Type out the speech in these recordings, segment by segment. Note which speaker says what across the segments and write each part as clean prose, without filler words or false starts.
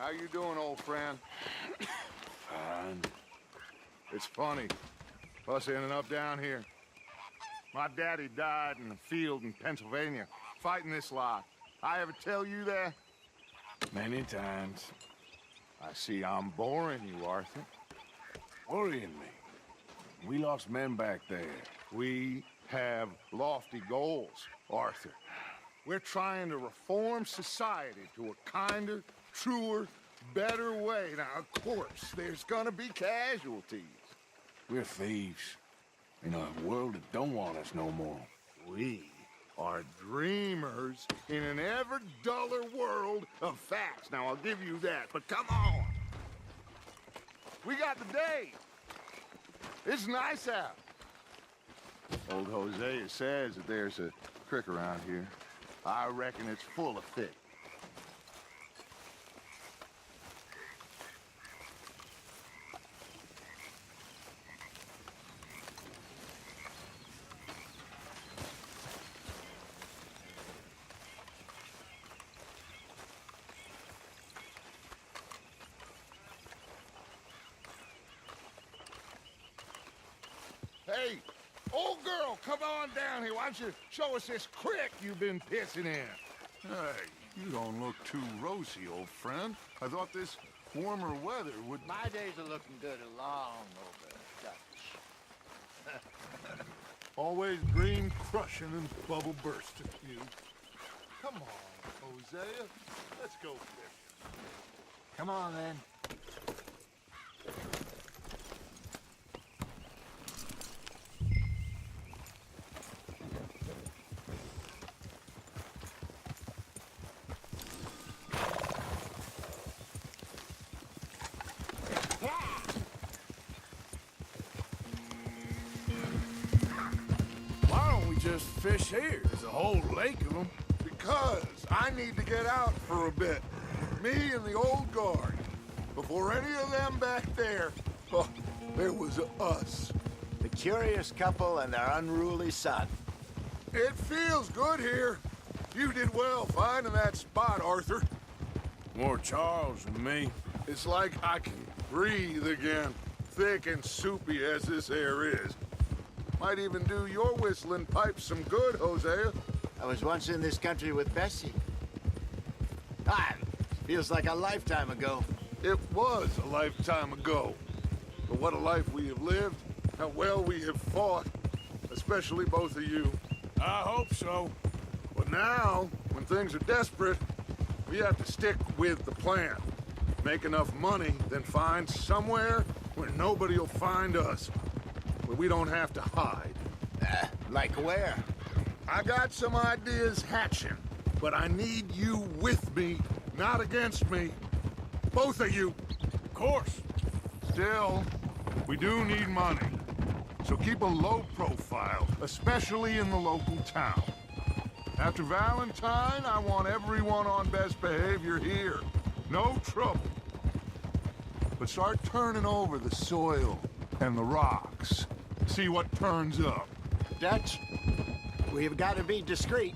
Speaker 1: How you doing, old friend?
Speaker 2: Fine.
Speaker 1: It's funny, us ending up down here. My daddy died in a field in Pennsylvania, fighting this lot. I ever tell you that?
Speaker 2: Many times.
Speaker 1: I see I'm boring you, Arthur.
Speaker 2: Worrying me. We lost men back there.
Speaker 1: We have lofty goals, Arthur. We're trying to reform society to a kinder, truer, better way. Now, of course, there's gonna be casualties.
Speaker 2: We're thieves. In a world that don't want us no more.
Speaker 1: We are dreamers in an ever duller world of facts. Now, I'll give you that, but come on. We got the day. It's nice out. Old Hosea says that there's a creek around here. I reckon it's full of fish. Hey, old girl, come on down here. Why don't you show us this creek you've been pissing in?
Speaker 3: Hey, you don't look too rosy, old friend. I thought this warmer weather would...
Speaker 4: My days are looking good along over Dutch.
Speaker 3: Always dream crushing and bubble bursting, you. Come on, Hosea. Let's go fishing.
Speaker 4: Come on, then.
Speaker 2: Why don't we just fish here? There's a whole lake of them.
Speaker 1: Because I need to get out for a bit. Me and the old guard. Before any of them back there, oh, there was us.
Speaker 4: The curious couple and their unruly son.
Speaker 1: It feels good here. You did well finding that spot, Arthur.
Speaker 2: More Charles than me.
Speaker 1: It's like I can breathe again, thick and soupy as this air is. Might even do your whistling pipes some good, Hosea.
Speaker 4: I was once in this country with Bessie. Feels like a lifetime ago.
Speaker 1: It was a lifetime ago. But what a life we have lived, how well we have fought, especially both of you.
Speaker 2: I hope so.
Speaker 1: But now, when things are desperate, we have to stick with the plan. Make enough money, then find somewhere where nobody will find us. Where we don't have to hide.
Speaker 4: Like where?
Speaker 1: I got some ideas hatching, but I need you with me, not against me. Both of you.
Speaker 2: Of course.
Speaker 1: Still, we do need money. So keep a low profile, especially in the local town. After Valentine, I want everyone on best behavior here. No trouble. But start turning over the soil and the rocks. See what turns up.
Speaker 4: Dutch, we've got to be discreet.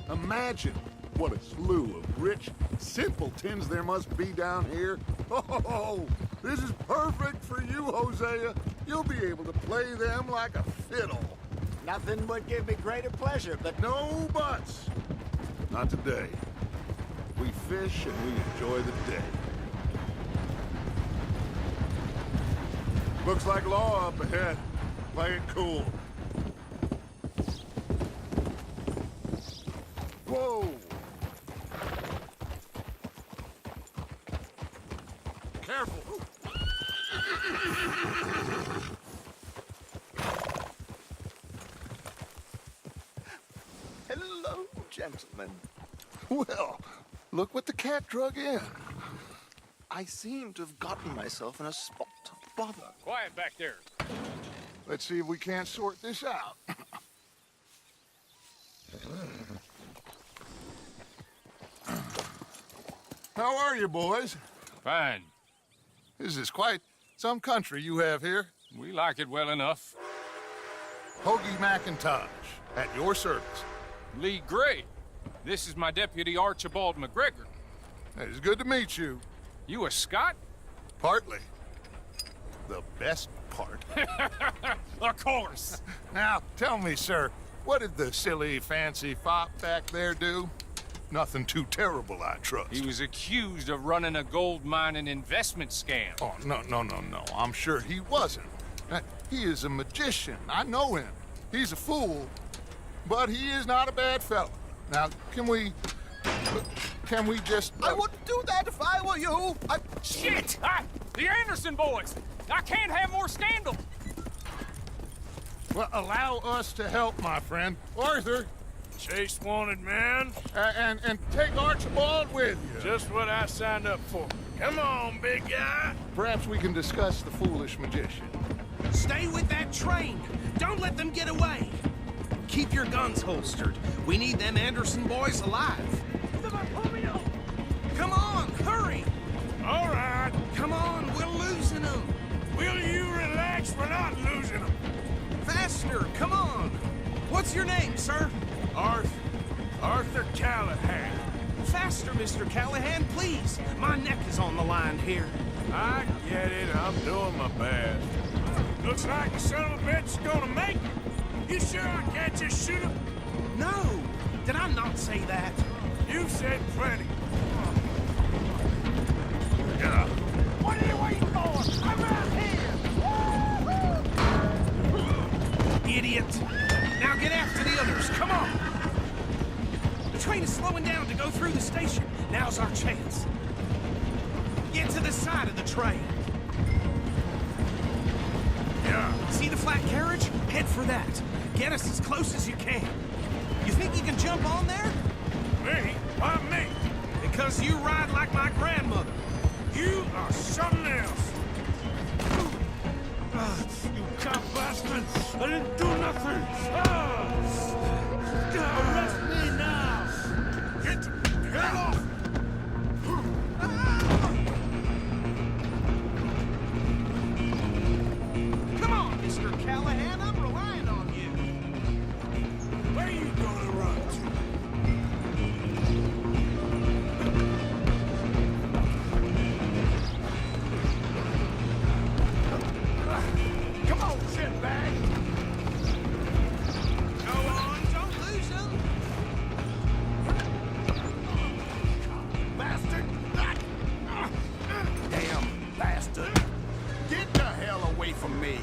Speaker 1: Imagine what a slew of rich simpletons there must be down here. Oh, this is perfect for you, Hosea. You'll be able to play them like a fiddle.
Speaker 4: Nothing would give me greater pleasure, but
Speaker 1: No buts. Not today. We fish and we enjoy the day. Looks like law up ahead. Play it cool. Whoa! Careful!
Speaker 4: hello, gentlemen.
Speaker 1: Well, look what the cat drug in.
Speaker 5: I seem to have gotten myself in a spot of bother.
Speaker 6: Quiet back there.
Speaker 1: Let's see if we can't sort this out. How are you, boys?
Speaker 6: Fine.
Speaker 1: This is quite some country you have here.
Speaker 6: We like it well enough.
Speaker 1: Hoagie McIntosh, at your service.
Speaker 6: Lee Gray. This is my deputy Archibald McGregor.
Speaker 1: It's good to meet you.
Speaker 6: You a Scot?
Speaker 1: Partly. The best part.
Speaker 6: Of course.
Speaker 1: Now, tell me, sir, what did the silly, fancy fop back there do? Nothing too terrible, I trust.
Speaker 6: He was accused of running a gold mining investment scam.
Speaker 1: Oh, no. I'm sure he wasn't. He is a magician. I know him. He's a fool, but he is not a bad fellow. Now, can we just...
Speaker 5: I wouldn't do that if I were you.
Speaker 6: Shit! The Anderson boys! I can't have more scandal!
Speaker 1: Well, allow us to help, my friend. Arthur,
Speaker 2: Chase wanted man.
Speaker 1: and take Archibald with you.
Speaker 2: Just what I signed up for. Come on, big guy.
Speaker 1: Perhaps we can discuss the foolish magician.
Speaker 7: Stay with that train. Don't let them get away. Keep your guns holstered. We need them Anderson boys alive. Come on, hurry.
Speaker 2: All right.
Speaker 7: Come on, we're losing them.
Speaker 2: Will you relax? We're not losing them.
Speaker 7: Faster, come on. What's your name, sir?
Speaker 2: Arthur Callahan.
Speaker 7: Faster, Mr. Callahan, please. My neck is on the line here.
Speaker 2: I get it. I'm doing my best. Looks like the son of a bitch is gonna make it. You sure I can't just shoot him?
Speaker 7: No, did I not say that?
Speaker 2: You said plenty.
Speaker 1: Yeah.
Speaker 4: What are you waiting for? I'm out here!
Speaker 7: Idiot. Now get after the others, come on. The train is slowing down to go through the station. Now's our chance. Get to the side of the train.
Speaker 2: Yeah.
Speaker 7: See the flat carriage? Head for that. Get us as close as you can. You think you can jump on there?
Speaker 2: Me? Why me?
Speaker 7: Because you ride like my grandmother.
Speaker 2: You are something else. You cop bastard! I didn't do nothing! Arrest me now! Get the hell off!
Speaker 7: Come on, Mr. Callahan, I'm relying on you.
Speaker 2: Where you gonna run to?
Speaker 7: Come on, shitbag. Go on, don't lose them.
Speaker 1: Bastard! Damn bastard! Get the hell away from me!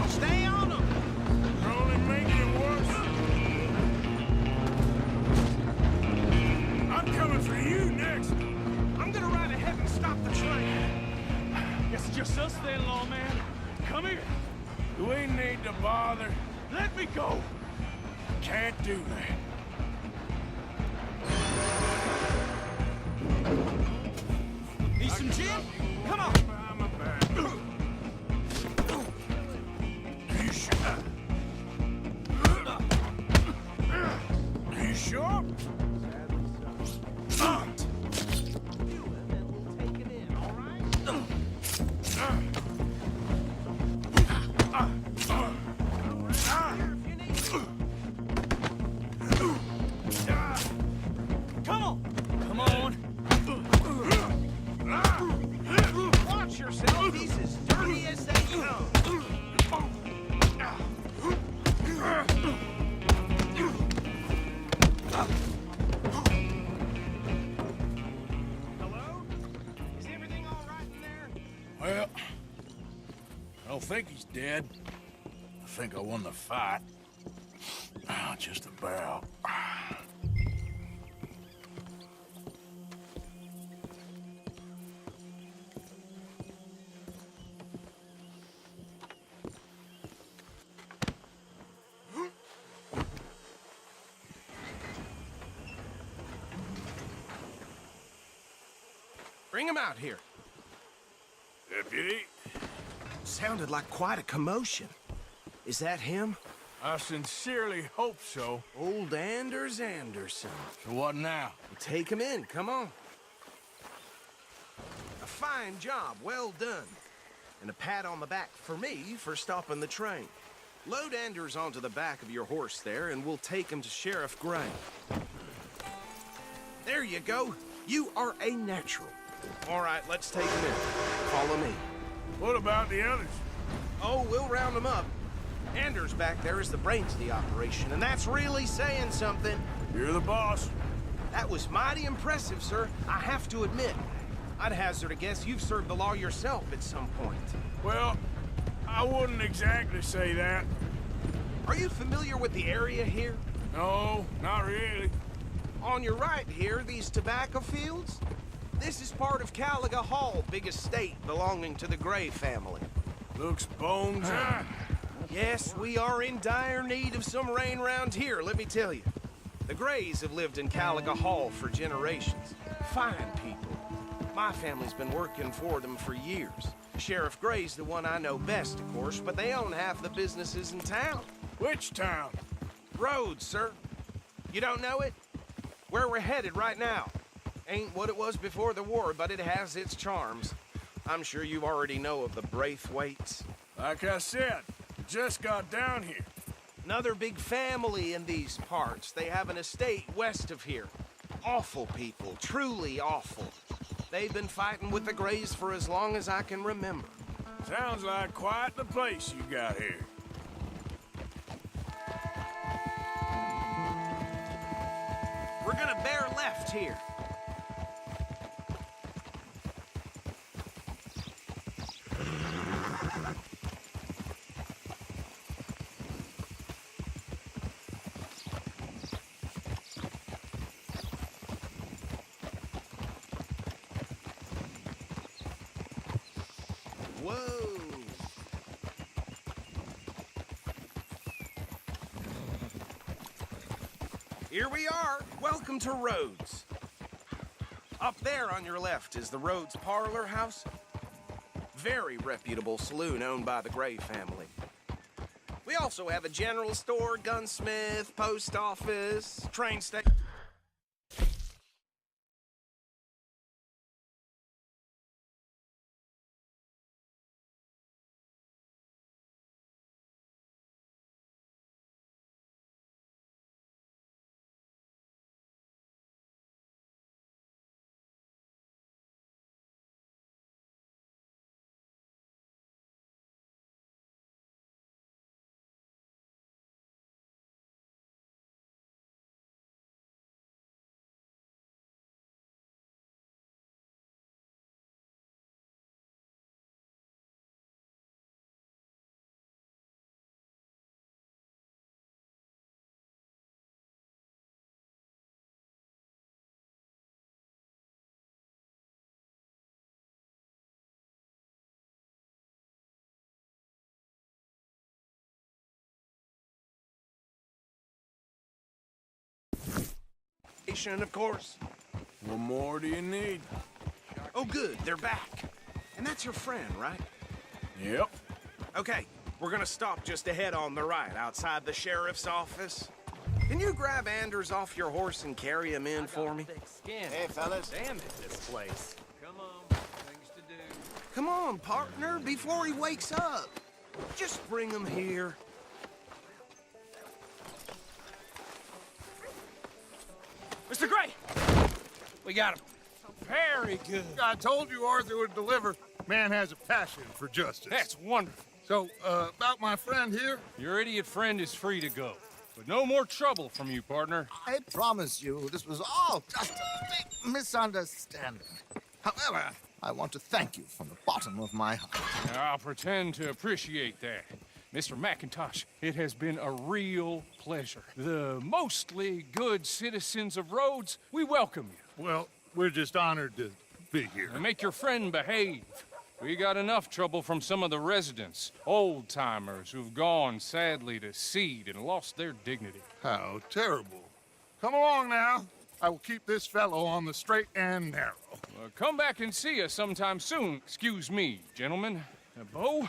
Speaker 7: Stay on them.
Speaker 2: You're only making it worse. I'm coming for you next.
Speaker 7: I'm gonna ride ahead and stop the train.
Speaker 6: Guess it's just us then, lawman. Come here.
Speaker 2: Do we need to bother?
Speaker 6: Let me go.
Speaker 2: Can't do that.
Speaker 7: Need some gin? Come on.
Speaker 2: Behind my back. You sure? You sure?
Speaker 7: Come on. Come on. Watch yourself. He's as dirty as they come. Hello? Is everything all right in there?
Speaker 2: Well, I don't think he's dead. I think I won the fight. Just about.
Speaker 7: Bring him out here.
Speaker 2: Deputy,
Speaker 7: Sounded like quite a commotion. Is that him?
Speaker 2: I sincerely hope so.
Speaker 7: Old Anders Anderson.
Speaker 2: So what now?
Speaker 7: Take him in, come on. A fine job, well done. and a pat on the back for me for stopping the train. Load Anders onto the back of your horse there, and we'll take him to Sheriff Gray. There you go. You are a natural. All right, let's take him in. Follow me.
Speaker 2: What about the others?
Speaker 7: Oh, we'll round them up. Anders back there is the brains of the operation, and that's really saying something.
Speaker 2: You're the boss.
Speaker 7: That was mighty impressive, sir. I have to admit. I'd hazard a guess you've served the law yourself at some point.
Speaker 2: Well, I wouldn't exactly say that.
Speaker 7: Are you familiar with the area here?
Speaker 2: No, not really.
Speaker 7: On your right here, these tobacco fields? This is part of Caliga Hall, big estate belonging to the Gray family.
Speaker 2: Looks bone dry.
Speaker 7: Yes, we are in dire need of some rain round here, let me tell you. The Grays have lived in Caliga Hall for generations. Fine people. My family's been working for them for years. Sheriff Gray's the one I know best, of course, but they own half the businesses in town.
Speaker 2: Which town?
Speaker 7: Rhodes, sir. You don't know it? Where we're headed right now. Ain't what it was before the war, but it has its charms. I'm sure you already know of the Braithwaites.
Speaker 2: Like I said, just got down here.
Speaker 7: Another big family in these parts. They have an estate west of here. Awful people, truly awful. They've been fighting with the Grays for as long as I can remember.
Speaker 2: Sounds like quite the place you got here.
Speaker 7: We're gonna bear left here. Whoa! Here we are. Welcome to Rhodes. Up there on your left is the Rhodes Parlor House. Very reputable saloon owned by the Gray family. We also have a general store, gunsmith, post office, train station. Of course.
Speaker 2: What more do you need?
Speaker 7: Oh, good, they're back. And that's your friend, right?
Speaker 2: Yep.
Speaker 7: Okay, we're gonna stop just ahead on the right, outside the sheriff's office. Can you grab Anders off your horse and carry him in for me?
Speaker 4: Hey, fellas. Damn it, this place. Come on, things to do.
Speaker 7: Come on, partner, before he wakes up. Just bring him here.
Speaker 6: Mr. Gray! We got him. Very good.
Speaker 3: I told you Arthur would deliver. Man has a passion for justice.
Speaker 6: That's wonderful.
Speaker 3: So, about my friend here?
Speaker 6: Your idiot friend is free to go. But no more trouble from you, partner.
Speaker 5: I promise you, this was all just a big misunderstanding. However, I want to thank you from the bottom of my heart.
Speaker 6: I'll pretend to appreciate that. Mr. McIntosh, it has been a real pleasure. The mostly good citizens of Rhodes, we welcome you.
Speaker 3: Well, we're just honored to be here.
Speaker 6: And make your friend behave. We got enough trouble from some of the residents, old-timers who've gone, sadly, to seed and lost their dignity.
Speaker 3: How terrible. Come along now. I will keep this fellow on the straight and narrow.
Speaker 6: Come back and see us sometime soon. Excuse me, gentlemen. Bo,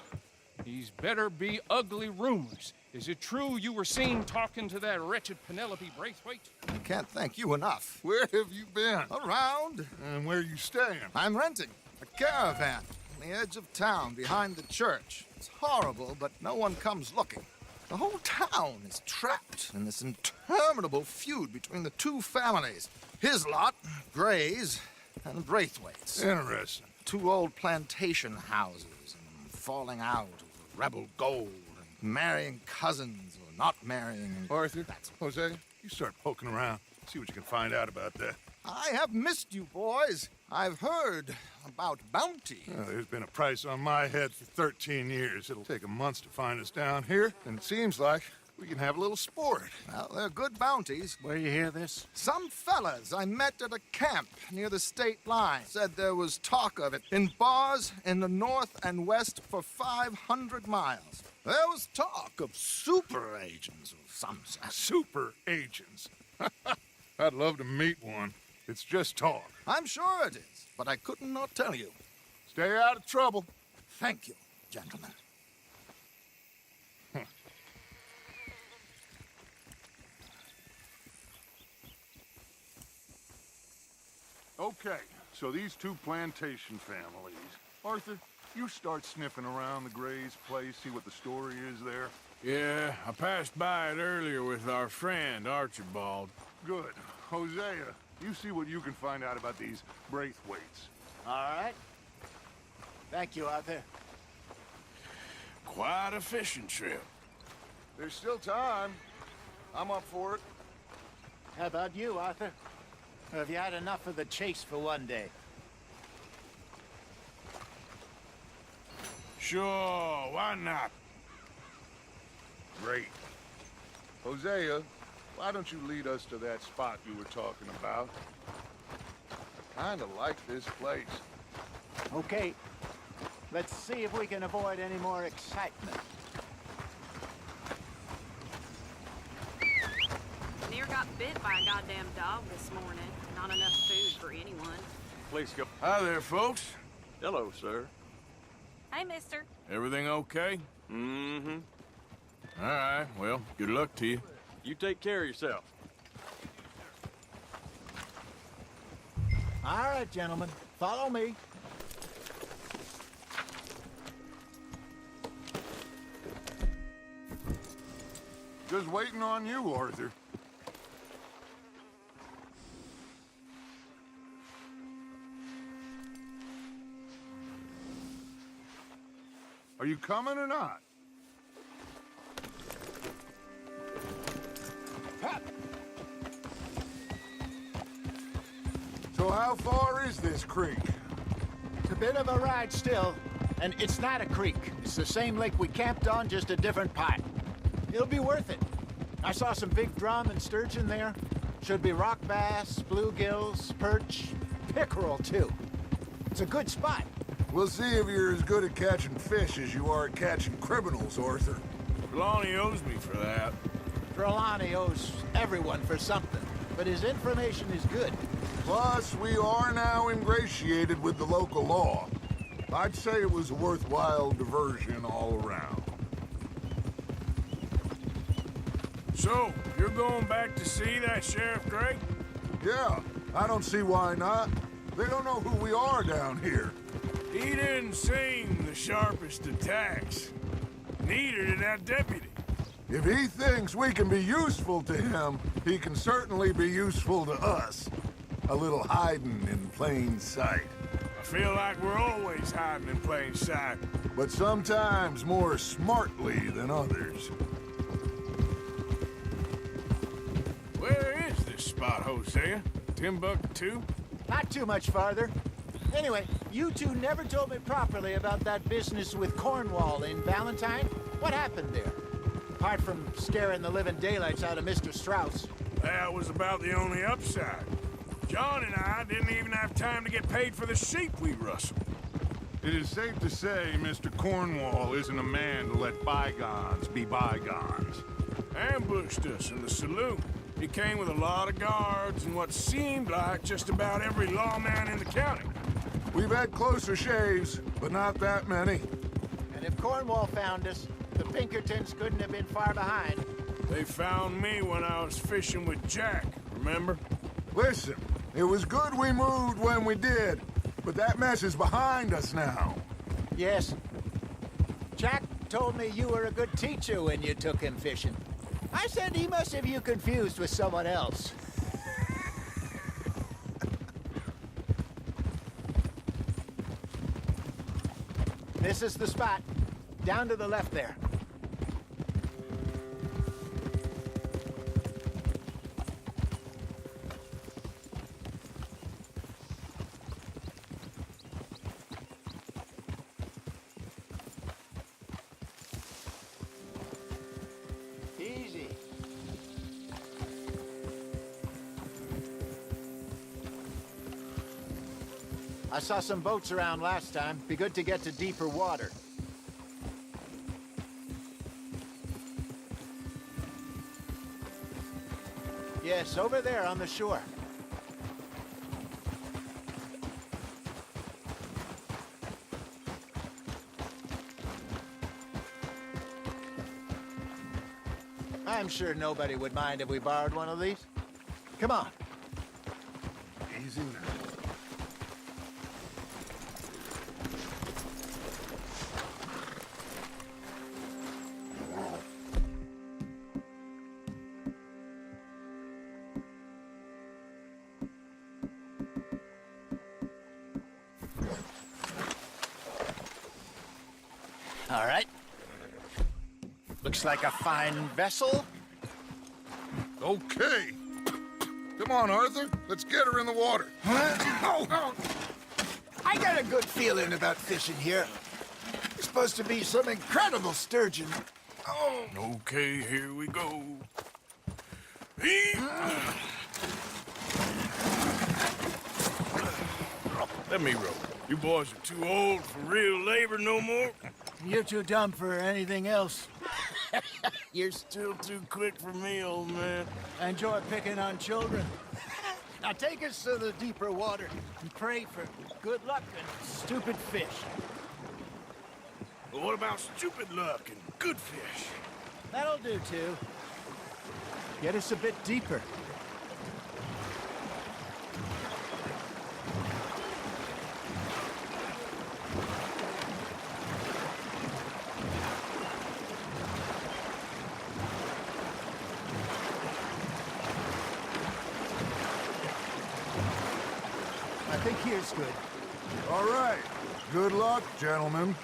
Speaker 6: these better be ugly rumors. Is it true you were seen talking to that wretched Penelope Braithwaite?
Speaker 5: I can't thank you enough.
Speaker 3: Where have you been?
Speaker 5: Around.
Speaker 3: And where you staying?
Speaker 5: I'm renting a caravan. on the edge of town behind the church. It's horrible, but no one comes looking. The whole town is trapped in this interminable feud between the two families. His lot, Gray's, and Braithwaite's.
Speaker 1: Interesting.
Speaker 5: Two old plantation houses, and falling out over rebel gold, and marrying cousins or not marrying.
Speaker 1: Arthur, Jose, you start poking around. See what you can find out about that.
Speaker 5: I have missed you, boys. I've heard about bounty.
Speaker 1: There's been a price on my head for 13 years. It'll take 'em months to find us down here, and it seems like we can have a little sport.
Speaker 5: Well, they're good bounties.
Speaker 2: Where you hear this?
Speaker 5: Some fellas I met at a camp near the state line said there was talk of it in bars in the north and west for 500 miles. There was talk of super agents of some sort.
Speaker 1: Super agents. I'd love to meet one. It's just talk.
Speaker 5: I'm sure it is, but I couldn't not tell you.
Speaker 1: Stay out of trouble.
Speaker 5: Thank you, gentlemen.
Speaker 1: Okay, so these two plantation families. Arthur, you start sniffing around the Gray's place, see what the story is there.
Speaker 2: Yeah, I passed by it earlier with our friend, Archibald.
Speaker 1: Good. Hosea, you see what you can find out about these Braithwaites.
Speaker 4: All right. Thank you, Arthur.
Speaker 2: Quite a fishing trip.
Speaker 1: There's still time. I'm up for it.
Speaker 4: How about you, Arthur? Or have you had enough of the chase for one day?
Speaker 2: Sure, why not?
Speaker 1: Great. Hosea, why don't you lead us to that spot you were talking about? Kinda like this place.
Speaker 4: Okay. Let's see if we can avoid any more excitement.
Speaker 8: Near got bit by a goddamn dog this morning. Not enough food for anyone.
Speaker 9: Please go.
Speaker 2: Hi there, folks.
Speaker 9: Hello, sir.
Speaker 8: Hey, mister.
Speaker 2: Everything okay?
Speaker 9: Mm-hmm.
Speaker 2: All right, well, good luck to you.
Speaker 9: You take care of yourself.
Speaker 4: All right, gentlemen. Follow me.
Speaker 1: Just waiting on you, Arthur. Are you coming or not? So how far is this creek?
Speaker 4: It's a bit of a ride still, and it's not a creek. It's the same lake we camped on, just a different part. It'll be worth it. I saw some big drum and sturgeon there. Should be rock bass, bluegills, perch, pickerel too. It's a good spot.
Speaker 1: We'll see if you're as good at catching fish as you are at catching criminals, Arthur.
Speaker 2: Trelawney owes me for that.
Speaker 4: Trelawney owes everyone for something, but his information is good.
Speaker 1: Plus, we are now ingratiated with the local law. I'd say it was a worthwhile diversion all around.
Speaker 2: So, you're going back to see that Sheriff Gray?
Speaker 1: Yeah, I don't see why not. They don't know who we are down here.
Speaker 2: He didn't seem the sharpest attacks. Neither did that deputy.
Speaker 1: If he thinks we can be useful to him, he can certainly be useful to us. A little hiding in plain sight.
Speaker 2: I feel like we're always hiding in plain sight.
Speaker 1: But sometimes more smartly than others.
Speaker 2: Where is this spot, Hosea? Timbuktu?
Speaker 4: Not too much farther. Anyway, you two never told me properly about that business with Cornwall in Valentine. What happened there? Apart from scaring the living daylights out of Mr. Strauss.
Speaker 2: That was about the only upside. John and I didn't even have time to get paid for the sheep we rustled.
Speaker 1: It is safe to say Mr. Cornwall isn't a man to let bygones be bygones.
Speaker 2: Ambushed us in the saloon. He came with a lot of guards and what seemed like just about every lawman in the county.
Speaker 1: We've had closer shaves, but not that many.
Speaker 4: And if Cornwall found us, the Pinkertons couldn't have been far behind.
Speaker 2: They found me when I was fishing with Jack, remember?
Speaker 1: Listen, it was good we moved when we did, but that mess is behind us now.
Speaker 4: Yes. Jack told me you were a good teacher when you took him fishing. I said he must have you confused with someone else. This is the spot. Down to the left there. Easy. I saw some boats around last time. Be good to get to deeper water. Yes, over there on the shore. I'm sure nobody would mind if we borrowed one of these. Come on.
Speaker 3: Easy now.
Speaker 4: All right. Looks like a fine vessel.
Speaker 1: Okay. Come on, Arthur. Let's get her in the water.
Speaker 4: I got a good feeling about fishing here. It's supposed to be some incredible sturgeon.
Speaker 2: Oh. Okay, here we go. Let me row. You boys are too old for real labor no more.
Speaker 4: You're too dumb for anything else.
Speaker 2: You're still too quick for me, old man.
Speaker 4: I enjoy picking on children. Now take us to the deeper water and pray for good luck and stupid fish.
Speaker 2: But what about stupid luck and good fish?
Speaker 4: That'll do, too. Get us a bit deeper. I think here's good.
Speaker 1: All right. Good luck, gentlemen.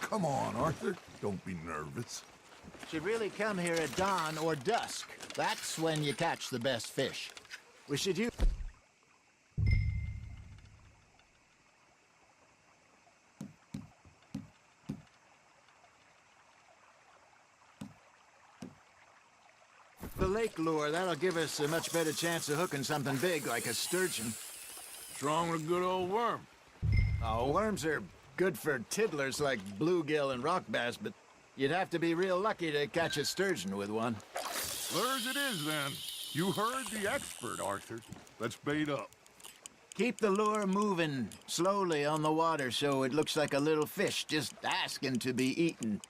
Speaker 1: Come on, Arthur. Don't be nervous.
Speaker 4: Should really come here at dawn or dusk. That's when you catch the best fish. We should use... the lake lure. That'll give us a much better chance of hooking something big like a sturgeon.
Speaker 2: What's wrong with a good old worm?
Speaker 4: Oh, worms are good for tiddlers like bluegill and rock bass, but you'd have to be real lucky to catch a sturgeon with one.
Speaker 1: Lures it is, then. You heard the expert, Arthur. Let's bait up.
Speaker 4: Keep the lure moving slowly on the water so it looks like a little fish just asking to be eaten.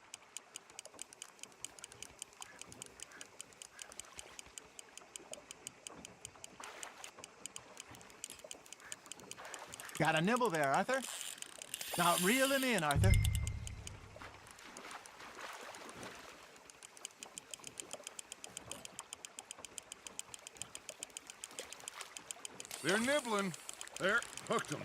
Speaker 4: Got a nibble there, Arthur. Now reel him in, Arthur.
Speaker 1: They're nibbling. There, hooked them.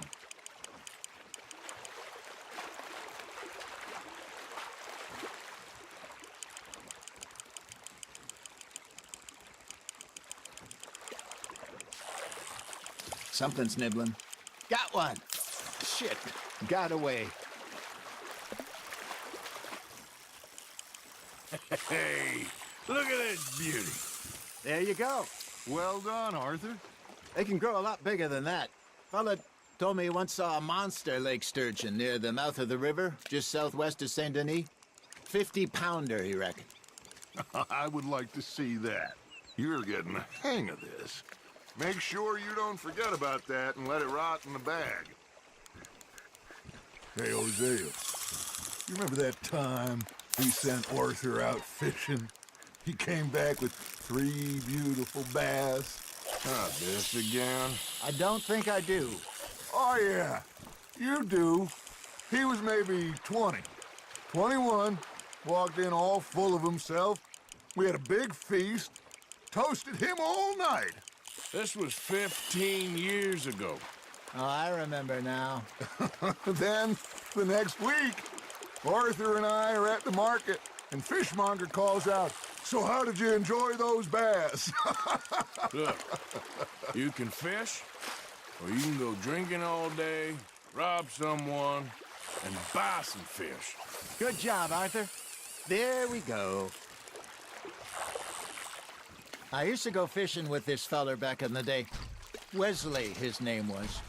Speaker 4: Something's nibbling. Got one. Shit, got away.
Speaker 2: Hey, look at this beauty.
Speaker 4: There you go.
Speaker 1: Well done, Arthur.
Speaker 4: They can grow a lot bigger than that. Fella told me he once saw a monster lake sturgeon near the mouth of the river, just southwest of Saint Denis. 50-pounder, he reckoned.
Speaker 1: I would like to see that. You're getting the hang of this. Make sure you don't forget about that and let it rot in the bag.
Speaker 3: Hey, Hosea, you remember that time we sent Arthur out fishing? He came back with 3 beautiful bass.
Speaker 2: Not this again.
Speaker 4: I don't think I do.
Speaker 1: Oh, yeah. You do. He was maybe 20. 21. Walked in all full of himself. We had a big feast. Toasted him all night.
Speaker 2: This was 15 years ago.
Speaker 4: Oh, I remember now.
Speaker 1: Then, the next week, Arthur and I are at the market, and Fishmonger calls out, "So how did you enjoy those bass?"
Speaker 2: Look, you can fish, or you can go drinking all day, rob someone, and buy some fish.
Speaker 4: Good job, Arthur. There we go. I used to go fishing with this feller back in the day. Wesley, his name was.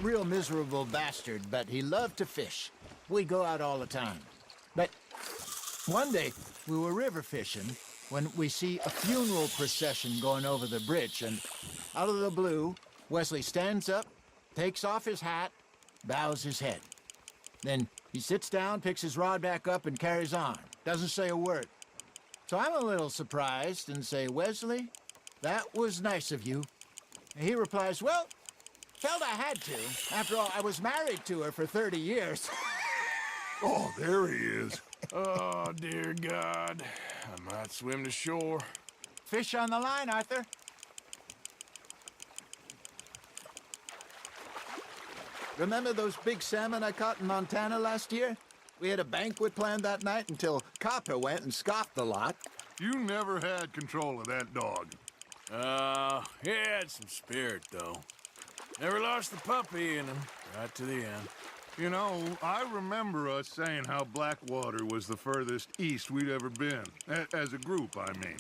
Speaker 4: Real miserable bastard, but he loved to fish. We'd go out all the time. But one day, we were river fishing when we see a funeral procession going over the bridge, and out of the blue, Wesley stands up, takes off his hat, bows his head. Then he sits down, picks his rod back up, and carries on. Doesn't say a word. So I'm a little surprised and say, "Wesley, that was nice of you." And he replies, "Well, felt I had to. After all, I was married to her for 30 years.
Speaker 1: Oh, there he is.
Speaker 2: Oh, dear God. I might swim to shore.
Speaker 4: Fish on the line, Arthur. Remember those big salmon I caught in Montana last year? We had a banquet planned that night until Copper went and scoffed the lot.
Speaker 1: You never had control of that dog.
Speaker 2: He had some spirit, though. Never lost the puppy in him, right to the end.
Speaker 1: You know, I remember us saying how Blackwater was the furthest east we'd ever been. As a group, I mean.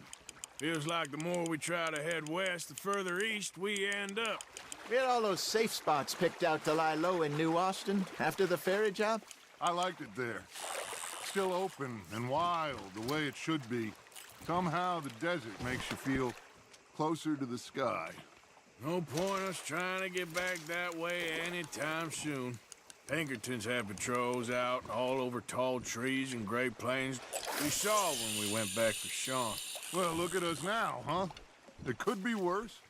Speaker 2: Feels like the more we try to head west, the further east we end up.
Speaker 4: We had all those safe spots picked out to lie low in New Austin after the ferry job.
Speaker 1: I liked it there. Still open and wild, the way it should be. Somehow the desert makes you feel closer to the sky.
Speaker 2: No point us trying to get back that way anytime soon. Pinkertons had patrols out all over tall trees and Great Plains. We saw when we went back for Sean.
Speaker 1: Well, look at us now, huh? It could be worse.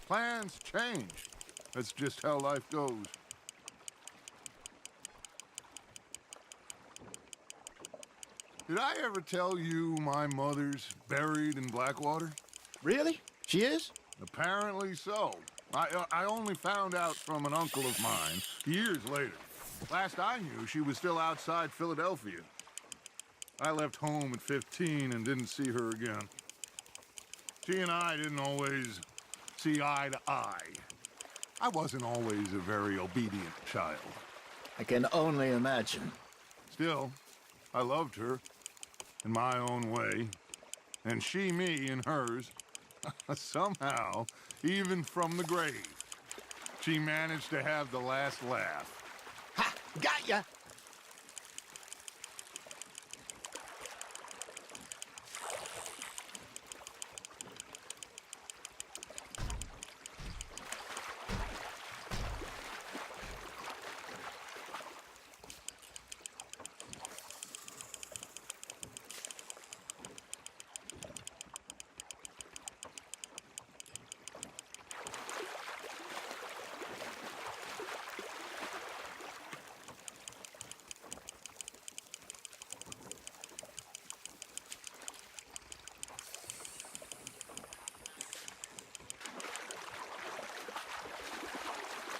Speaker 1: Plans change. That's just how life goes. Did I ever tell you my mother's buried in Blackwater?
Speaker 4: Really? She is?
Speaker 1: Apparently so. I only found out from an uncle of mine years later. Last I knew, she was still outside Philadelphia. I left home at 15 and didn't see her again. She and I didn't always see eye to eye. I wasn't always a very obedient child.
Speaker 4: I can only imagine.
Speaker 1: Still, I loved her in my own way, and she me in hers. Somehow, even from the grave, she managed to have the last laugh.
Speaker 4: Ha! Got ya!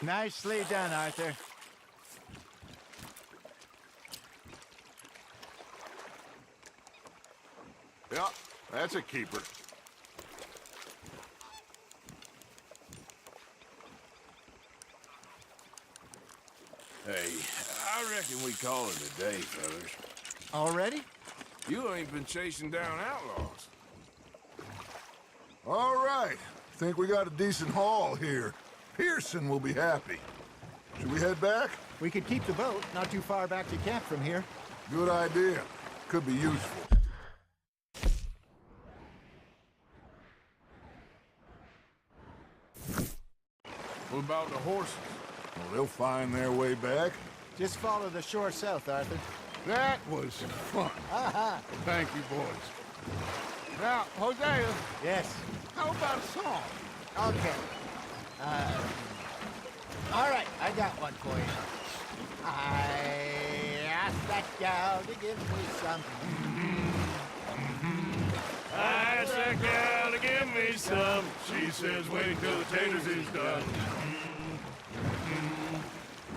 Speaker 4: Nicely done, Arthur.
Speaker 1: Yeah, that's a keeper.
Speaker 2: Hey, I reckon we call it a day, fellas.
Speaker 4: Already?
Speaker 2: You ain't been chasing down outlaws.
Speaker 1: All right. Think we got a decent haul here. Pearson will be happy. Should we head back?
Speaker 4: We could keep the boat not too far back to camp from here.
Speaker 1: Good idea. Could be useful.
Speaker 2: What about the horses?
Speaker 1: Well, they'll find their way back.
Speaker 4: Just follow the shore south, Arthur.
Speaker 1: That was fun.
Speaker 4: Aha!
Speaker 1: Thank you, boys. Now, Hosea,
Speaker 4: Yes.
Speaker 1: how about a song?
Speaker 4: Okay. All right, I got one for you. I asked that gal to give me some.
Speaker 2: I asked that gal to give me some. She says, wait till the taters is done.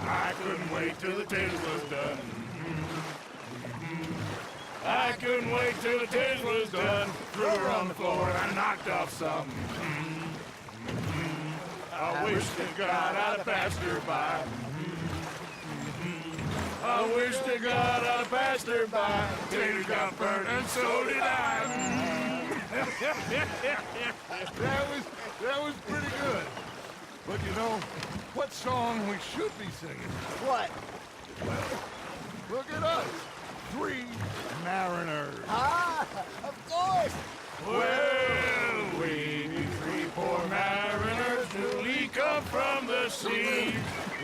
Speaker 2: I couldn't wait till the taters was done. I couldn't wait till the taters was done. Threw her on the floor and I knocked off some. I wish to God I'd have passed her by. I wish to God I'd have passed her by. Taters got burnt and so did I.
Speaker 1: That was pretty good. But you know, what song we should be singing?
Speaker 4: What?
Speaker 1: Look at us. 3 mariners.
Speaker 4: Ah, of course.
Speaker 2: Well, we 3 poor mariners newly come from the sea.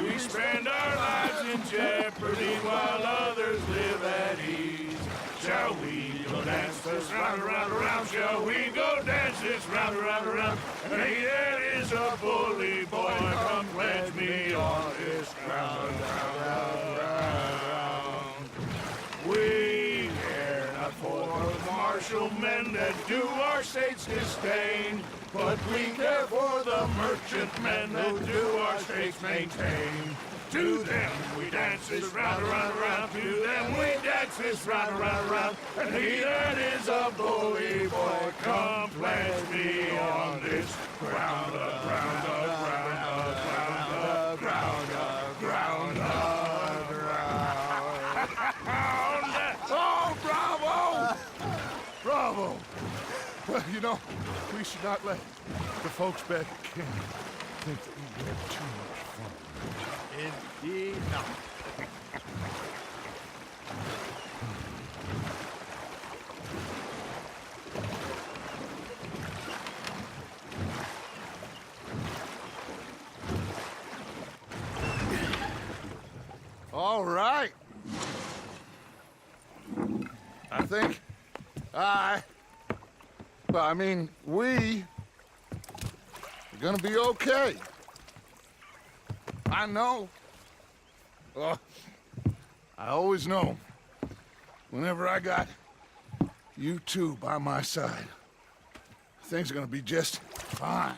Speaker 2: We spend our lives in jeopardy while others live at ease. Shall we go dance this round, around, around? Shall we go dance this round, around, around? And he that is a bully boy, come pledge me on this ground, round. We care not for the martial men that do our state's disdain, but we care for the merchant men that do our state's maintain. To them we dance this round, around, around. To them we dance this round, around, around. And he that is a bully boy, come pledge me on this ground, ground, ground, ground, ground, ground, ground.
Speaker 1: Oh, bravo! Bravo! Well, you know, we should not let the folks back at camp think that we had too much fun.
Speaker 4: Indeed not.
Speaker 1: All right. I think we are gonna be okay. I know. I always know. Whenever I got you two by my side, things are gonna be just fine.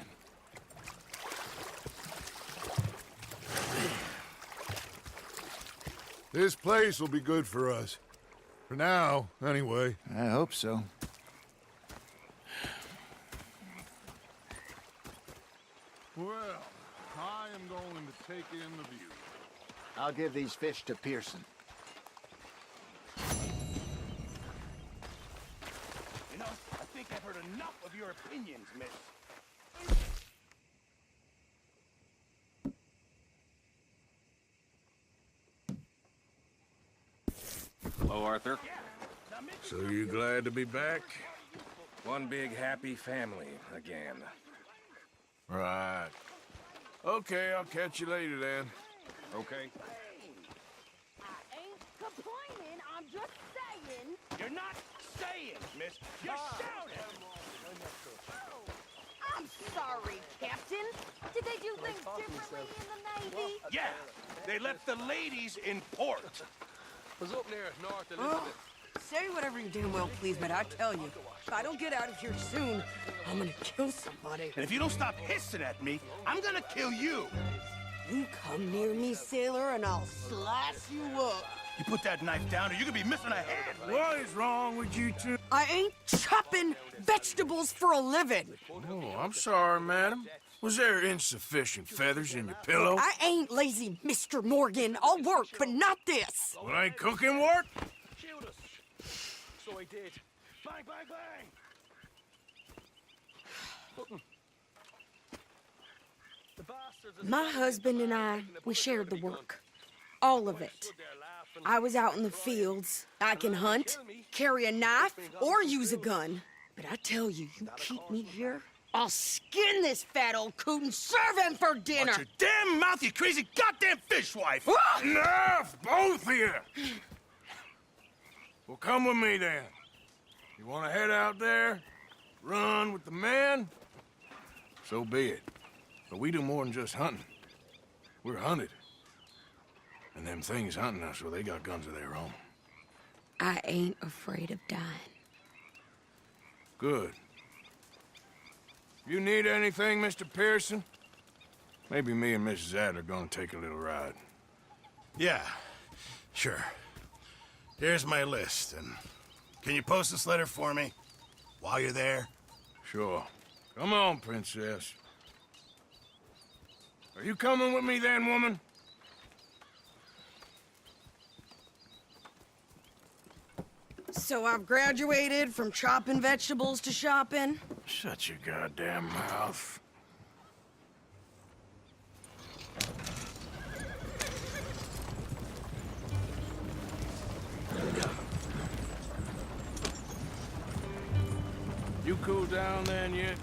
Speaker 1: This place will be good for us. For now, anyway.
Speaker 5: I hope so.
Speaker 1: Well, I am going to take in the view.
Speaker 4: I'll give these fish to Pearson.
Speaker 7: You know, I think I've heard enough of your opinions, miss.
Speaker 6: Hello, Arthur.
Speaker 2: So you glad to be back?
Speaker 7: One big happy family again.
Speaker 2: Right. Okay, I'll catch you later then.
Speaker 6: Okay.
Speaker 10: I ain't complaining, I'm just saying.
Speaker 7: You're not saying, miss. You're shouting.
Speaker 10: I'm sorry, Captain. Did they do things differently in the Navy?
Speaker 7: Yeah, they left the ladies in port.
Speaker 9: Was up near North Elizabeth.
Speaker 11: Say whatever you damn well please, but I tell you, if I don't get out of here soon, I'm gonna kill somebody.
Speaker 7: And if you don't stop hissing at me, I'm gonna kill you.
Speaker 11: You come near me, sailor, and I'll slice you up.
Speaker 7: You put that knife down or you could be missing a head.
Speaker 2: What is wrong with you two?
Speaker 11: I ain't chopping vegetables for a living.
Speaker 2: Oh, I'm sorry, madam. Was there insufficient feathers in your pillow?
Speaker 11: I ain't lazy, Mr. Morgan. I'll work, but not this.
Speaker 2: Well, ain't cooking work?
Speaker 7: Shield us. So I did. Bang, bang, bang.
Speaker 11: My husband and I, we shared the work. All of it. I was out in the fields. I can hunt, carry a knife, or use a gun. But I tell you, you keep me here, I'll skin this fat old coot and serve him for dinner.
Speaker 7: Watch your damn mouth, you crazy goddamn fishwife!
Speaker 2: Enough, both of you! Well, come with me then. You want to head out there, run with the men? so be it. But we do more than just hunting. We're hunted. And them things hunting us, well, they got guns of their own.
Speaker 11: I ain't afraid of dying.
Speaker 2: Good. You need anything, Mr. Pearson? Maybe me and Mrs. Adler are gonna take a little ride.
Speaker 12: Yeah, sure. Here's my list, and can you post this letter for me while you're there?
Speaker 2: Sure. Come on, Princess. Are you coming with me then, woman?
Speaker 11: So I've graduated from chopping vegetables to shopping?
Speaker 2: Shut your goddamn mouth. You cool down then yet?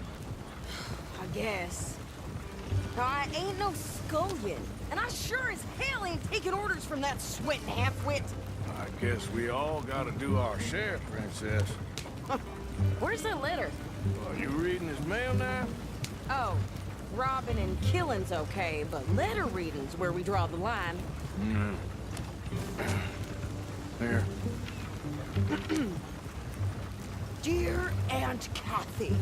Speaker 11: I guess. Now, I ain't no scullion, and I sure as hell ain't taking orders from that sweating half-wit.
Speaker 2: I guess we all gotta do our share, Princess.
Speaker 11: Where's that letter?
Speaker 2: Are you reading his mail now?
Speaker 11: Oh, robbing and killing's okay, but letter reading's where we draw the line.
Speaker 2: Here.
Speaker 11: Dear Aunt Kathy,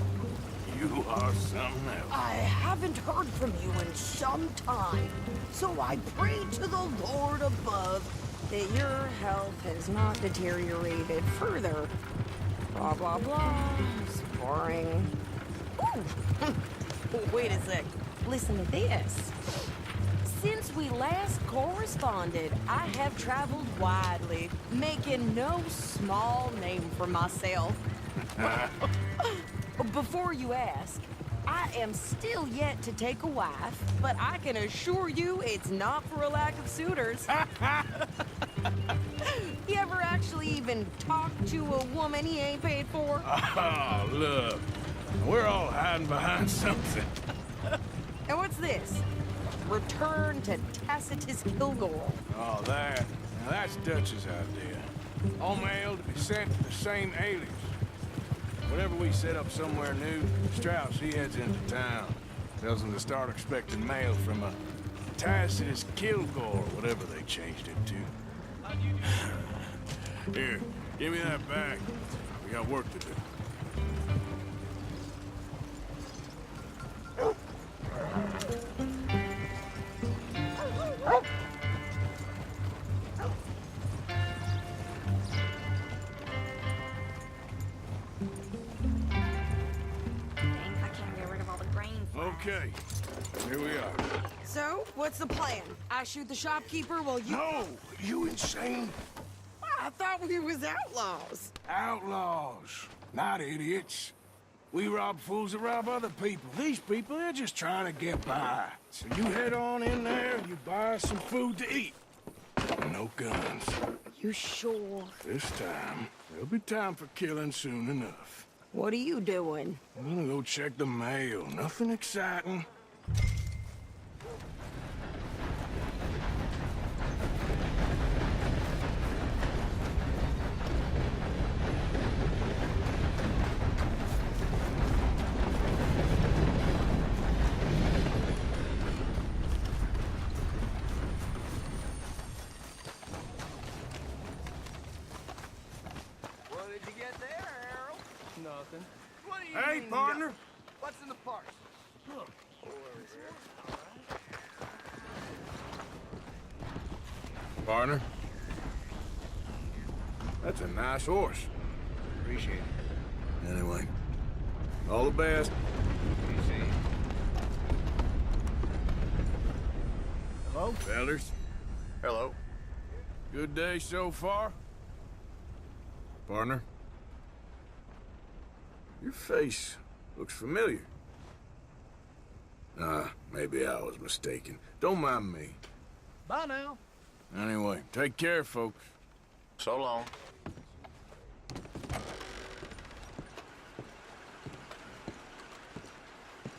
Speaker 2: You are something else.
Speaker 11: I haven't heard from you in some time, so I pray to the Lord above that your health has not deteriorated further. Blah, blah, blah. It's boring. Ooh. Wait a sec. Listen to this. Since we last corresponded, I have traveled widely, making no small name for myself. Before you ask, I am still yet to take a wife, but I can assure you it's not for a lack of suitors. You ever actually even talk to a woman he ain't paid for?
Speaker 2: Oh, look. We're all hiding behind something.
Speaker 11: And what's this? Return to Tacitus Kilgore.
Speaker 2: Oh, that. Now, that's Dutch's idea. All mail to be sent to the same alias. Whenever we set up somewhere new, Strauss, he heads into town. Tells them to start expecting mail from a Tacitus Kilgore, whatever they changed it to. Here, give me that bag. We got work to do. Okay, here we are.
Speaker 11: So, what's the plan? I shoot the shopkeeper while you...
Speaker 2: No! You insane?
Speaker 11: I thought we was outlaws.
Speaker 2: Outlaws, not idiots. We rob fools that rob other people. These people, they're just trying to get by. So you head on in there, you buy some food to eat. No guns.
Speaker 11: You sure?
Speaker 2: This time, there'll be time for killing soon enough.
Speaker 11: What are you doing?
Speaker 2: I'm gonna go check the mail. Nothing exciting.
Speaker 9: What did you get there, Harold? Nothing. What do you
Speaker 2: Hey,
Speaker 9: mean,
Speaker 2: partner.
Speaker 9: What's in the parts? Look.
Speaker 2: Partner? That's a nice horse.
Speaker 9: Appreciate it.
Speaker 2: Anyway, all the best.
Speaker 9: Easy.
Speaker 2: Hello? Fellers.
Speaker 5: Hello.
Speaker 2: Good day so far? Partner? Your face looks familiar. Maybe I was mistaken. Don't mind me.
Speaker 9: Bye now.
Speaker 2: Anyway, take care, folks.
Speaker 5: So long.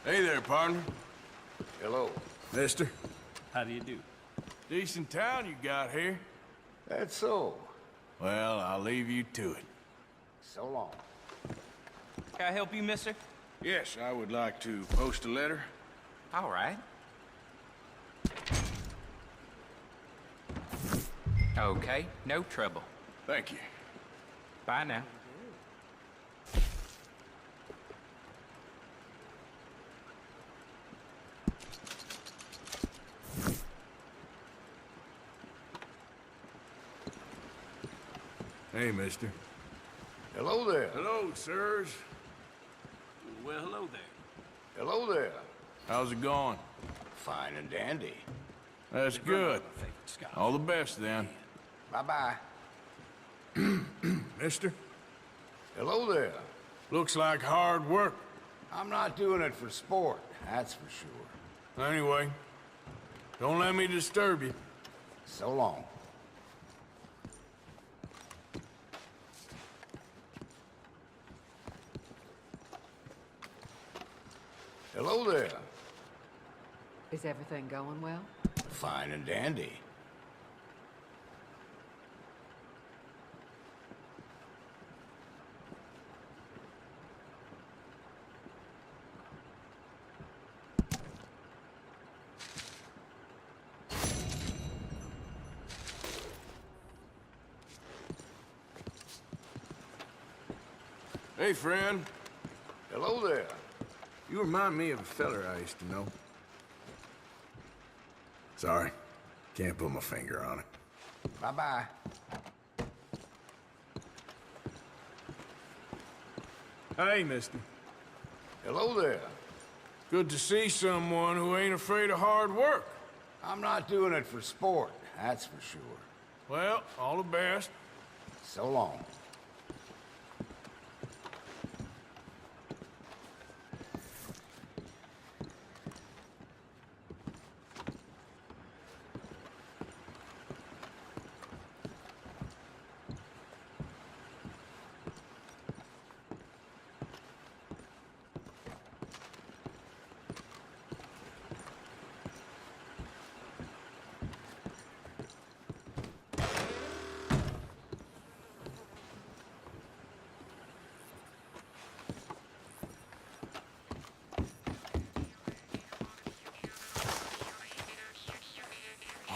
Speaker 2: Hey there, partner.
Speaker 5: Hello.
Speaker 2: Mister.
Speaker 9: How do you do?
Speaker 2: Decent town you got here.
Speaker 5: That's so.
Speaker 2: Well, I'll leave you to it.
Speaker 5: So long.
Speaker 13: Can I help you, mister?
Speaker 2: Yes, I would like to post a letter.
Speaker 9: All right. Okay, no trouble.
Speaker 2: Thank you.
Speaker 9: Bye now.
Speaker 2: Hey, mister.
Speaker 5: Hello there.
Speaker 2: Hello, sirs.
Speaker 9: Well, hello there.
Speaker 5: Hello there.
Speaker 2: How's it going?
Speaker 5: Fine and dandy.
Speaker 2: That's good. All the best, then.
Speaker 5: Bye-bye.
Speaker 2: Mister?
Speaker 5: Hello there.
Speaker 2: Looks like hard work.
Speaker 5: I'm not doing it for sport, that's for sure.
Speaker 2: Anyway, don't let me disturb you.
Speaker 5: So long. Hello there.
Speaker 13: Is everything going well?
Speaker 5: Fine and dandy.
Speaker 2: Hey, friend.
Speaker 5: Hello there.
Speaker 2: You remind me of a feller I used to know. Sorry, can't put my finger on it.
Speaker 5: Bye-bye.
Speaker 2: Hey, mister.
Speaker 5: Hello there.
Speaker 2: Good to see someone who ain't afraid of hard work.
Speaker 5: I'm not doing it for sport, that's for sure.
Speaker 2: Well, all the best.
Speaker 5: So long.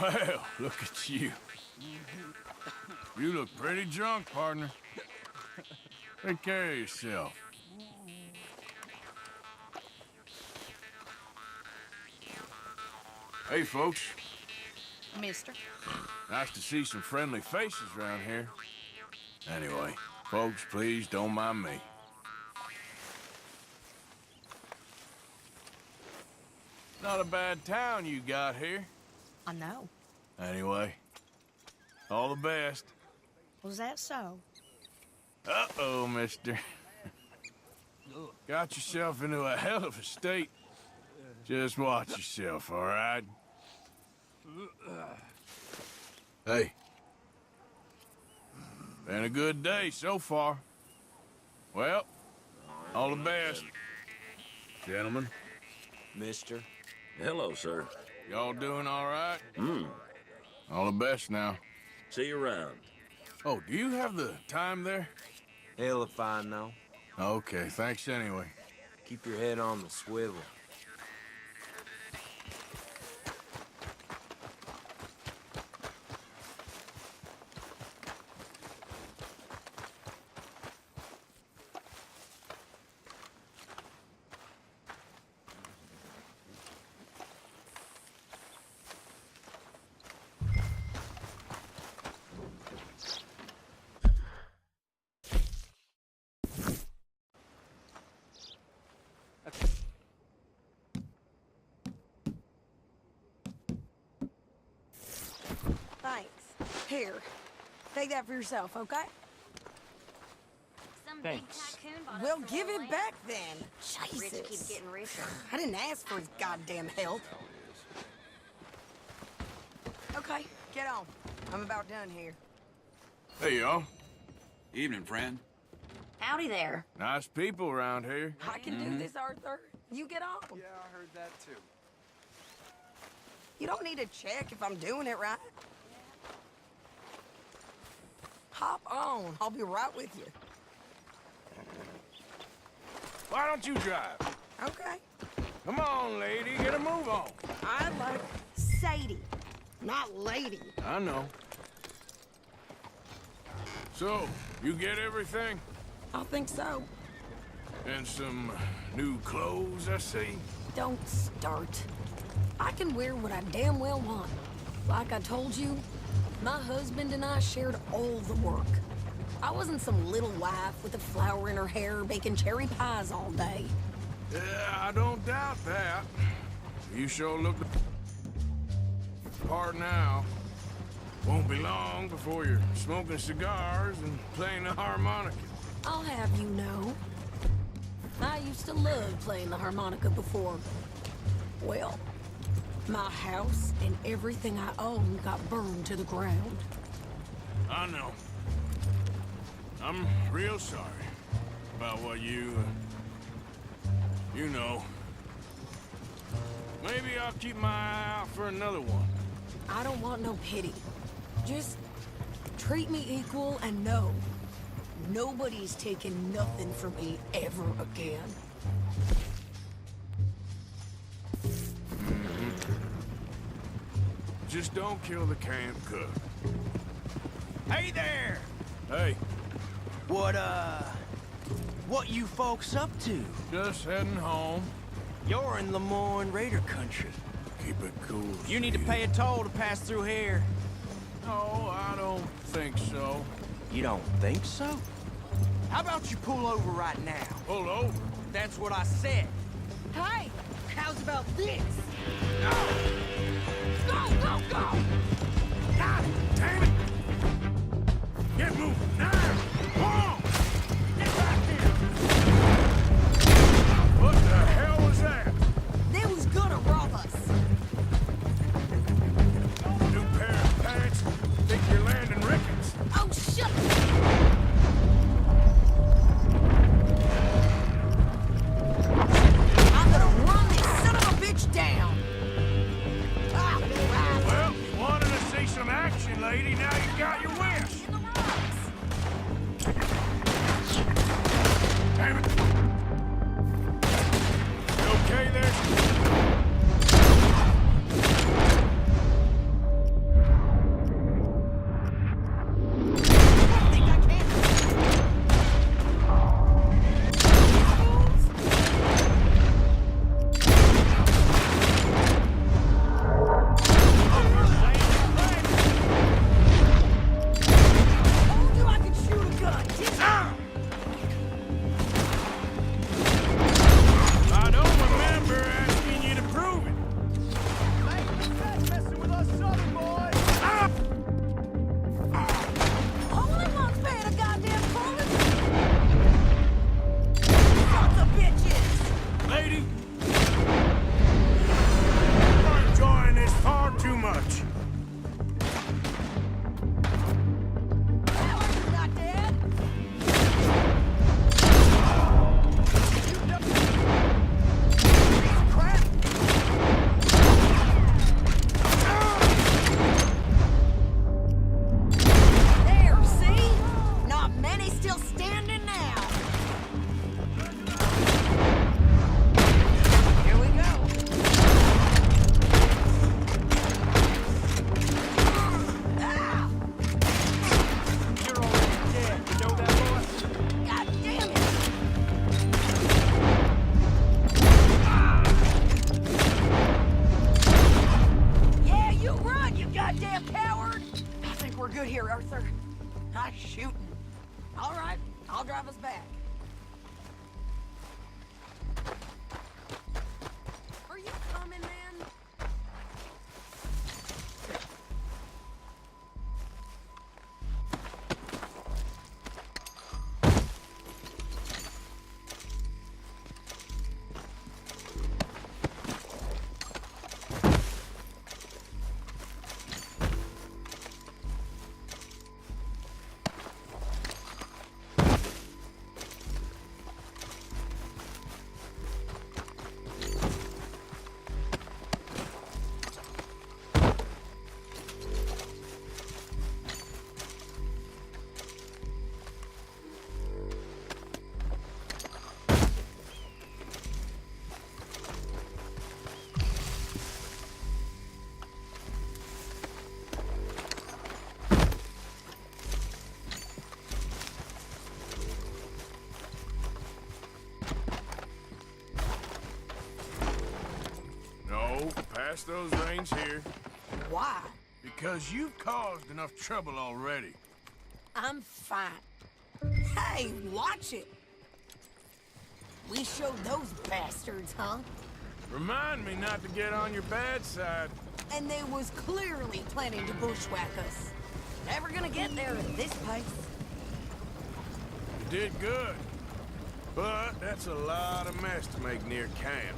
Speaker 2: Well, look at you. You look pretty drunk, partner. Take care of yourself. Hey, folks.
Speaker 10: Mister.
Speaker 2: Nice to see some friendly faces around here. Anyway, folks, please don't mind me. Not a bad town you got here.
Speaker 10: I know.
Speaker 2: Anyway, all the best.
Speaker 10: Was that so?
Speaker 2: Uh-oh, mister. Got yourself into a hell of a state. Just watch yourself, all right? Hey. Been a good day so far. Well, all the best. Gentlemen.
Speaker 14: Mister. Hello, sir.
Speaker 2: Y'all doing all right? All the best now.
Speaker 14: See you around.
Speaker 2: Oh, do you have the time there?
Speaker 7: Hell if I know.
Speaker 2: Okay, thanks anyway.
Speaker 7: Keep your head on the swivel.
Speaker 11: Thanks. Here. Take that for yourself, okay?
Speaker 8: Some
Speaker 13: Thanks.
Speaker 8: big tycoon bought
Speaker 11: Well,
Speaker 8: us
Speaker 11: give
Speaker 8: some
Speaker 11: it
Speaker 8: land.
Speaker 11: back then.
Speaker 8: Rich keeps
Speaker 11: Jesus.
Speaker 8: getting richer.
Speaker 11: I didn't ask for his goddamn help. Okay, get on. I'm about done here.
Speaker 2: Hey, y'all.
Speaker 14: Evening, friend.
Speaker 8: Howdy there.
Speaker 2: Nice people around here.
Speaker 11: I can do this, Arthur. You get on.
Speaker 9: Yeah, I heard that too.
Speaker 11: You don't need to check if I'm doing it right. Hop on. I'll be right with you.
Speaker 2: Why don't you drive?
Speaker 11: Okay.
Speaker 2: Come on, lady, get a move on.
Speaker 11: I like Sadie, not lady.
Speaker 2: I know. So, you get everything?
Speaker 11: I think so.
Speaker 2: And some new clothes, I see?
Speaker 11: Don't start. I can wear what I damn well want. Like I told you, my husband and I shared all the work. I wasn't some little wife with a flower in her hair baking cherry pies all day.
Speaker 2: Yeah, I don't doubt that. You sure look the part now. Won't be long before you're smoking cigars and playing the harmonica.
Speaker 11: I'll have you know, I used to love playing the harmonica before. Well, my house and everything I owned got burned to the ground.
Speaker 2: I know. I'm real sorry about what you know. Maybe I'll keep my eye out for another one.
Speaker 11: I don't want no pity. Just treat me equal and know nobody's taking nothing from me ever again.
Speaker 2: Just don't kill the camp cook.
Speaker 7: Hey there!
Speaker 2: Hey,
Speaker 7: What you folks up to?
Speaker 2: just heading home.
Speaker 7: You're in Lemoyne Raider country.
Speaker 2: Keep it cool.
Speaker 7: You need to pay a toll to pass through here.
Speaker 2: No, I don't think so.
Speaker 7: You don't think so? How about you pull over right now?
Speaker 2: Pull over?
Speaker 7: That's what I said.
Speaker 11: Hey, how's about this?
Speaker 7: Go, go, go!
Speaker 2: God damn it! Get moving now! Come on! Get back here! What the hell was that?
Speaker 11: They was gonna rob us.
Speaker 2: New pair of pants? Think you're landing Ricketts?
Speaker 11: Oh, shut up! I'm gonna run this son of a bitch down.
Speaker 2: Well, you wanted to see some action, lady. Now you got your wish. pass those reins here.
Speaker 11: Why?
Speaker 2: Because you've caused enough trouble already.
Speaker 11: I'm fine. Hey, watch it. We showed those bastards, huh?
Speaker 2: Remind me not to get on your bad side.
Speaker 11: And they was clearly planning to bushwhack us. Never gonna get there at this pace.
Speaker 2: You did good. But that's a lot of mess to make near camp.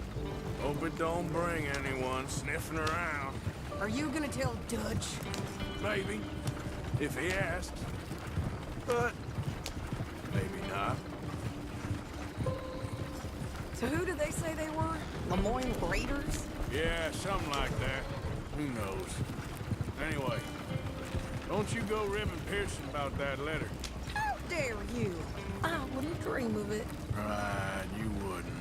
Speaker 2: Hope it don't bring anyone sniffing around.
Speaker 11: Are you gonna tell Dutch?
Speaker 2: Maybe, if he asks. But maybe not.
Speaker 11: So who did they say they were? Lemoyne Raiders?
Speaker 2: Yeah, something like that. Who knows? Anyway, don't you go ribbing Pearson about that letter.
Speaker 11: How dare you? I wouldn't dream of it.
Speaker 2: Right, you wouldn't.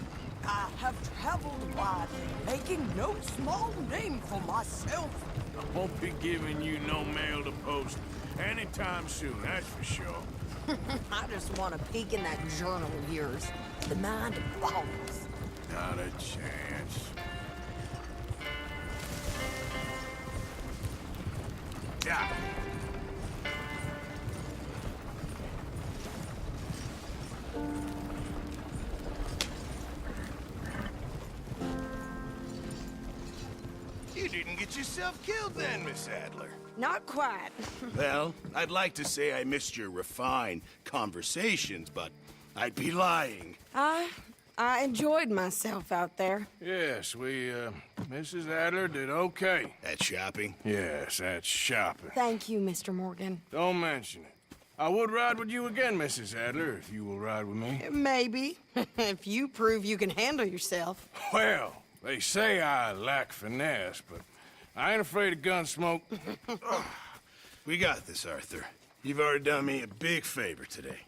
Speaker 11: I have traveled widely, making no small name for myself.
Speaker 2: I won't be giving you no mail to post anytime soon, that's for sure.
Speaker 11: I just want to peek in that journal of yours. The mind boggles.
Speaker 2: Not a chance. Yeah.
Speaker 12: You didn't get yourself killed then, Miss Adler.
Speaker 11: Not quite.
Speaker 12: Well, I'd like to say I missed your refined conversations, but I'd be lying.
Speaker 11: I enjoyed myself out there.
Speaker 2: Yes, Mrs. Adler did okay.
Speaker 12: At shopping?
Speaker 2: Yes, that's shopping.
Speaker 11: Thank you, Mr. Morgan.
Speaker 2: Don't mention it. I would ride with you again, Mrs. Adler, if you will ride with me.
Speaker 11: Maybe. If you prove you can handle yourself.
Speaker 2: Well, they say I lack finesse, but I ain't afraid of gun smoke.
Speaker 12: We got this, Arthur. You've already done me a big favor today.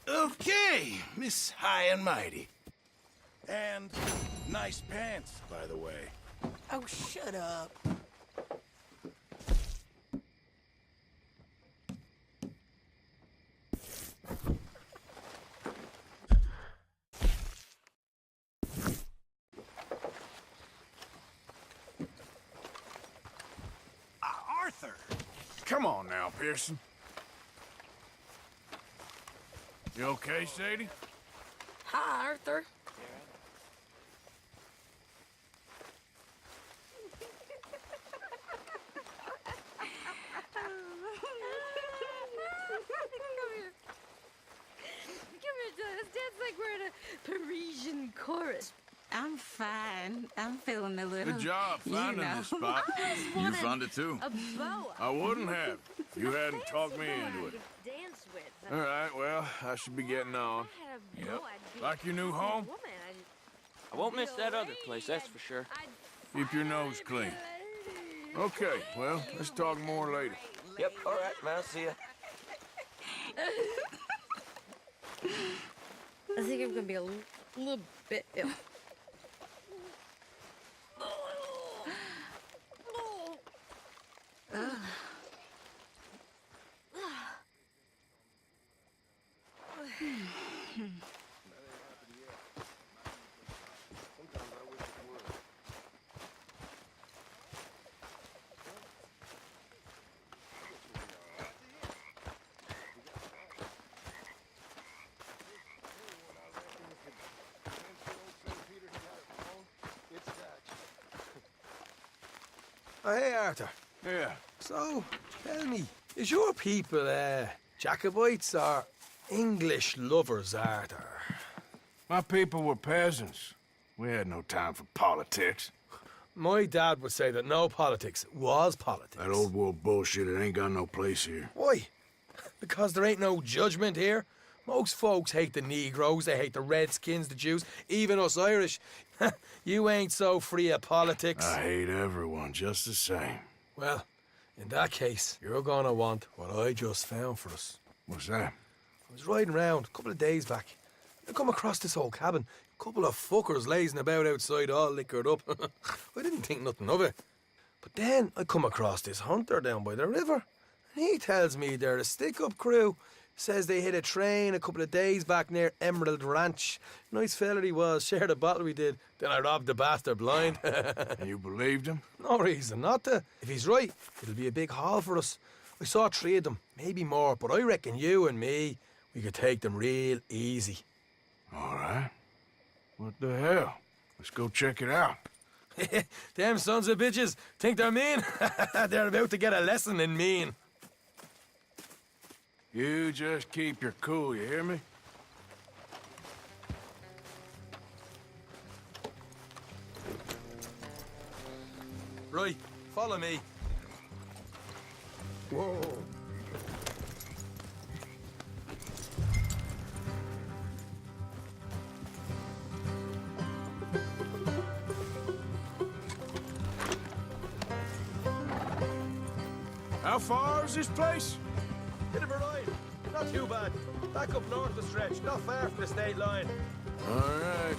Speaker 12: Okay, Miss High and Mighty. And nice pants, by the way.
Speaker 11: Oh, shut up.
Speaker 2: Arthur! Come on now, Pearson. You okay, Sadie?
Speaker 11: Hi, Arthur.
Speaker 10: That's like we're in a Parisian chorus. I'm fine. I'm feeling a little.
Speaker 2: Good job finding this spot.
Speaker 10: You
Speaker 14: found it too.
Speaker 10: A boa.
Speaker 2: I wouldn't have if you hadn't talked me into it.
Speaker 10: Dance with.
Speaker 2: All right, well, I should be getting on.
Speaker 10: Yep.
Speaker 2: Like your new home?
Speaker 9: I won't miss that other place, that's for sure.
Speaker 2: Keep your nose clean. Okay, well, let's talk more later.
Speaker 9: Yep, all right, man, I'll see ya.
Speaker 10: I think I'm gonna be a little bit ill.
Speaker 15: Oh, hey, Arthur.
Speaker 2: Yeah.
Speaker 15: So, tell me, is your people, Jacobites or English lovers, Arthur?
Speaker 2: My people were peasants. We had no time for politics.
Speaker 15: My dad would say that no politics was politics.
Speaker 2: That old world bullshit, it ain't got no place here.
Speaker 15: Why? Because there ain't no judgment here. Most folks hate the Negroes, they hate the Redskins, the Jews, even us Irish. You ain't so free of politics.
Speaker 2: I hate everyone just the same.
Speaker 15: Well, in that case, you're gonna want what I just found for us.
Speaker 2: What's that?
Speaker 15: I was riding around a couple of days back. I come across this old cabin. A couple of fuckers lazing about outside all liquored up. I didn't think nothing of it. But then I come across this hunter down by the river. And he tells me they're a stick-up crew Says they hit a train a couple of days back near Emerald Ranch. Nice fella he was, shared a bottle we did. Then I robbed the bastard blind.
Speaker 2: And you believed him?
Speaker 15: No reason not to. If he's right, it'll be a big haul for us. I saw 3 of them, maybe more, but I reckon you and me, we could take them real easy.
Speaker 2: All right. What the hell? Let's go check it out.
Speaker 15: Them sons of bitches think they're mean. They're about to get a lesson in mean.
Speaker 2: You just keep your cool, you hear me?
Speaker 15: Right, follow me. Whoa.
Speaker 2: How far is this place?
Speaker 15: Bit of a ride. Not too bad. Back up north the stretch, not far from the state line.
Speaker 2: All right.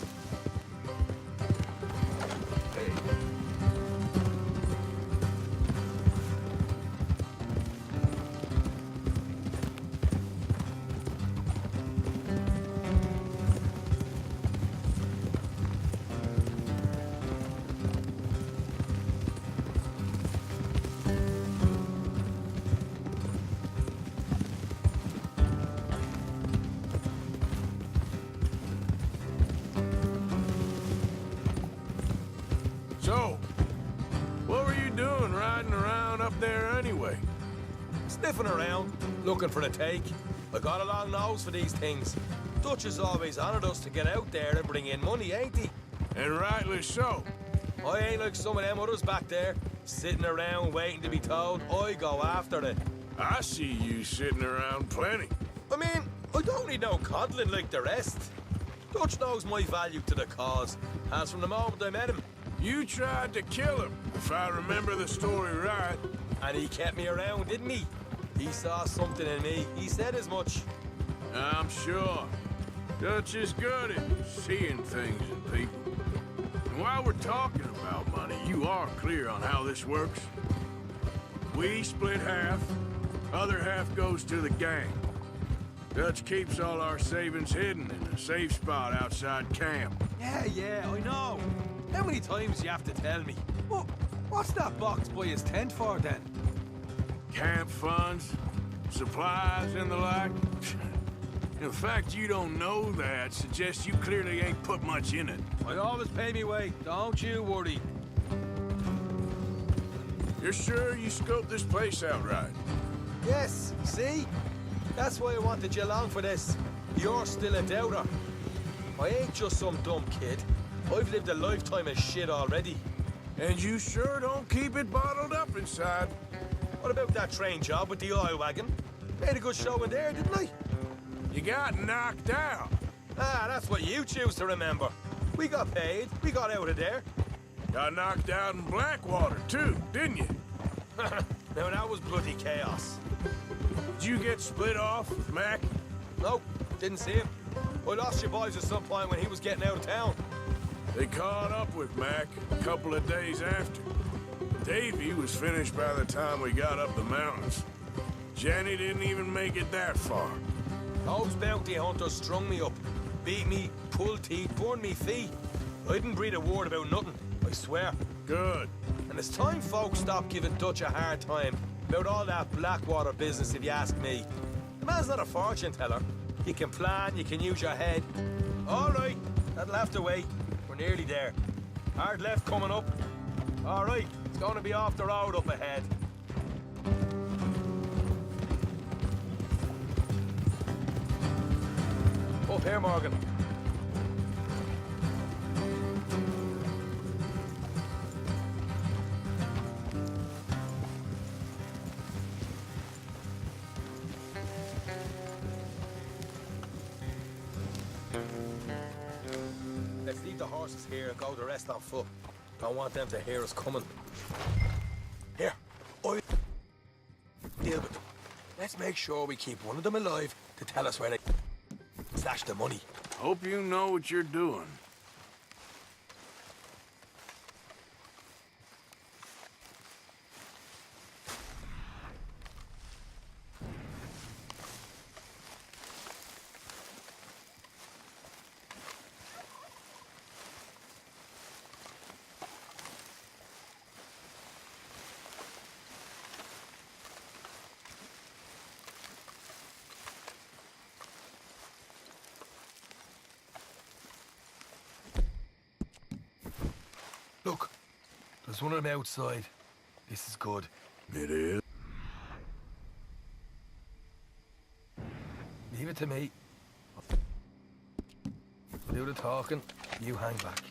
Speaker 2: So, what were you doing riding around up there anyway?
Speaker 15: Sniffing around, looking for a take. I got a long nose for these things. Dutch has always honoured us to get out there and bring in money, ain't he?
Speaker 2: And rightly so.
Speaker 15: I ain't like some of them others back there, sitting around waiting to be told. I go after it.
Speaker 2: I see you sitting around plenty.
Speaker 15: I mean, I don't need no coddling like the rest. Dutch knows my value to the cause, as from the moment I met him.
Speaker 2: You tried to kill him, if I remember the story right.
Speaker 15: And he kept me around, didn't he? He saw something in me. He said as much.
Speaker 2: I'm sure. Dutch is good at seeing things in people. And while we're talking about money, you are clear on how this works. We split half, other half goes to the gang. Dutch keeps all our savings hidden in a safe spot outside camp.
Speaker 15: Yeah, I know. How many times you have to tell me? What's that box by his tent for, then?
Speaker 2: Camp funds, supplies, and the like. The fact you don't know that suggests you clearly ain't put much in it.
Speaker 15: I always pay me way, don't you worry.
Speaker 2: You're sure you scoped this place out right?
Speaker 15: Yes, see? That's why I wanted you along for this. You're still a doubter. I ain't just some dumb kid. I've lived a lifetime of shit already.
Speaker 2: And you sure don't keep it bottled up inside.
Speaker 15: What about that train job with the oil wagon? Made a good show in there, didn't I?
Speaker 2: You got knocked out.
Speaker 15: Ah, that's what you choose to remember. We got paid. We got out of there.
Speaker 2: Got knocked out in Blackwater, too, didn't you?
Speaker 15: Now, that was bloody chaos.
Speaker 2: Did you get split off with Mac?
Speaker 15: Nope, didn't see him. I lost your boys at some point when he was getting out of town.
Speaker 2: They caught up with Mac a couple of days after. Davy was finished by the time we got up the mountains. Jenny didn't even make it that far.
Speaker 15: Those bounty hunters strung me up, beat me, pulled teeth, burned me feet. I didn't breathe a word about nothing, I swear.
Speaker 2: Good.
Speaker 15: And it's time folks stopped giving Dutch a hard time about all that Blackwater business, if you ask me. The man's not a fortune teller. You can plan, you can use your head. All right, that'll have to wait. We're nearly there. Hard left coming up. All right, it's going to be off the road up ahead. Up here, Morgan. Let's leave the horses here and go the rest on foot. Don't want them to hear us coming. Here, I deal with them. Let's make sure we keep one of them alive to tell us where they stashed the money.
Speaker 2: Hope you know what you're doing.
Speaker 15: Look, there's one of them outside. This is good.
Speaker 12: It is.
Speaker 15: Leave it to me. I'll do the talking, you hang back.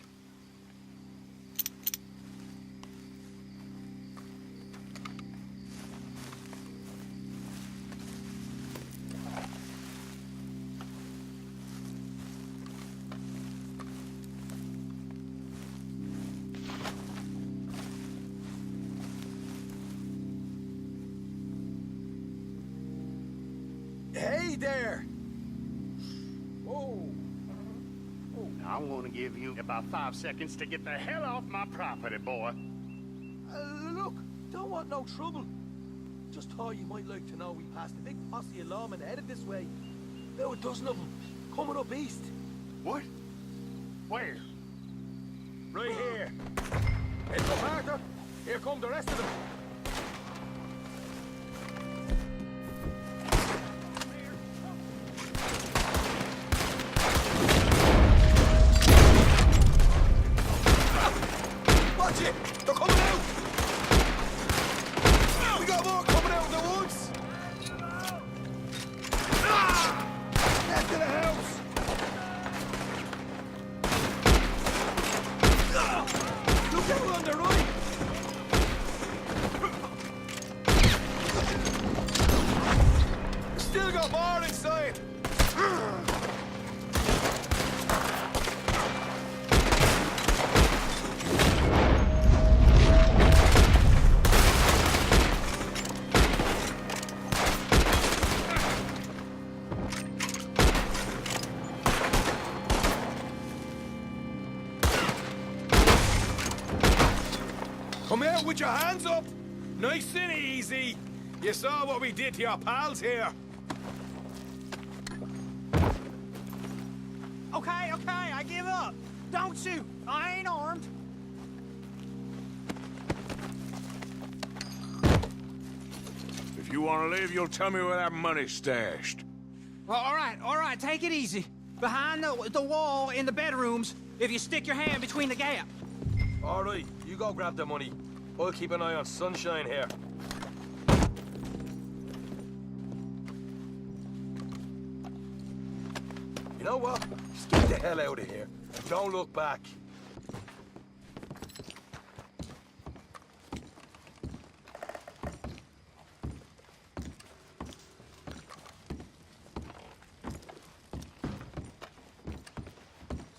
Speaker 15: Hey there! Whoa!
Speaker 16: I'm gonna give you about 5 seconds to get the hell off my property, boy.
Speaker 15: Look, don't want no trouble. Just thought you might like to know we passed a big posse of lawmen headed this way. About a dozen of them, coming up east.
Speaker 16: What? Where?
Speaker 15: Right here. It's up, Arthur. Here come the rest of them. Watch it! They're coming out! We got more coming out in the woods! Get to the house! Look out on the right! Still got more inside! Come out with your hands up! Nice and easy! You saw what we did to your pals here.
Speaker 9: Okay, I give up. Don't shoot. I ain't armed.
Speaker 2: If you want to leave, you'll tell me where that money's stashed.
Speaker 9: Well, all right, take it easy. Behind the wall in the bedrooms, if you stick your hand between the gap.
Speaker 15: All right, you go grab the money. I'll keep an eye on Sunshine here. You know what? Just get the hell out of here. And don't look back.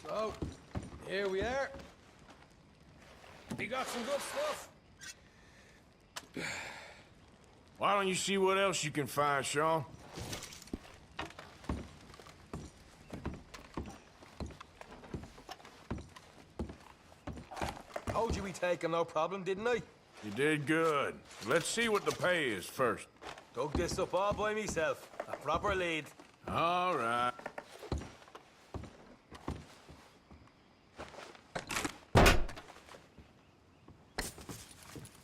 Speaker 15: So, here we are. We got some good stuff.
Speaker 2: Why don't you see what else you can find, Sean?
Speaker 15: Told you we take him no problem, didn't I?
Speaker 2: You did good. Let's see what the pay is first.
Speaker 15: Dug this up all by myself. A proper lead.
Speaker 2: All right.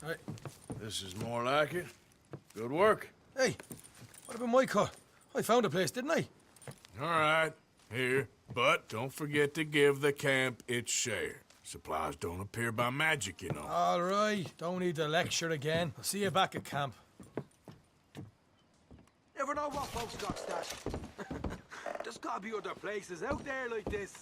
Speaker 15: Right.
Speaker 2: This is more like it. Good work.
Speaker 15: Hey, what about my car? I found a place, didn't I?
Speaker 2: All right, here. But don't forget to give the camp its share. Supplies don't appear by magic, you know.
Speaker 15: All right, don't need the lecture again. I'll see you back at camp. Never know what folks got stashed. There's gotta be other places out there like this.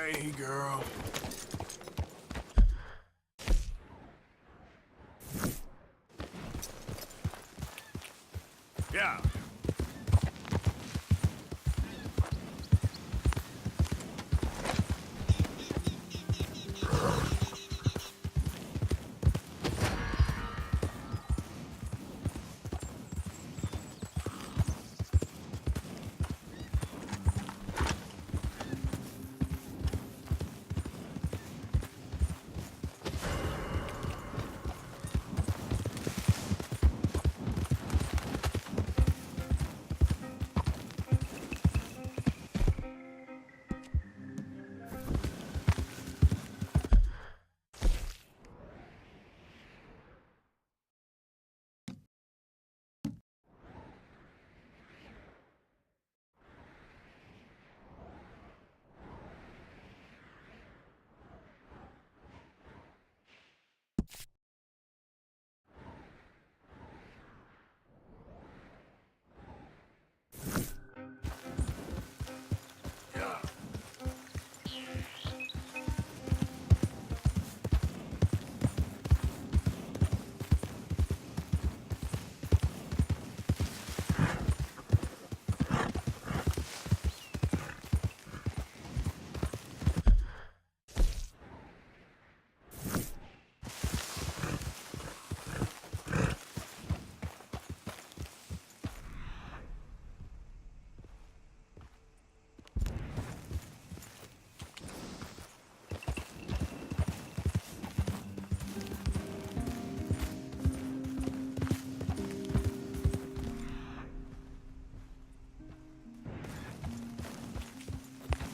Speaker 2: Hey, girl. Yeah.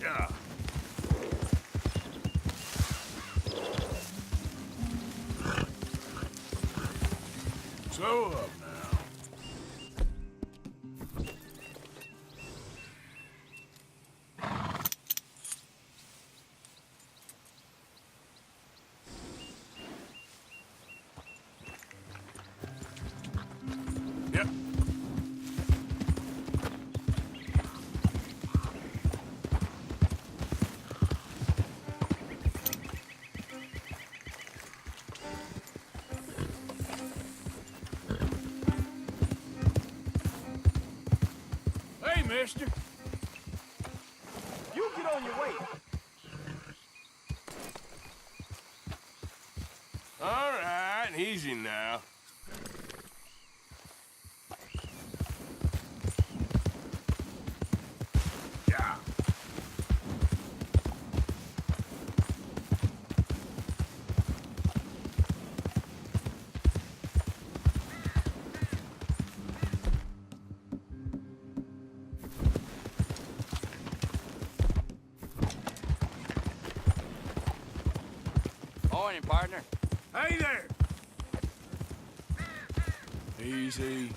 Speaker 2: Yeah. So up now. Yep. Hey, mister.
Speaker 15: You get on your way.
Speaker 2: All right, easy now. Yeah.
Speaker 17: Morning, partner.
Speaker 2: Hey there. Easy.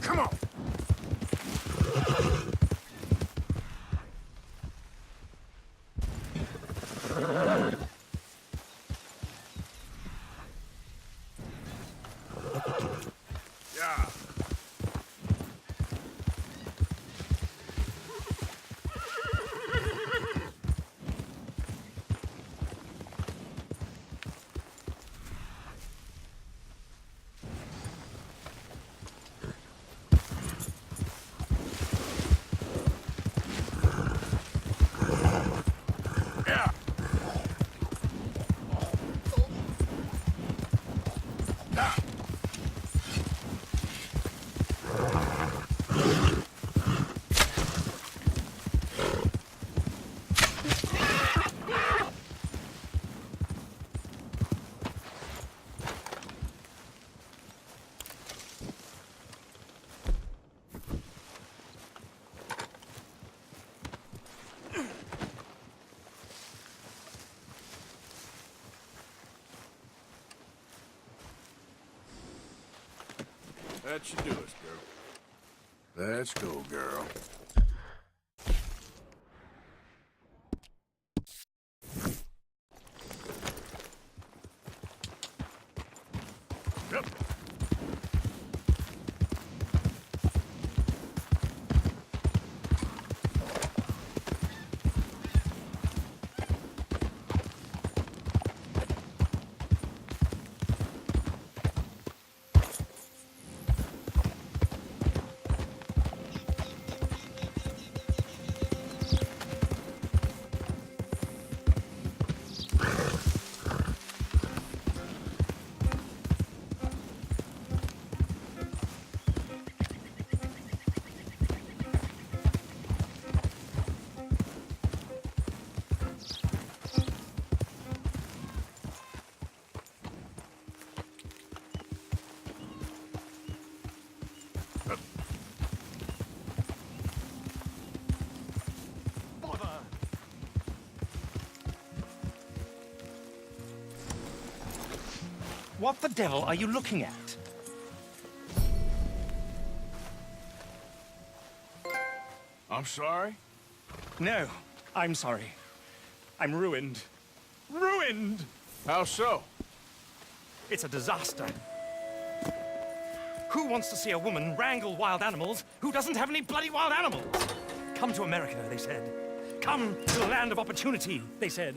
Speaker 1: Come on. Yeah. That should do us, girl. Let's go, girl. Yep.
Speaker 17: What the devil are you looking at?
Speaker 2: I'm sorry?
Speaker 17: No, I'm sorry. I'm ruined. Ruined!
Speaker 2: How so?
Speaker 17: It's a disaster. Who wants to see a woman wrangle wild animals who doesn't have any bloody wild animals? Come to America, they said. Come to the land of opportunity, they said.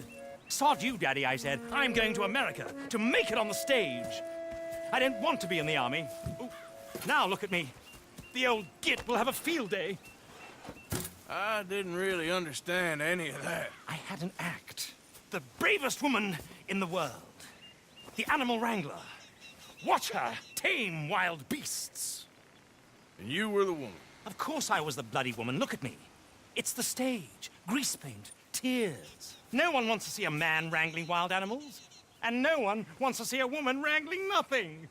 Speaker 17: Sod you, Daddy, I said. I'm going to America to make it on the stage. I didn't want to be in the army. Ooh. Now look at me. The old git will have a field day.
Speaker 2: I didn't really understand any of that.
Speaker 17: I had an act. The bravest woman in the world. The animal wrangler. Watch her tame wild beasts.
Speaker 2: And you were the woman?
Speaker 17: Of course I was the bloody woman. Look at me. It's the stage. Grease paint. Tears. No one wants to see a man wrangling wild animals. And no one wants to see a woman wrangling nothing.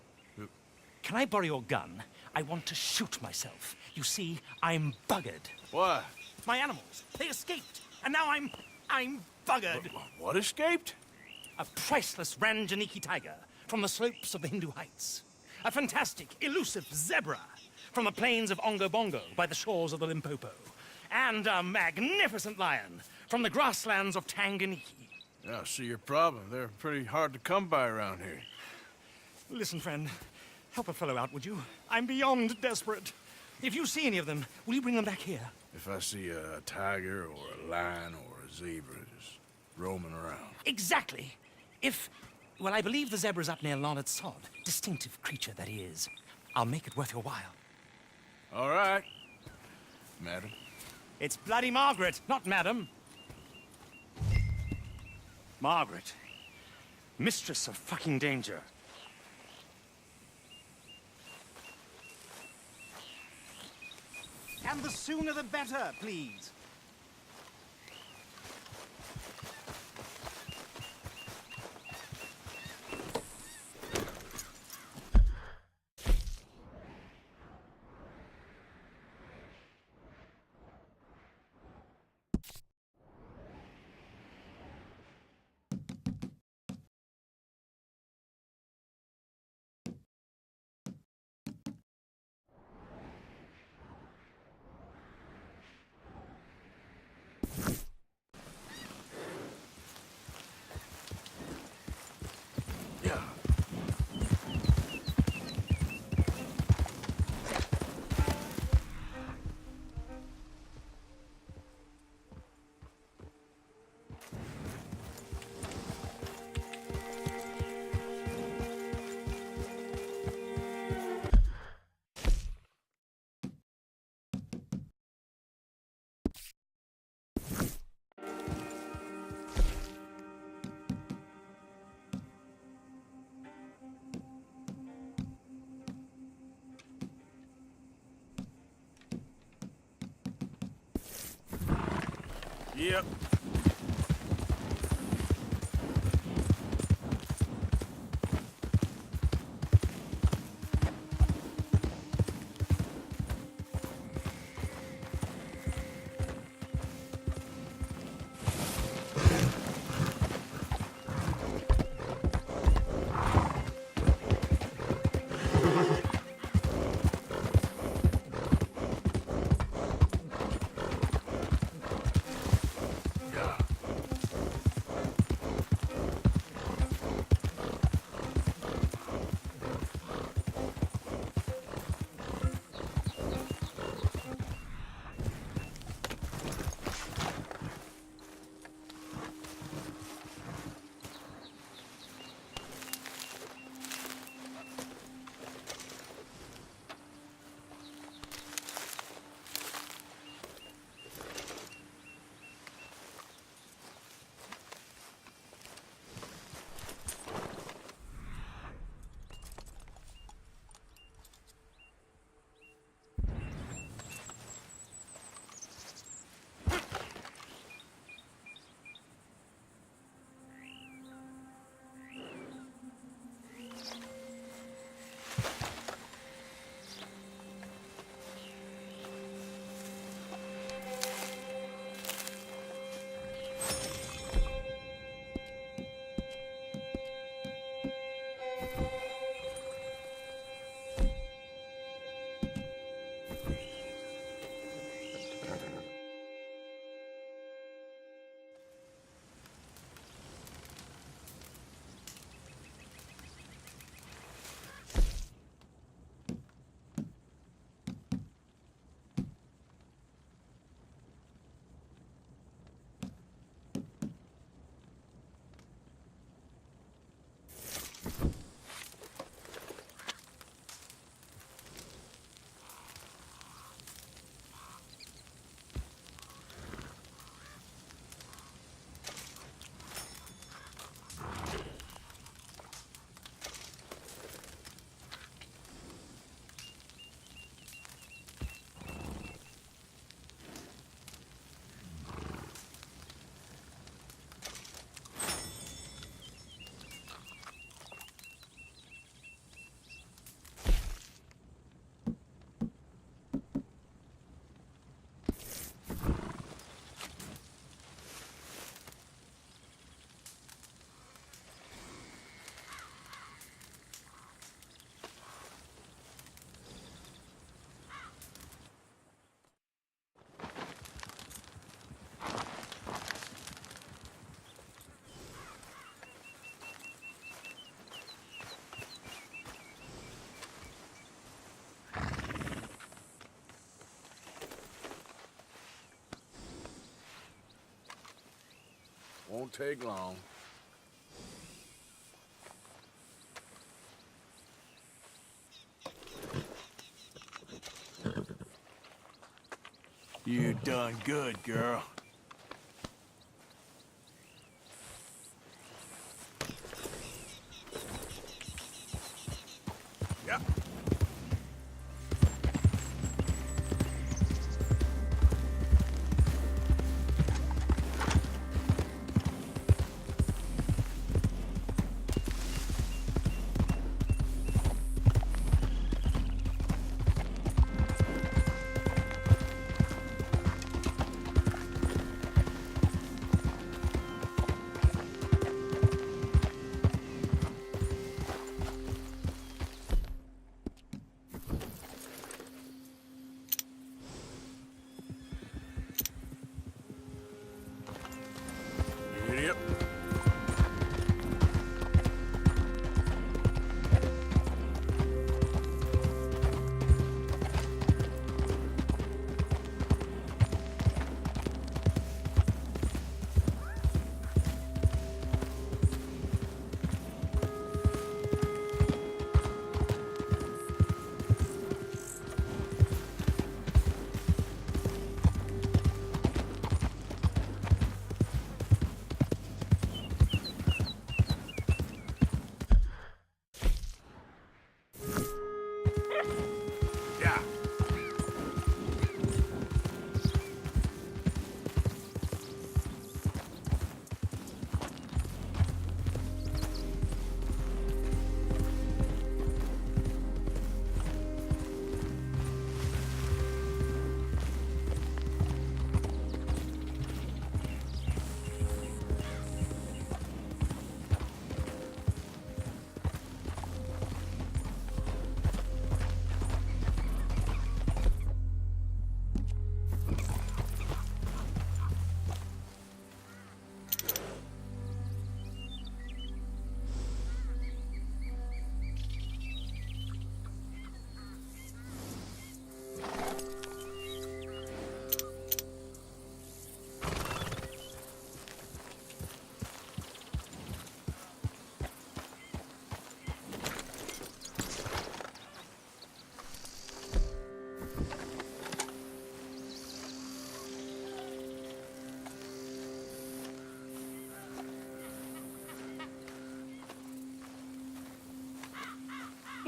Speaker 17: Can I borrow your gun? I want to shoot myself. You see, I'm buggered.
Speaker 2: Why?
Speaker 17: My animals, they escaped. And now I'm buggered.
Speaker 2: What escaped?
Speaker 17: A priceless Ranjaniki tiger from the slopes of the Hindu Heights. A fantastic, elusive zebra from the plains of Ongo Bongo by the shores of the Limpopo. And a magnificent lion from the grasslands of Tanganyika.
Speaker 2: Yeah, I see your problem. They're pretty hard to come by around here.
Speaker 17: Listen, friend, help a fellow out, would you? I'm beyond desperate. If you see any of them, will you bring them back here?
Speaker 2: If I see a tiger or a lion or a zebra just roaming around.
Speaker 17: Exactly. Well, I believe the zebra's up near Larned Sod. Distinctive creature that he is. I'll make it worth your while.
Speaker 2: All right, madam.
Speaker 17: It's bloody Margaret, not madam. Margaret. Mistress of fucking danger. And the sooner the better, please.
Speaker 2: Yep. Won't take long. You done good, girl. Yep.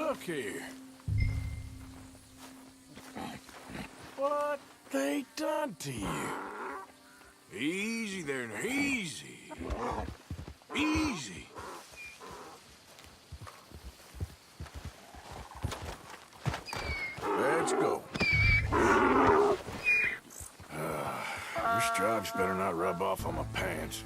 Speaker 2: Look here. What they done to you? Easy there, easy. Easy. Let's go. Your stripes better not rub off on my pants.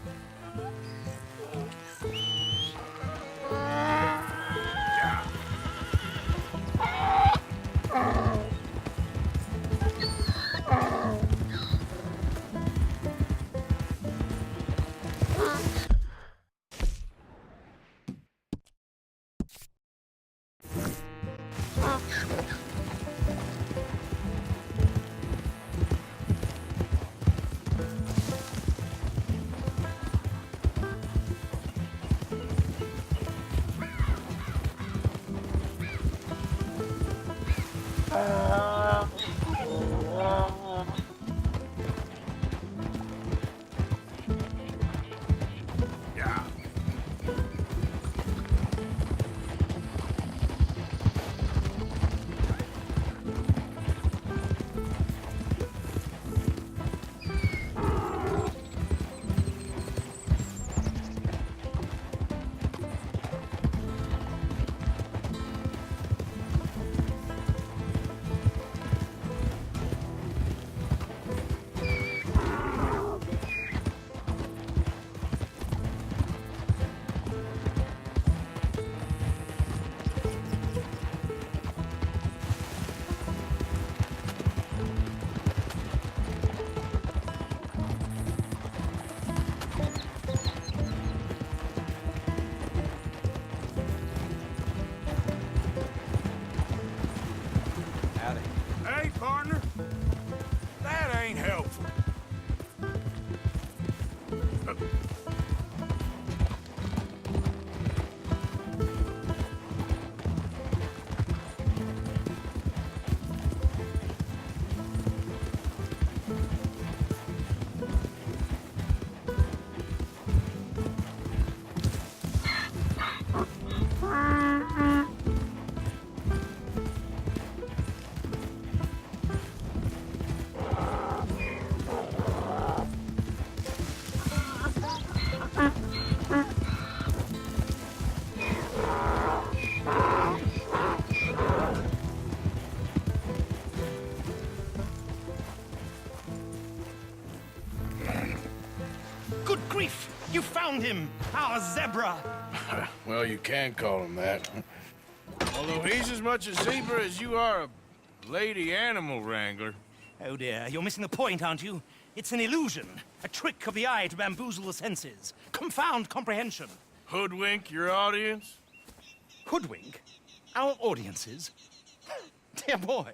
Speaker 2: Hey, partner. That ain't helpful.
Speaker 17: Good grief! You found him! Our zebra!
Speaker 2: Well, you can call him that. Although he's as much a zebra as you are a lady animal wrangler.
Speaker 17: Oh dear, you're missing the point, aren't you? It's an illusion. A trick of the eye to bamboozle the senses. Confound comprehension.
Speaker 2: Hoodwink your audience?
Speaker 17: Hoodwink? Our audiences? Dear boy,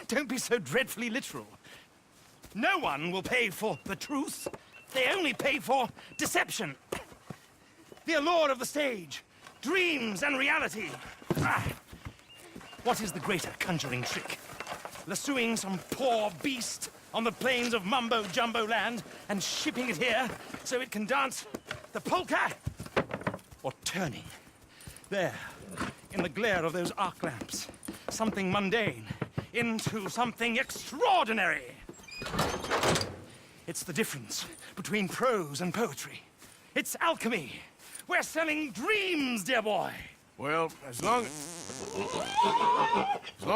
Speaker 17: don't be so dreadfully literal. No one will pay for the truth. They only pay for deception. The allure of the stage, dreams and reality. What is the greater conjuring trick? Lassoing some poor beast on the plains of mumbo-jumbo land and shipping it here so it can dance the polka? Or turning, there, in the glare of those arc lamps, something mundane into something extraordinary? It's the difference between prose and poetry. It's alchemy. We're selling dreams, dear boy.
Speaker 2: Well, as long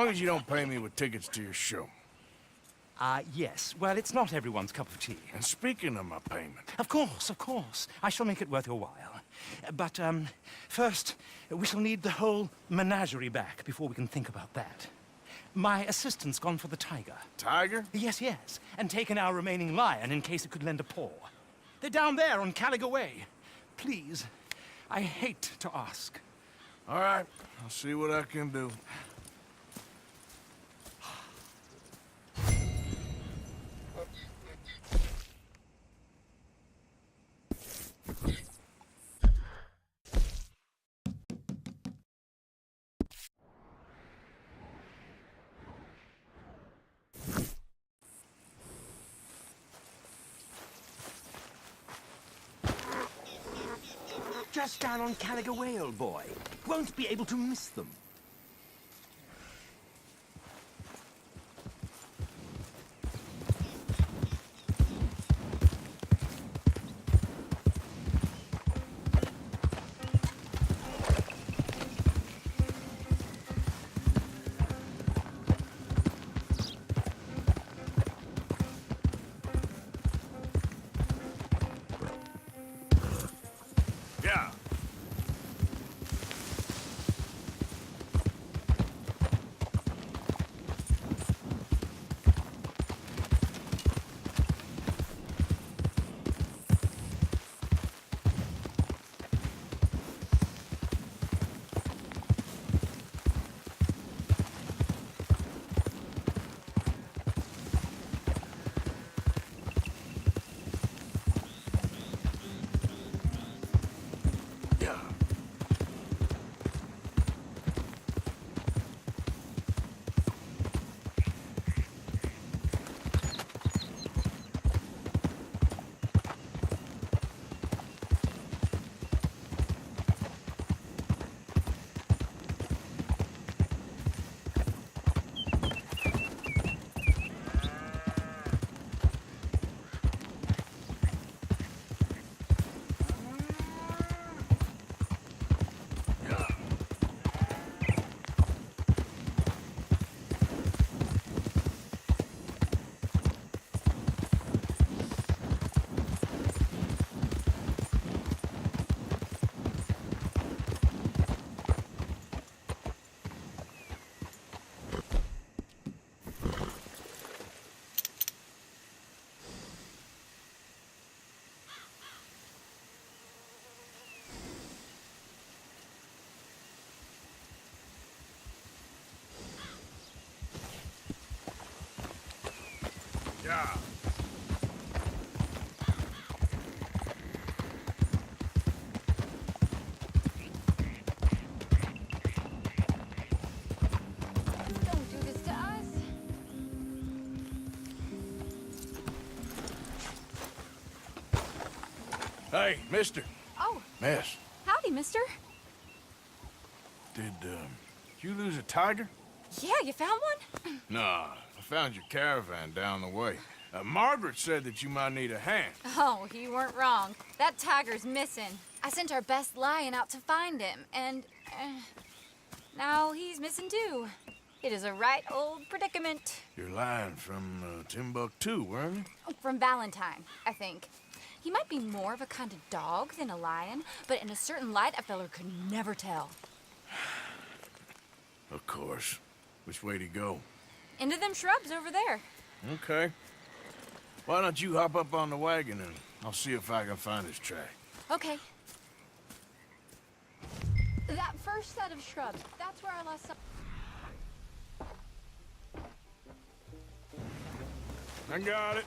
Speaker 2: as you don't pay me with tickets to your show.
Speaker 17: Yes. Well, it's not everyone's cup of tea.
Speaker 2: And speaking of my payment...
Speaker 17: Of course, of course. I shall make it worth your while. But, first, we shall need the whole menagerie back before we can think about that. My assistant's gone for the tiger.
Speaker 2: Tiger?
Speaker 17: Yes, yes. And taken our remaining lion in case it could lend a paw. They're down there on Caliga Way. Please, I hate to ask.
Speaker 2: All right, I'll see what I can do.
Speaker 18: Just down on Caliga Way, old boy. Won't be able to miss them.
Speaker 2: Yeah. Yeah.
Speaker 10: Don't do this to us.
Speaker 2: Hey, mister.
Speaker 8: Oh,
Speaker 2: Miss.
Speaker 8: howdy, mister.
Speaker 2: Did you lose a tiger?
Speaker 8: Yeah, you found one?
Speaker 2: Nah, I found your caravan down the way. Margaret said that you might need a hand.
Speaker 18: Oh, you weren't wrong. That tiger's missing. I sent our best lion out to find him, and now he's missing too. It is a right old predicament.
Speaker 2: You're lying from Timbuktu, weren't you?
Speaker 18: From Valentine, I think. He might be more of a kind of dog than a lion, but in a certain light, a feller could never tell.
Speaker 2: Of course. Which way to go?
Speaker 18: Into them shrubs over there.
Speaker 2: Okay. Why don't you hop up on the wagon and I'll see if I can find his track.
Speaker 18: Okay.
Speaker 8: That first set of shrubs, that's where I lost some.
Speaker 2: I got it.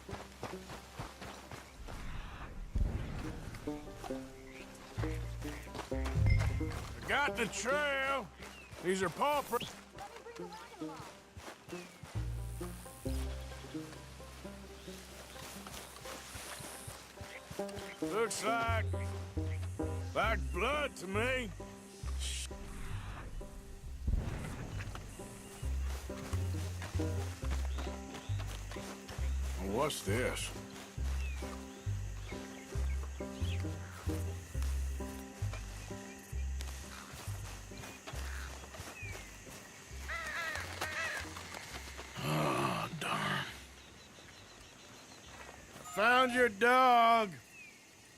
Speaker 2: I got the trail. These are paw prints. Looks like blood to me. What's this? Oh, darn. I found your dog.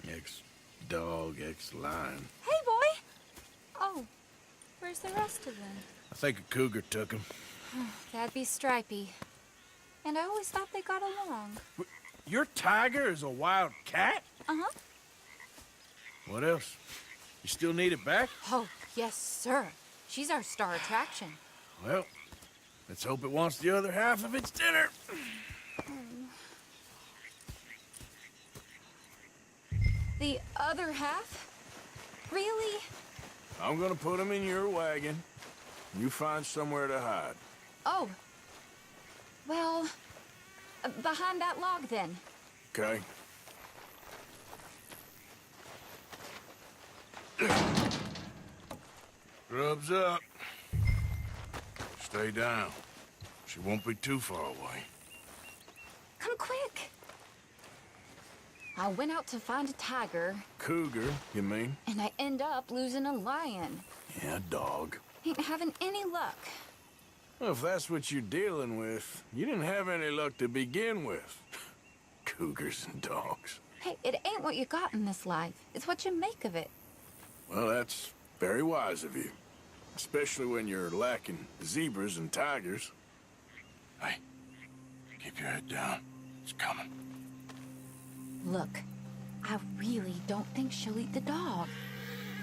Speaker 2: Ex-dog, ex-lion.
Speaker 18: Hey, boy! Oh, where's the rest of them?
Speaker 2: I think a cougar took him.
Speaker 18: That'd be Stripey. And I always thought they got along.
Speaker 2: Your tiger is a wild cat?
Speaker 18: Uh-huh.
Speaker 2: What else? You still need it back?
Speaker 18: Oh, yes, sir. She's our star attraction.
Speaker 2: Well, let's hope it wants the other half of its dinner.
Speaker 18: The other half? Really?
Speaker 2: I'm gonna put him in your wagon. You find somewhere to hide.
Speaker 18: Oh. Well, behind that log, then.
Speaker 2: Okay. Rubs up. Stay down. She won't be too far away.
Speaker 18: Come quick. I went out to find a tiger.
Speaker 2: Cougar, you mean?
Speaker 18: And I end up losing a lion.
Speaker 2: Yeah, dog.
Speaker 18: Ain't having any luck.
Speaker 2: Well, if that's what you're dealing with, you didn't have any luck to begin with. Cougars and dogs.
Speaker 18: Hey, it ain't what you got in this life. It's what you make of it.
Speaker 2: Well, that's very wise of you. Especially when you're lacking zebras and tigers. Hey, keep your head down. It's coming.
Speaker 18: Look, I really don't think she'll eat the dog.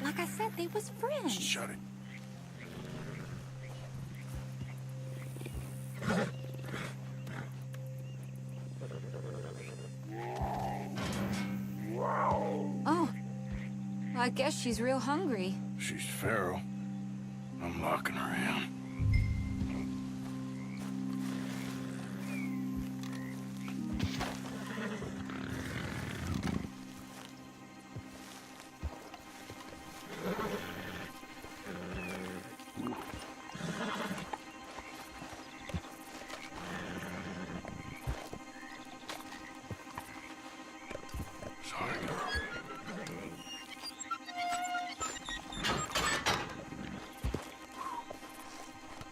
Speaker 18: Like I said, they was friends.
Speaker 2: Shut it.
Speaker 18: Oh, I guess she's real hungry.
Speaker 2: She's feral. I'm locking her in. Sorry, girl.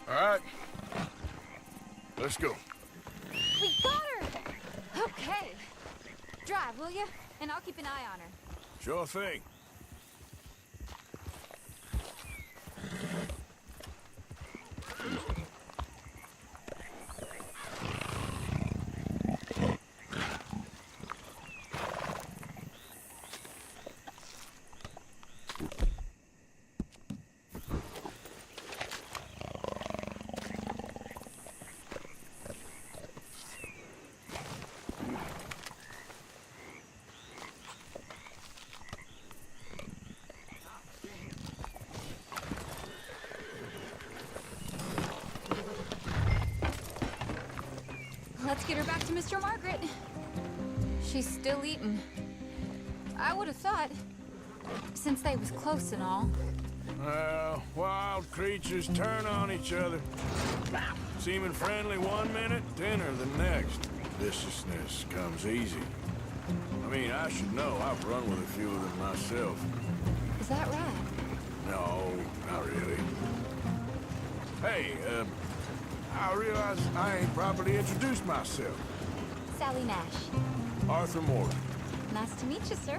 Speaker 2: All right. Let's go.
Speaker 18: We got her! Okay. Drive, will you? And I'll keep an eye on her.
Speaker 2: Sure thing.
Speaker 18: Let's get her back to Mr. Margaret. She's still eating. I would have thought, since they was close and all.
Speaker 2: Well, wild creatures turn on each other. Seeming friendly one minute, dinner the next. Viciousness comes easy. I mean, I should know. I've run with a few of them myself.
Speaker 18: Is that right?
Speaker 2: No, not really. Hey, I realize I ain't properly introduced myself.
Speaker 18: Sally Nash.
Speaker 2: Arthur Morgan.
Speaker 18: Nice to meet you, sir.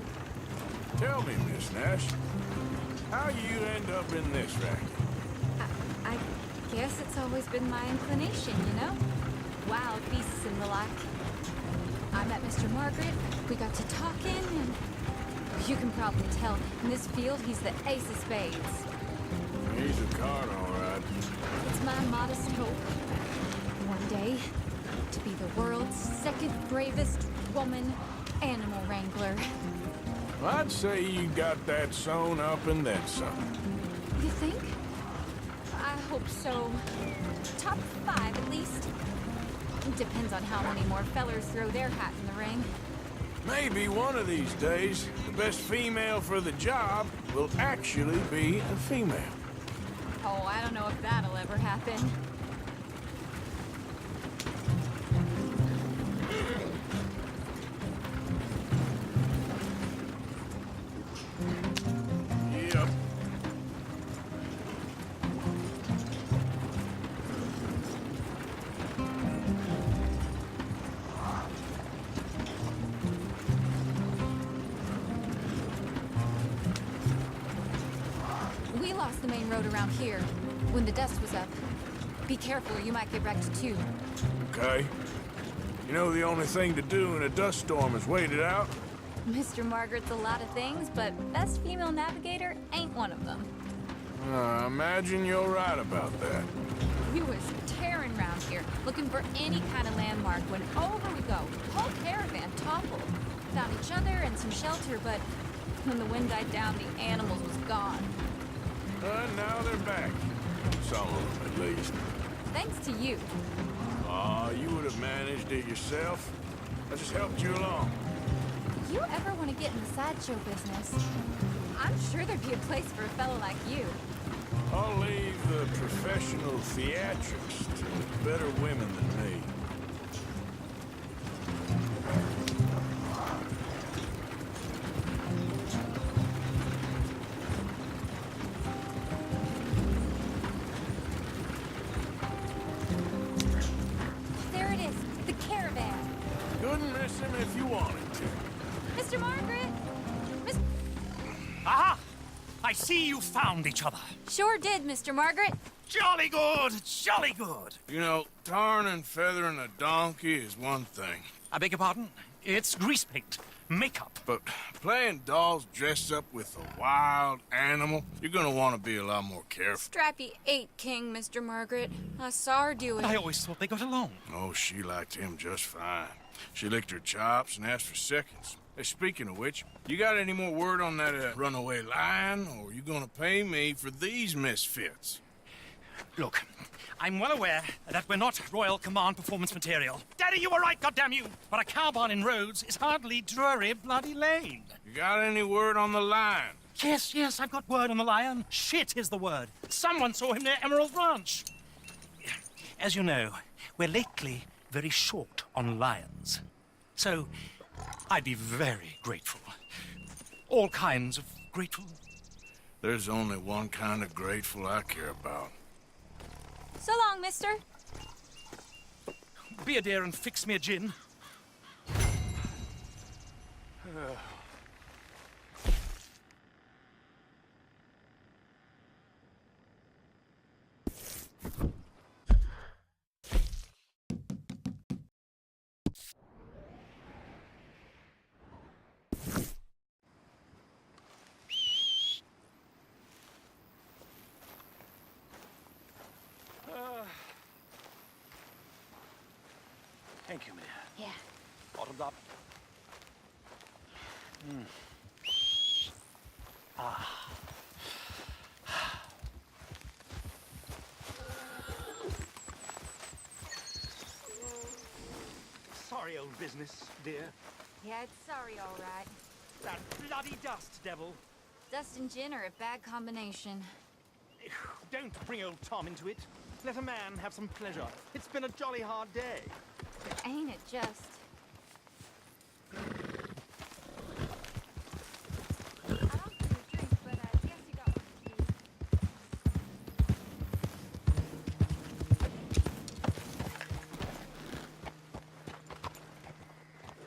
Speaker 2: Tell me, Miss Nash, how you end up in this racket?
Speaker 18: I guess it's always been my inclination, you know? Wild beasts and the like. I met Mr. Margaret, we got to talking, and you can probably tell, in this field, he's the ace of spades.
Speaker 2: He's a card, all right.
Speaker 18: It's my modest hope, one day, to be the world's second bravest woman animal wrangler.
Speaker 2: I'd say you got that sewn up and then some.
Speaker 18: You think? I hope so. Top 5, at least. Depends on how many more fellers throw their hat in the ring.
Speaker 2: Maybe one of these days, the best female for the job will actually be a female.
Speaker 18: Oh, I don't know if that'll ever happen.
Speaker 2: Yep.
Speaker 18: We lost the main road around here when the dust was up. Be careful or you might get wrecked too.
Speaker 2: Okay. You know the only thing to do in a dust storm is wait it out?
Speaker 18: Mr. Margaret's a lot of things, but best female navigator ain't one of them.
Speaker 2: I imagine you're right about that.
Speaker 18: We was tearing around here, looking for any kind of landmark when over we go. Whole caravan toppled. Found each other and some shelter, but when the wind died down, the animals was gone.
Speaker 2: Now they're back. Some of them, at least.
Speaker 18: Thanks to you.
Speaker 2: Aw, you would have managed it yourself. I just helped you along.
Speaker 18: If you ever want to get in the sideshow business, I'm sure there'd be a place for a fellow like you.
Speaker 2: I'll leave the professional theatrics to better women than me.
Speaker 18: There it is, the caravan.
Speaker 2: Couldn't miss him if you wanted to.
Speaker 18: Mr. Margaret!
Speaker 17: Aha! I see you found each other.
Speaker 18: Sure did, Mr. Margaret.
Speaker 17: Jolly good, jolly good.
Speaker 2: You know, tarring and feathering a donkey is one thing.
Speaker 17: I beg your pardon? It's grease paint, makeup.
Speaker 2: But playing dolls dressed up with a wild animal, you're gonna want to be a lot more careful.
Speaker 18: Strappy ate King, Mr. Margaret. I saw her do it.
Speaker 17: I always thought they got along.
Speaker 2: Oh, she liked him just fine. She licked her chops and asked for seconds. Hey, speaking of which, you got any more word on that runaway lion, or are you gonna pay me for these misfits?
Speaker 17: Look, I'm well aware that we're not Royal Command performance material. Daddy, you were right, goddamn you! But a cow barn in Rhodes is hardly Drury Bloody Lane.
Speaker 2: You got any word on the lion?
Speaker 17: Yes, I've got word on the lion. Shit is the word. Someone saw him near Emerald Ranch. As you know, we're lately very short on lions. So, I'd be very grateful. All kinds of grateful.
Speaker 2: There's only one kind of grateful I care about.
Speaker 18: So long, mister.
Speaker 17: Be a dear and fix me a gin. Thank you, Mia.
Speaker 18: Yeah.
Speaker 17: Bottomed up. Ah. Sorry, old business, dear.
Speaker 18: Yeah, it's sorry, all right.
Speaker 17: That bloody dust devil.
Speaker 18: Dust and gin are a bad combination.
Speaker 17: Don't bring old Tom into it. Let a man have some pleasure. It's been a jolly hard day.
Speaker 18: Ain't it just?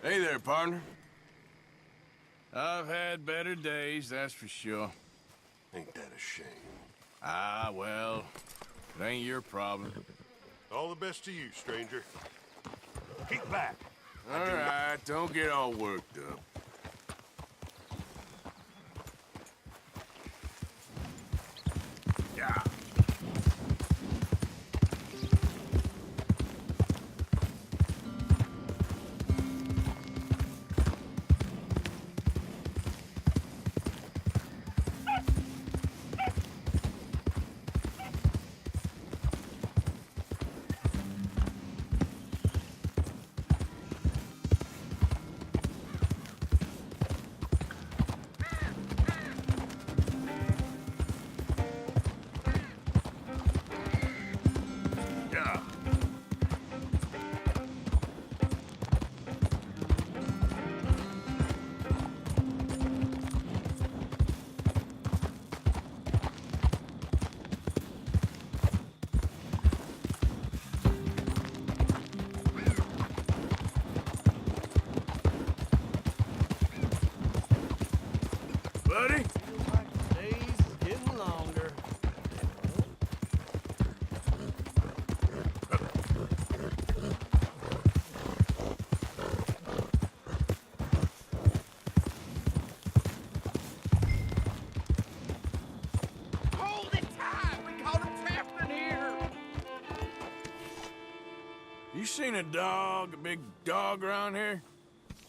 Speaker 2: Hey there, partner. I've had better days, that's for sure.
Speaker 3: Ain't that a shame?
Speaker 2: Ah, well, it ain't your problem.
Speaker 3: All the best to you, stranger. Keep back.
Speaker 2: All right, don't get all worked up. Yeah. Buddy?
Speaker 15: Days getting longer.
Speaker 16: Hold it tight! We caught a trapped in here!
Speaker 2: You seen a dog, a big dog around here?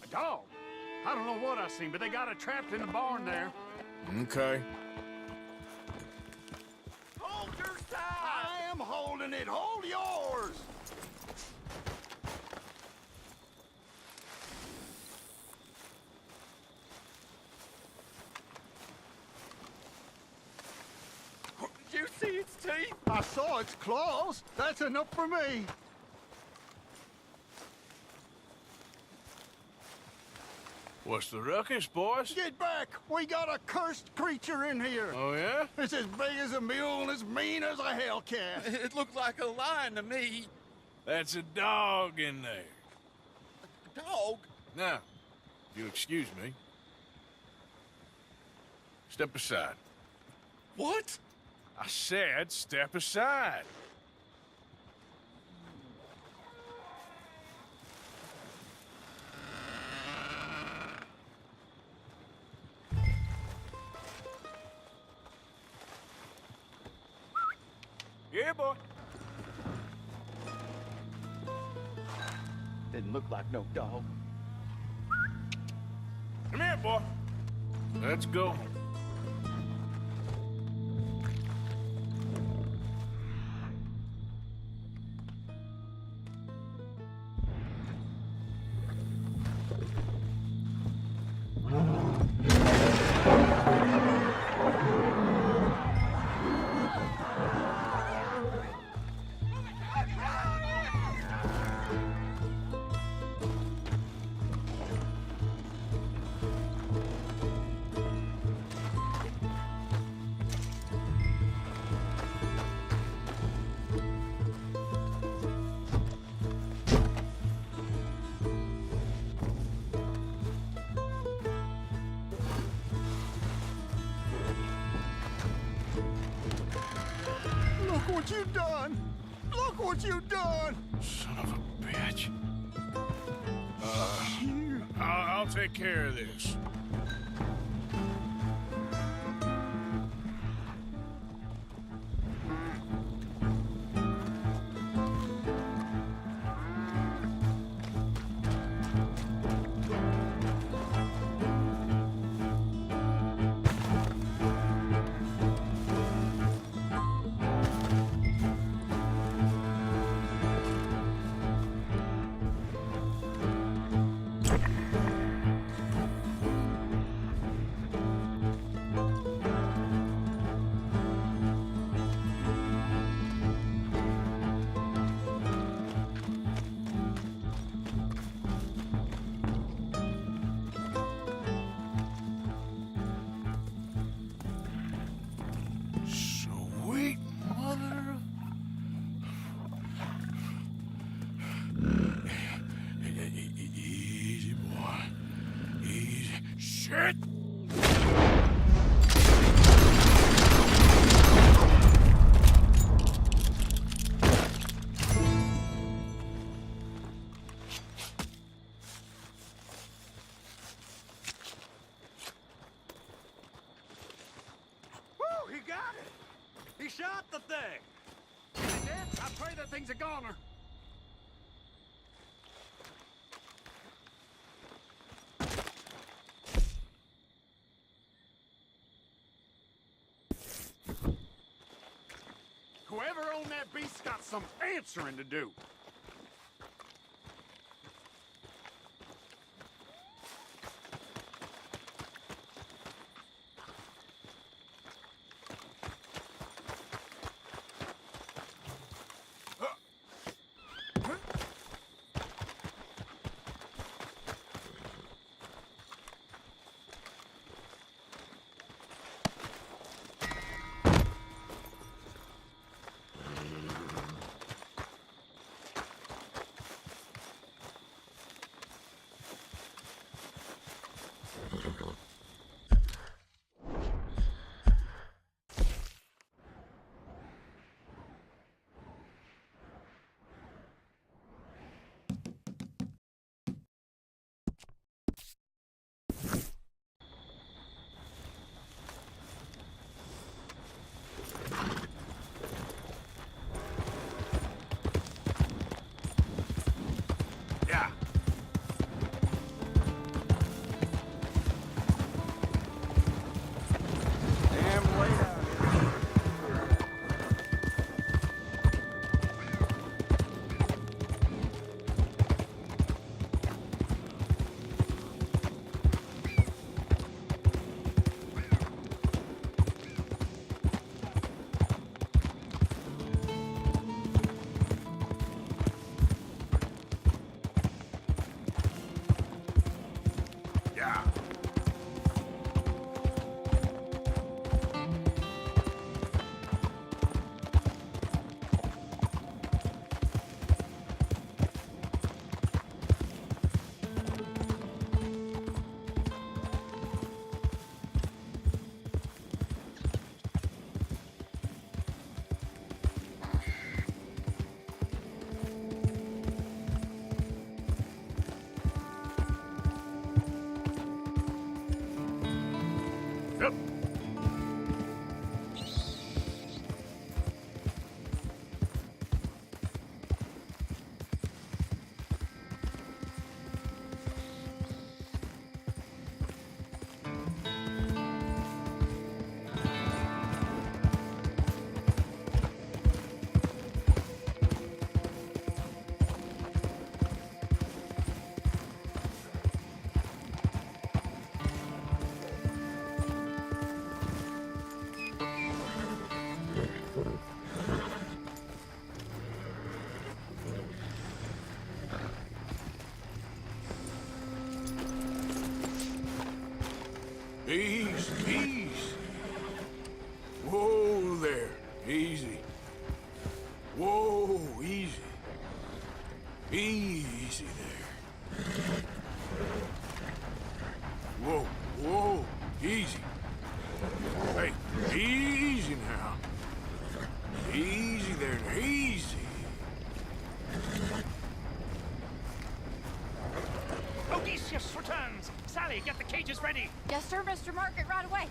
Speaker 16: A dog? I don't know what I seen, but they got it trapped in the barn there.
Speaker 2: Okay.
Speaker 16: Hold your side! I am holding it. Hold yours! Did you see its teeth? I saw its claws. That's enough for me.
Speaker 2: What's the ruckus, boys?
Speaker 16: Get back! We got a cursed creature in here.
Speaker 2: Oh, yeah?
Speaker 16: It's as big as a mule and as mean as a hellcat.
Speaker 14: It looked like a lion to me.
Speaker 2: That's a dog in there.
Speaker 14: A dog?
Speaker 2: Now, if you'll excuse me. Step aside. What? I said step aside. Yeah, boy.
Speaker 16: Didn't look like no dog.
Speaker 2: Come here, boy. Let's go.
Speaker 3: Look what you done! Look what you done!
Speaker 2: Son of a bitch. I'll take care of this. Sweet mother. Easy, boy. Easy. Shit!
Speaker 16: Woo, he got it! He shot the thing! He did? I pray that thing's a goner. Whoever owned that beast's got some answering to do.
Speaker 2: Ease, ease. Whoa there. Easy. Whoa, easy. Easy there. Whoa, whoa, easy. Hey, easy now. Easy there, easy.
Speaker 17: Odysseus returns! Sally, get the cages ready!
Speaker 18: Yes, sir, Mr. Margaret, right away.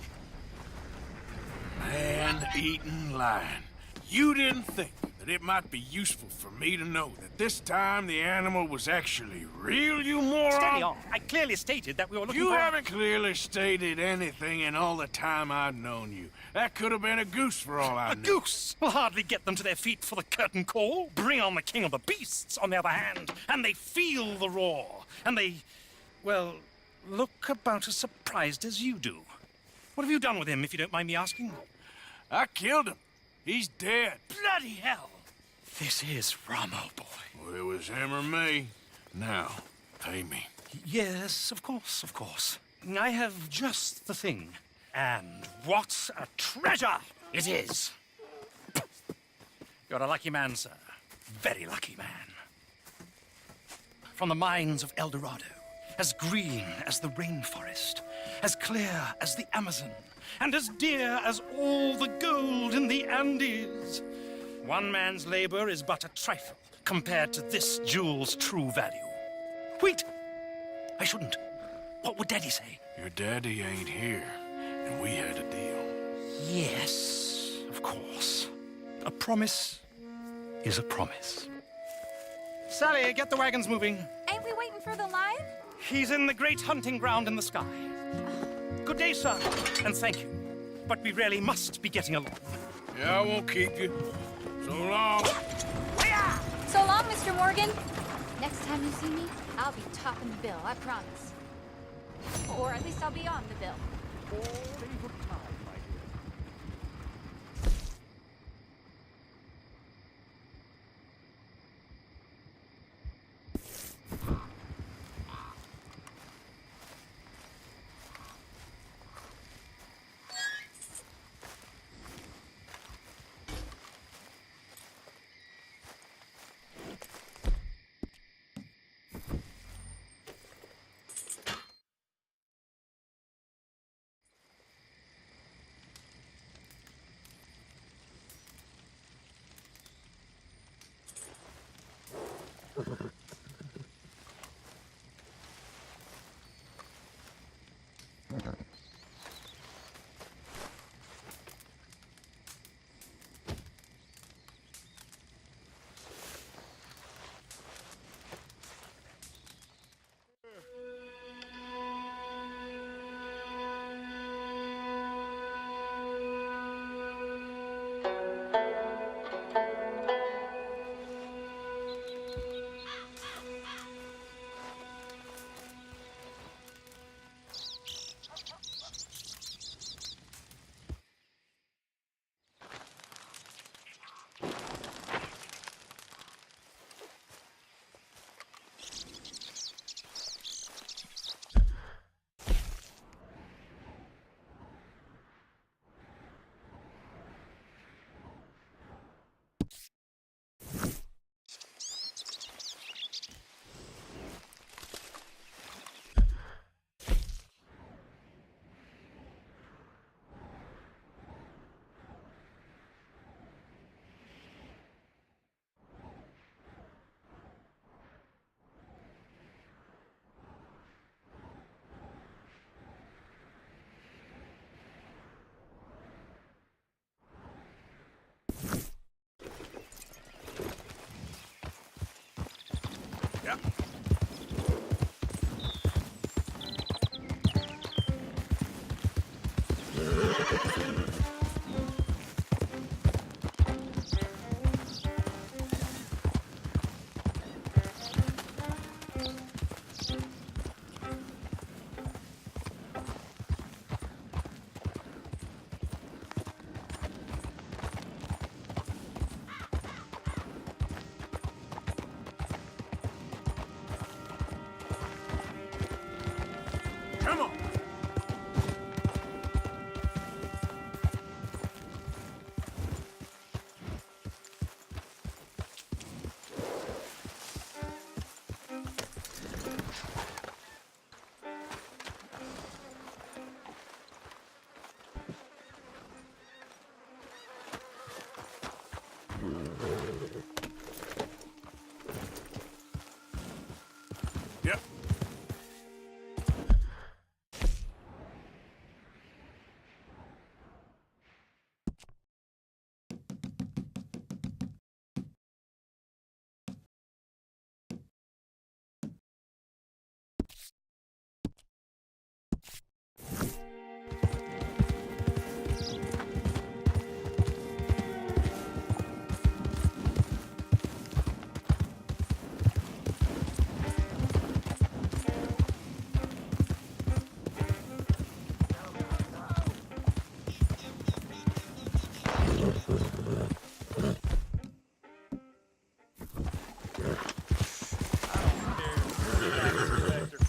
Speaker 2: Man-eating lion. You didn't think that it might be useful for me to know that this time the animal was actually real, you moron?
Speaker 17: Steady on. I clearly stated that we were looking
Speaker 2: You
Speaker 17: for...
Speaker 2: haven't clearly stated anything in all the time I've known you. That could have been a goose for all I know.
Speaker 17: A goose will hardly get them to their feet for the curtain call. Bring on the king of the beasts, on the other hand, and they feel the roar. And they, well, look about as surprised as you do. What have you done with him, if you don't mind me asking?
Speaker 2: I killed him. He's dead.
Speaker 17: Bloody hell! This is Ramo, boy.
Speaker 2: Well, it was him or me. Now, pay me.
Speaker 17: Yes, of course, of course. I have just the thing. And what a treasure it is! You're a lucky man, sir. Very lucky man. From the mines of El Dorado, as green as the rainforest, as clear as the Amazon, and as dear as all the gold in the Andes. One man's labor is but a trifle compared to this jewel's true value. Wait! I shouldn't. What would Daddy say?
Speaker 2: Your daddy ain't here, and we had a deal.
Speaker 17: Yes, of course. A promise is a promise. Sally, get the wagons moving.
Speaker 18: Ain't we waiting for the lion?
Speaker 17: He's in the great hunting ground in the sky. Good day, sir, and thank you. But we really must be getting along.
Speaker 2: Yeah, I won't keep you. So long.
Speaker 18: So long, Mr. Morgan. Next time you see me, I'll be topping the bill, I promise. Or at least I'll be on the bill.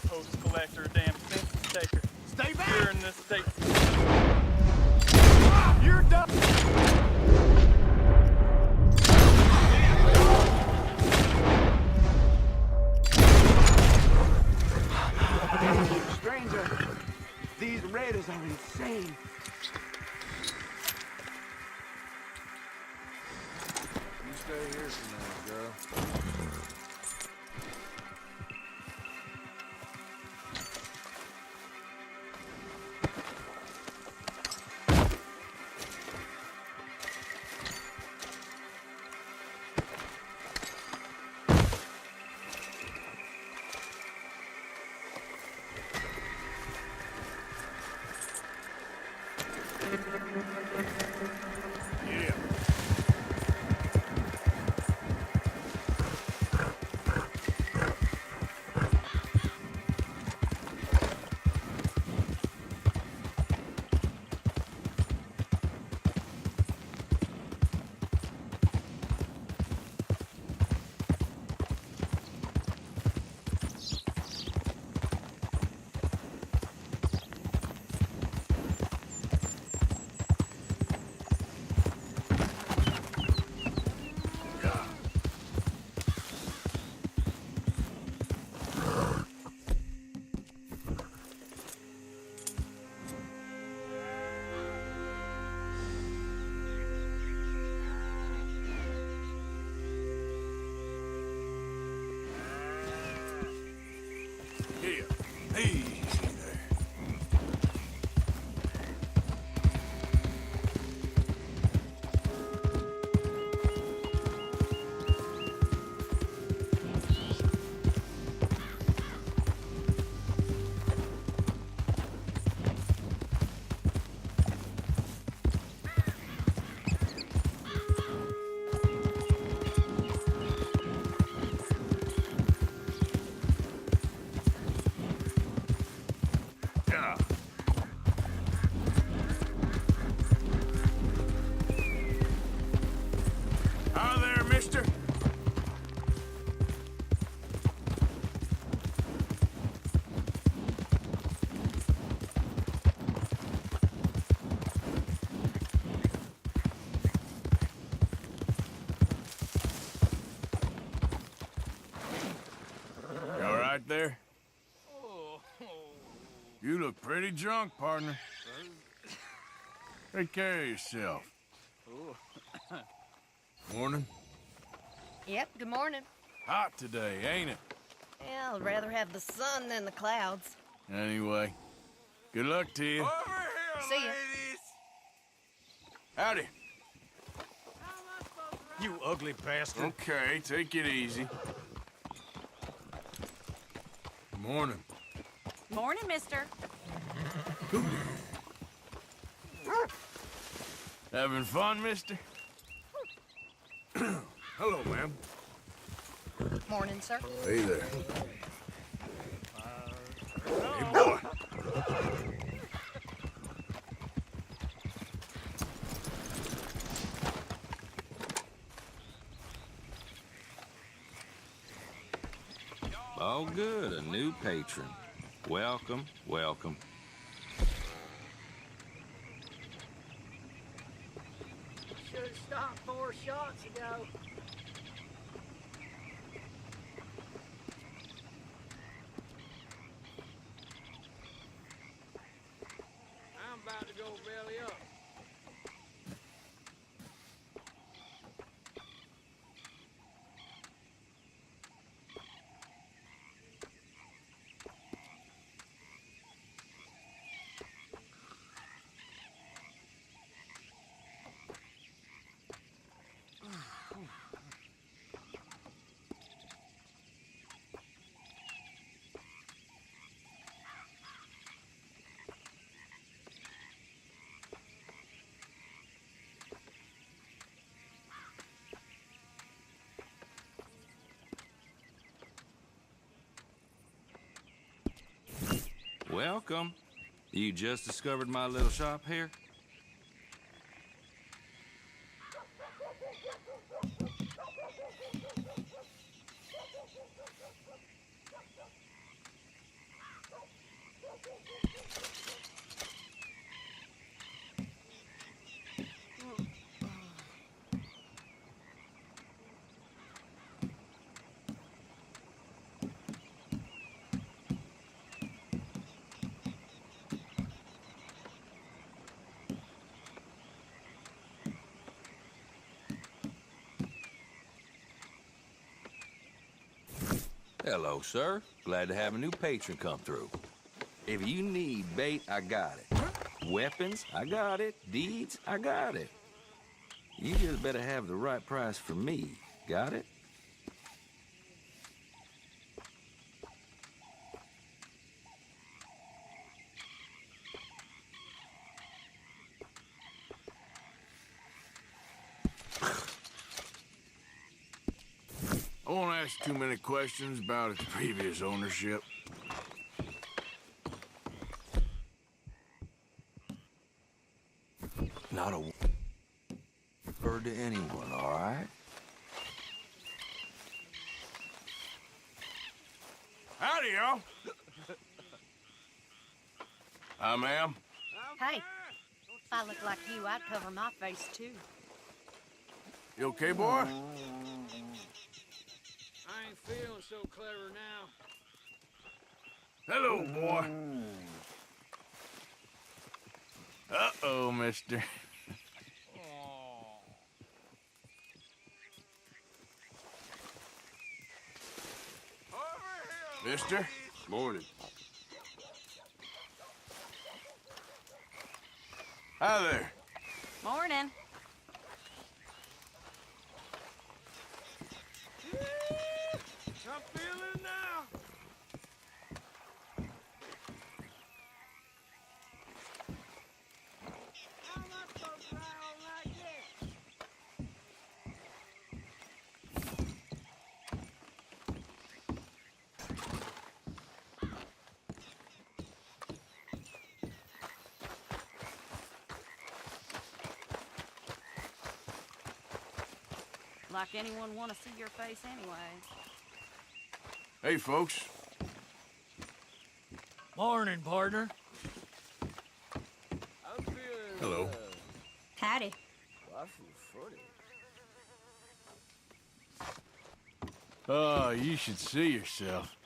Speaker 19: Post-collector, damn census taker.
Speaker 14: Stay back!
Speaker 19: Here in this state.
Speaker 14: You're done!
Speaker 20: Stranger, these raiders are insane.
Speaker 2: You stay here for now, girl.
Speaker 12: Yeah.
Speaker 2: Here. Hey there.
Speaker 12: Yeah.
Speaker 2: Hi there, mister. You all right there? You look pretty drunk, partner. Take care of yourself. Morning.
Speaker 10: Yep, good morning.
Speaker 2: Hot today, ain't it?
Speaker 10: Yeah, I'd rather have the sun than the clouds.
Speaker 2: Anyway, good luck to you.
Speaker 10: See ya.
Speaker 2: Howdy.
Speaker 17: You ugly bastard.
Speaker 2: Okay, take it easy. Morning.
Speaker 8: Morning, mister.
Speaker 2: Having fun, mister? Hello, ma'am.
Speaker 10: Morning, sir.
Speaker 2: Hey there. Hey, boy.
Speaker 21: Oh, good, a new patron. Welcome, welcome.
Speaker 10: Should have stopped 4 shots ago.
Speaker 9: I'm about to go belly up.
Speaker 21: Welcome. You just discovered my little shop here? Hello, sir. Glad to have a new patron come through. If you need bait, I got it. Weapons, I got it. Deeds, I got it. You just better have the right price for me. Got it?
Speaker 2: I won't ask too many questions about its previous ownership.
Speaker 21: Not a word to anyone, all right?
Speaker 2: Howdy, y'all. Hi, ma'am.
Speaker 10: Hey, if I look like you, I'd cover my face too.
Speaker 2: You okay, boy?
Speaker 9: I ain't feeling so clever now.
Speaker 2: Hello, boy. Uh-oh, mister. Mister?
Speaker 4: Morning.
Speaker 2: Hi there.
Speaker 10: Morning.
Speaker 2: I'm feeling it now.
Speaker 10: Like anyone want to see your face anyway.
Speaker 2: Hey, folks.
Speaker 17: Morning, partner.
Speaker 2: Hello.
Speaker 10: Howdy.
Speaker 2: Oh, you should see yourself.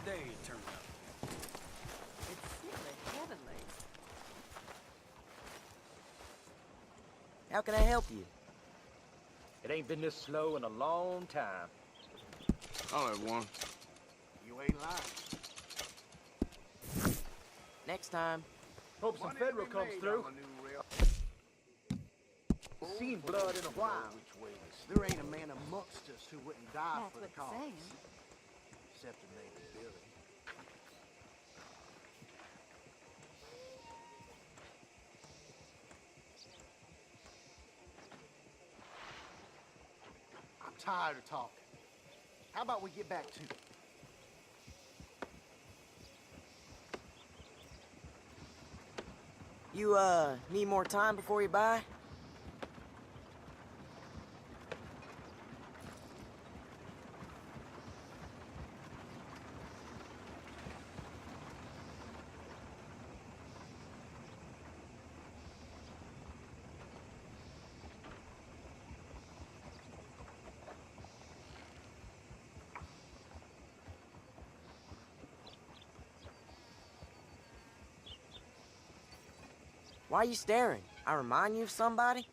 Speaker 9: Day it turned out.
Speaker 10: It's simply heavenly.
Speaker 22: How can I help you? It ain't been this slow in a long time.
Speaker 2: I'll have one.
Speaker 16: You ain't lying.
Speaker 22: Next time. Hope some federal comes through. Seen blood in a while.
Speaker 16: There ain't a man amongst us who wouldn't die
Speaker 10: That's
Speaker 16: for the
Speaker 10: what
Speaker 16: cause.
Speaker 10: they're saying.
Speaker 16: Except for maybe Billy.
Speaker 4: tired of talking. How about we get back to it?
Speaker 6: You, need more time before you buy? Why are you staring? I remind you of somebody?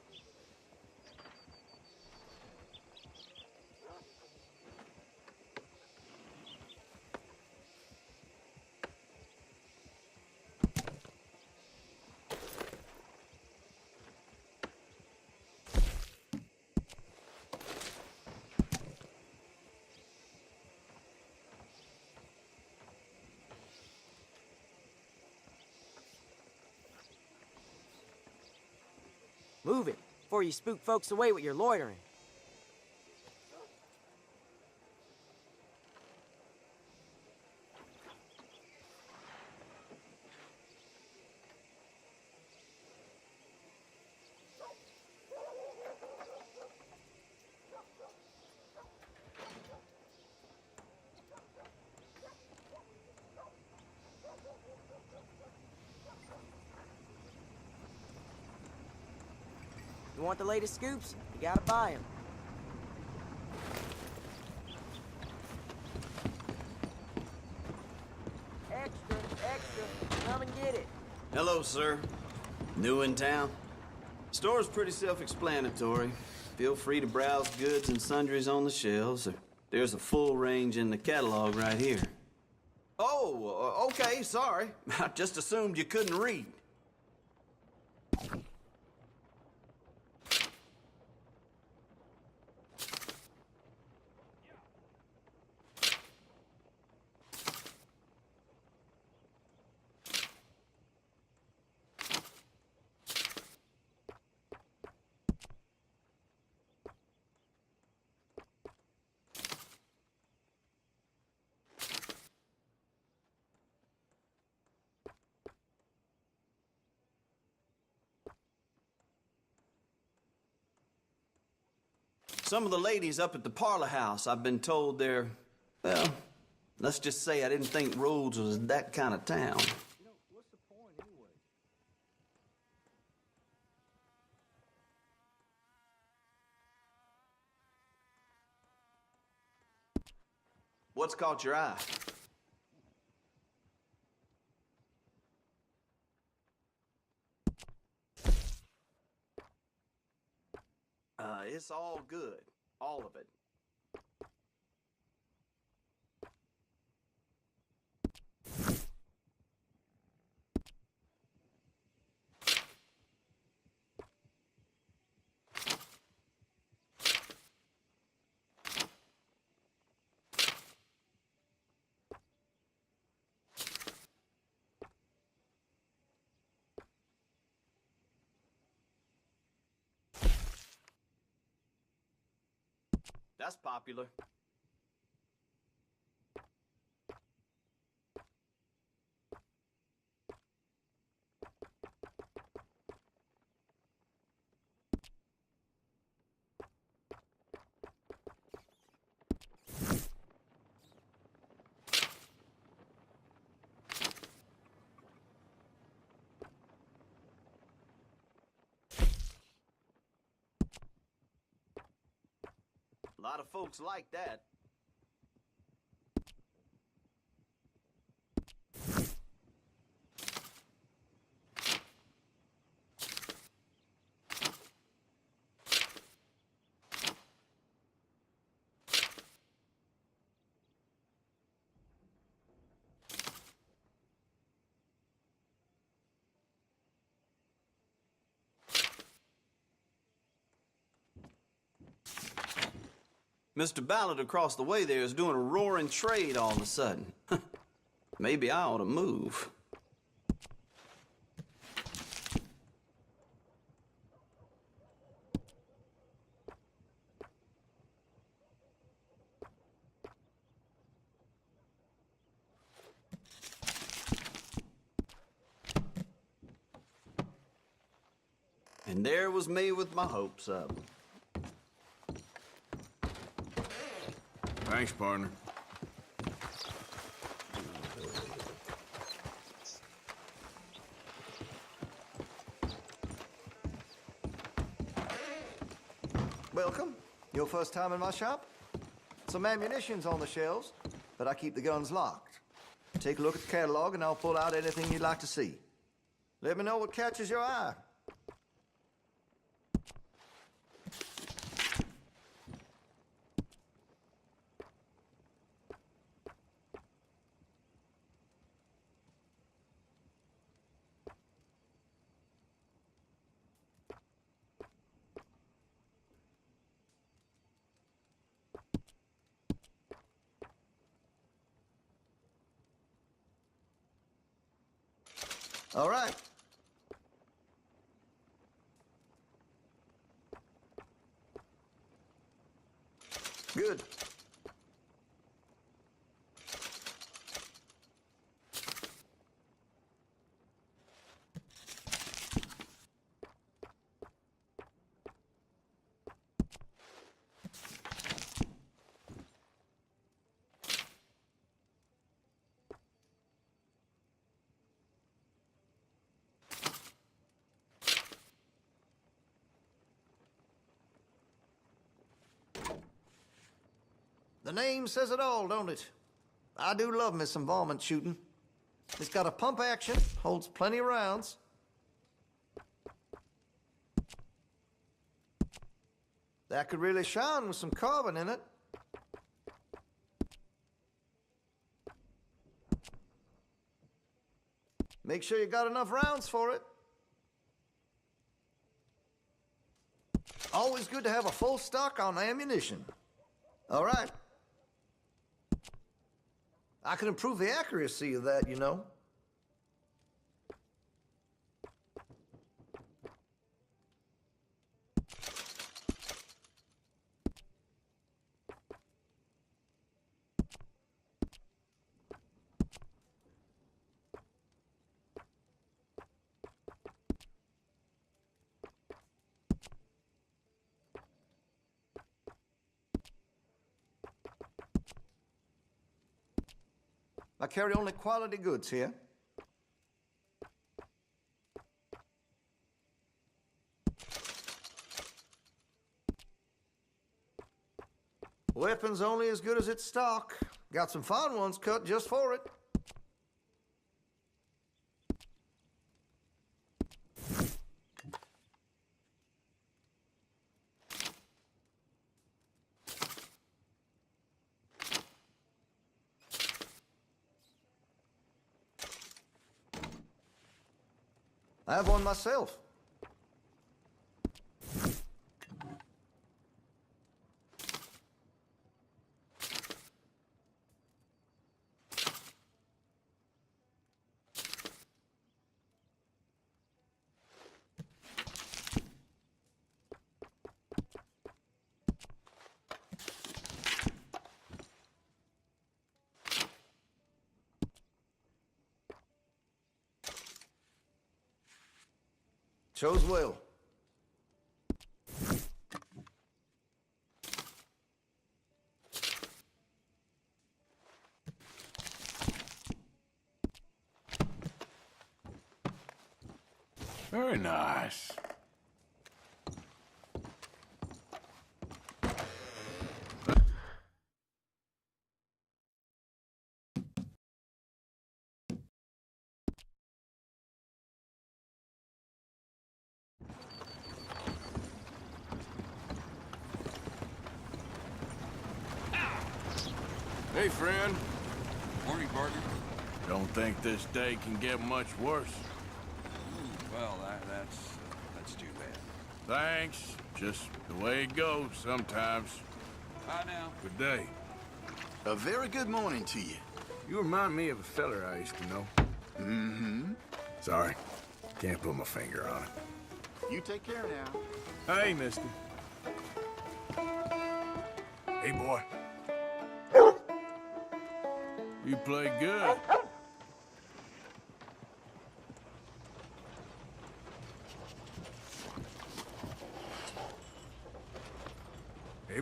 Speaker 6: Move it, before you spook folks away with your loitering. You want the latest scoops? You gotta buy them. Extra, extra, come and get it.
Speaker 23: Hello, sir. New in town? Store's pretty self-explanatory. Feel free to browse goods and sundries on the shelves. There's a full range in the catalog right here. Oh, okay, sorry. I just assumed you couldn't read. Some of the ladies up at the parlor house, I've been told they're, well, let's just say I didn't think Rhodes was that kind of town.
Speaker 22: What's the point anyway?
Speaker 23: What's caught your eye? It's all good. All of it. That's popular. A lot of folks like that. Mr. Ballard across the way there is doing a roaring trade all of a sudden. Maybe I ought to move. And there was me with my hopes up.
Speaker 2: Thanks, partner.
Speaker 5: Welcome. Your first time in my shop? Some ammunition's on the shelves, but I keep the guns locked. Take a look at the catalog and I'll pull out anything you'd like to see. Let me know what catches your eye. All right. Good. The name says it all, don't it? I do love me some varmint shooting. It's got a pump action, holds plenty of rounds. That could really shine with some carbon in it. Make sure you got enough rounds for it. Always good to have a full stock on ammunition. All right. I can improve the accuracy of that, you know. I carry only quality goods here. Weapons only as good as its stock. Got some fine ones cut just for it. I have one myself. Chose well.
Speaker 2: Very nice. Hey, friend.
Speaker 21: Morning, partner.
Speaker 2: Don't think this day can get much worse.
Speaker 21: Well, that's too bad.
Speaker 2: Thanks. Just the way it goes sometimes.
Speaker 21: Bye now.
Speaker 2: Good day.
Speaker 12: A very good morning to you.
Speaker 2: You remind me of a feller I used to know.
Speaker 12: Mm-hmm.
Speaker 2: Sorry. Can't put my finger on it.
Speaker 5: You take care now.
Speaker 2: Hey, mister. Hey, boy. You play good.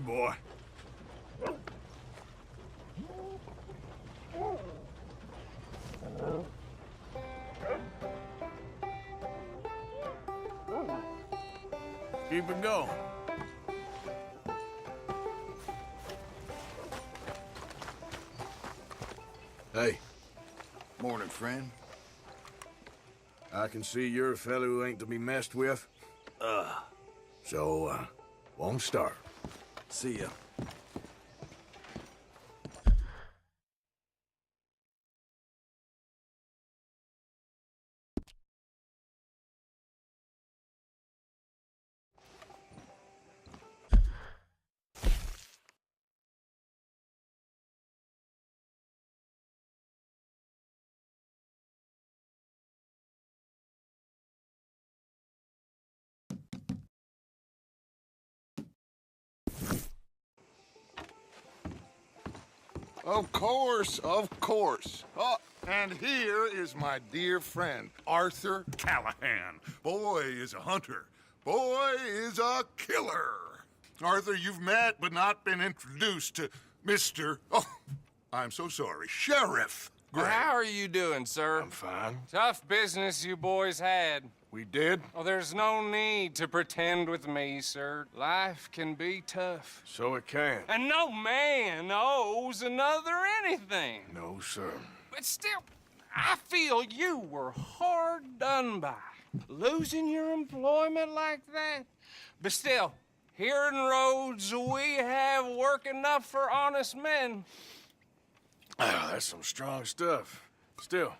Speaker 2: boy. Keep it going. Hey.
Speaker 3: Morning, friend.
Speaker 2: I can see you're a fellow who ain't to be messed with. So, won't start.
Speaker 15: See ya.
Speaker 1: Of course, of course. Oh, and here is my dear friend, Arthur Callahan. Boy is a hunter. Boy is a killer. Arthur, you've met but not been introduced to Mr. Oh, I'm so sorry, Sheriff Gray.
Speaker 7: How are you doing, sir?
Speaker 2: I'm fine.
Speaker 7: Tough business you boys had.
Speaker 2: We did?
Speaker 7: Oh, there's no need to pretend with me, sir. Life can be tough.
Speaker 2: So it can.
Speaker 7: And no man owes another anything.
Speaker 2: No, sir.
Speaker 7: But still, I feel you were hard done by. Losing your employment like that. But still, here in Rhodes, we have work enough for honest men.
Speaker 2: That's some strong stuff. Still,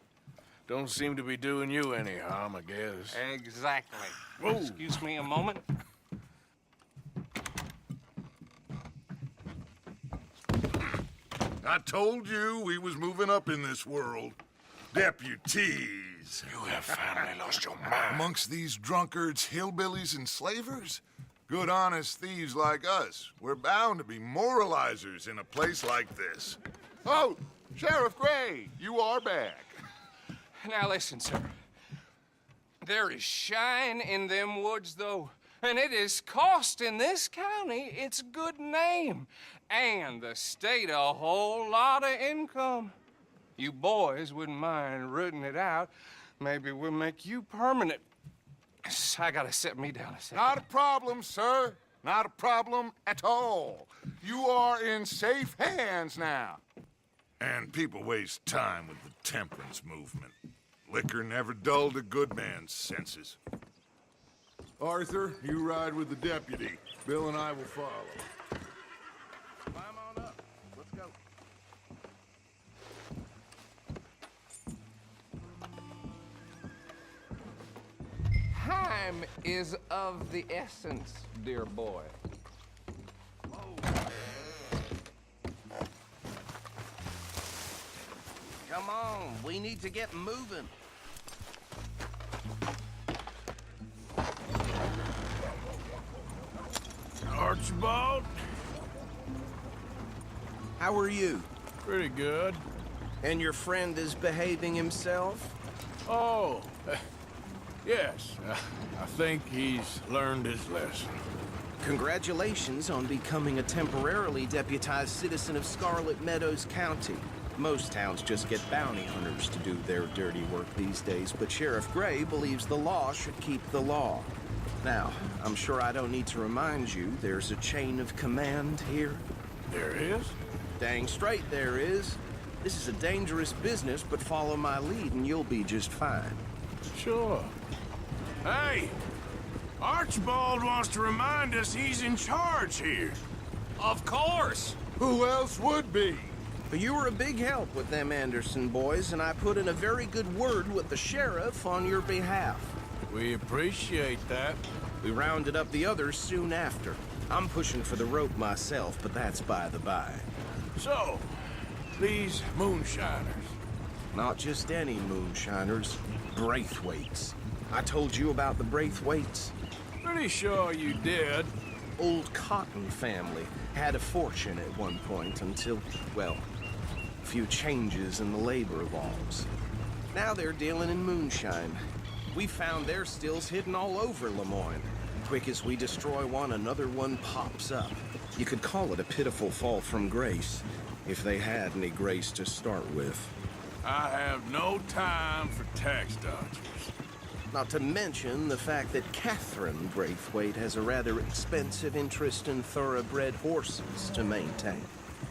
Speaker 2: don't seem to be doing you any harm, I guess.
Speaker 7: Exactly.
Speaker 2: Whoa.
Speaker 7: Excuse me a moment.
Speaker 1: I told you we was moving up in this world. Deputies.
Speaker 2: You have finally lost your mind.
Speaker 1: Amongst these drunkards, hillbillies, and slavers? Good, honest thieves like us. We're bound to be moralizers in a place like this. Oh, Sheriff Gray, you are back.
Speaker 7: Now listen, sir. There is shine in them woods, though, and it is costing this county its good name and the state a whole lot of income. You boys wouldn't mind rooting it out. Maybe we'll make you permanent. I gotta set me down a second.
Speaker 1: Not a problem, sir. Not a problem at all. You are in safe hands now. And people waste time with the temperance movement. Liquor never dulled a good man's senses. Arthur, you ride with the deputy. Bill and I will follow.
Speaker 21: Climb on up. Let's go.
Speaker 7: Time is of the essence, dear boy.
Speaker 21: Come on, we need to get moving.
Speaker 2: Archibald?
Speaker 11: How are you?
Speaker 2: Pretty good.
Speaker 11: And your friend is behaving himself?
Speaker 2: Oh, yes. I think he's learned his lesson.
Speaker 11: Congratulations on becoming a temporarily deputized citizen of Scarlet Meadows County. Most towns just get bounty hunters to do their dirty work these days, but Sheriff Gray believes the law should keep the law. Now, I'm sure I don't need to remind you there's a chain of command here.
Speaker 2: There is?
Speaker 11: Dang straight there is. This is a dangerous business, but follow my lead and you'll be just fine.
Speaker 2: Sure. Hey! Archibald wants to remind us he's in charge here.
Speaker 7: Of course!
Speaker 1: Who else would be?
Speaker 11: But you were a big help with them Anderson boys, and I put in a very good word with the sheriff on your behalf.
Speaker 2: We appreciate that.
Speaker 11: We rounded up the others soon after. I'm pushing for the rope myself, but that's by the by.
Speaker 2: So, these moonshiners.
Speaker 11: Not just any moonshiners. Braithwaites. I told you about the Braithwaites?
Speaker 2: Pretty sure you did.
Speaker 11: Old Cotton family. Had a fortune at one point until, well, a few changes in the labor laws. Now they're dealing in moonshine. We found their stills hidden all over Lemoyne. quick as we destroy one, another one pops up. You could call it a pitiful fall from grace, if they had any grace to start with.
Speaker 2: I have no time for tax dodgers.
Speaker 11: Not to mention the fact that Catherine Braithwaite has a rather expensive interest in thoroughbred horses to maintain.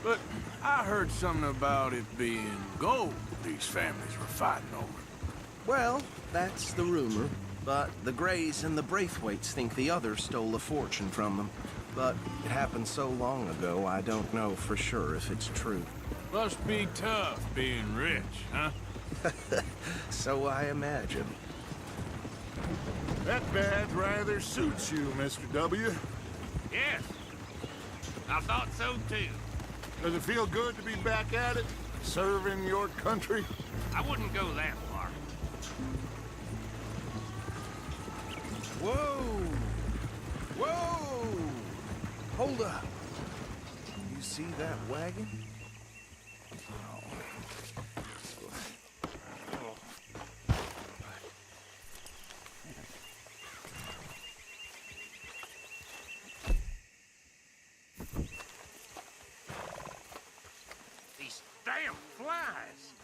Speaker 2: But I heard something about it being gold these families were fighting over.
Speaker 11: Well, that's the rumor. But the Greys and the Braithwaites think the others stole a fortune from them. But it happened so long ago, I don't know for sure if it's true.
Speaker 2: Must be tough being rich, huh?
Speaker 11: So I imagine.
Speaker 3: That badge rather suits you, Mr. W.
Speaker 16: Yes. I thought so, too.
Speaker 3: Does it feel good to be back at it? Serving your country?
Speaker 16: I wouldn't go that far.
Speaker 11: Whoa! Whoa! Hold up. You see that wagon?
Speaker 16: These damn flies.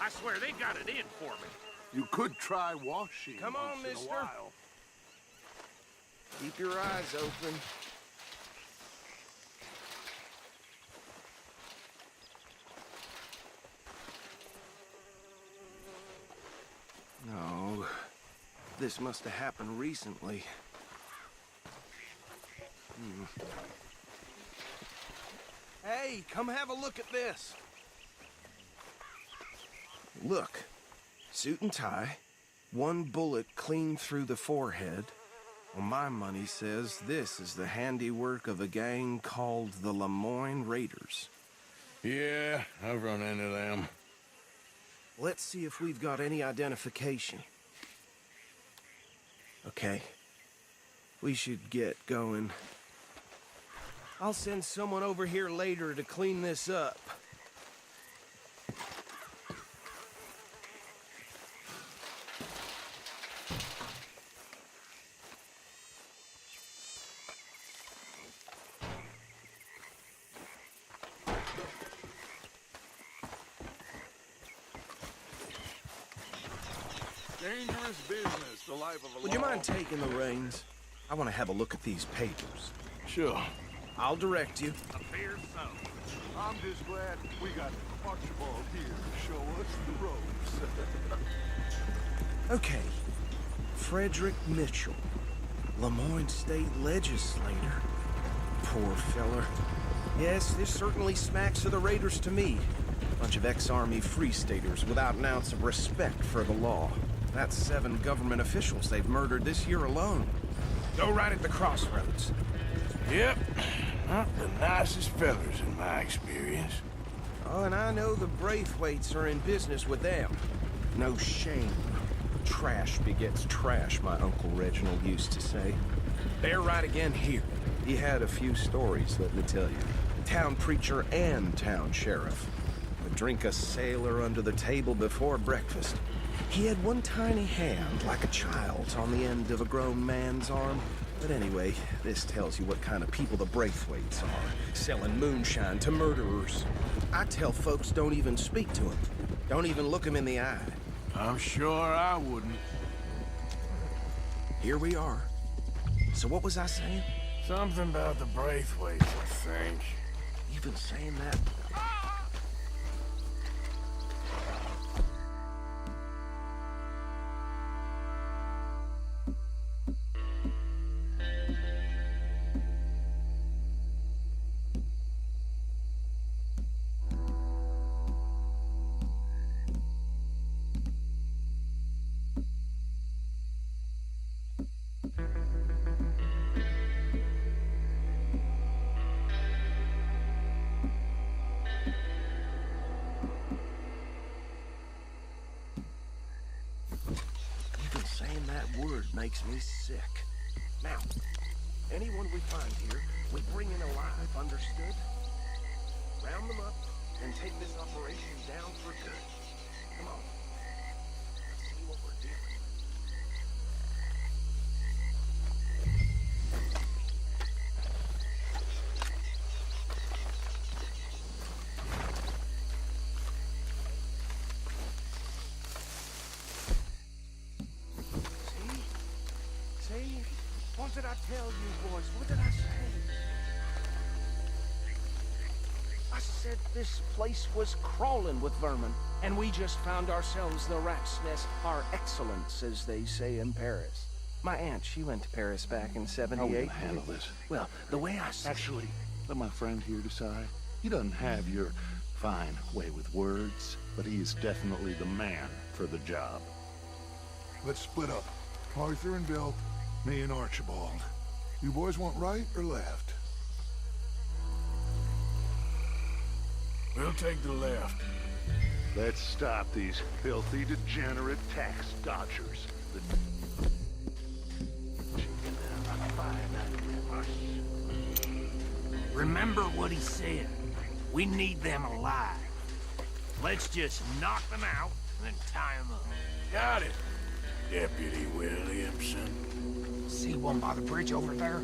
Speaker 16: I swear they got it in for me.
Speaker 3: You could try washing.
Speaker 11: Come on,
Speaker 3: once in a
Speaker 11: mister.
Speaker 3: while.
Speaker 11: Keep your eyes open. No, this must have happened recently. Hey, come have a look at this. Look, suit and tie, one bullet clean through the forehead. Well, my money says this is the handiwork of a gang called the Lemoyne Raiders.
Speaker 2: Yeah, I've run into them.
Speaker 11: Let's see if we've got any identification. Okay. We should get going. I'll send someone over here later to clean this up.
Speaker 3: Dangerous business, the life of a
Speaker 11: Would you
Speaker 3: law.
Speaker 11: mind taking the reins? I want to have a look at these papers.
Speaker 2: Sure.
Speaker 11: I'll direct you.
Speaker 16: Appears so.
Speaker 3: I'm just glad we got Archibald here to show us the ropes.
Speaker 11: Okay. Frederick Mitchell, Lemoyne State Legislator. Poor feller. Yes, this certainly smacks of the Raiders to me. Bunch of ex-Army Free Staters without an ounce of respect for the law. That's 7 government officials they've murdered this year alone. Go right at the crossroads.
Speaker 2: Yep. Not the nicest fellers in my experience.
Speaker 11: Oh, and I know the Braithwaites are in business with them. No shame. Trash begets trash, my Uncle Reginald used to say. They're right again here. He had a few stories, let me tell you. Town preacher and town sheriff. Would drink a sailor under the table before breakfast. He had one tiny hand, like a child's, on the end of a grown man's arm. But anyway, this tells you what kind of people the Braithwaites are. Selling moonshine to murderers. I tell folks don't even speak to him. Don't even look him in the eye.
Speaker 2: I'm sure I wouldn't.
Speaker 11: Here we are. So what was I saying?
Speaker 2: Something about the Braithwaites, I think.
Speaker 11: You've been saying that... Saying that word makes me sick. Now, anyone we find here, we bring in alive, understood? Round them up and take this operation down for good. Come on. Let's see what we're dealing with. I tell you, boys? What did I say? I said this place was crawling with vermin, and we just found ourselves the rat's nest par excellence, as they say in Paris. My aunt, she went to Paris back in '78.
Speaker 3: How are we gonna handle this?
Speaker 11: Well, the way I see
Speaker 3: Actually, let my friend here decide. He doesn't have your fine way with words, but he is definitely the man for the job. Let's split up. Arthur and Bill, me and Archibald. You boys want right or left?
Speaker 2: We'll take the left.
Speaker 3: Let's stop these filthy, degenerate tax dodgers.
Speaker 13: Remember what he said. We need them alive. Let's just knock them out and then tie them up.
Speaker 2: Got it, Deputy Williamson.
Speaker 13: See one by the bridge over there?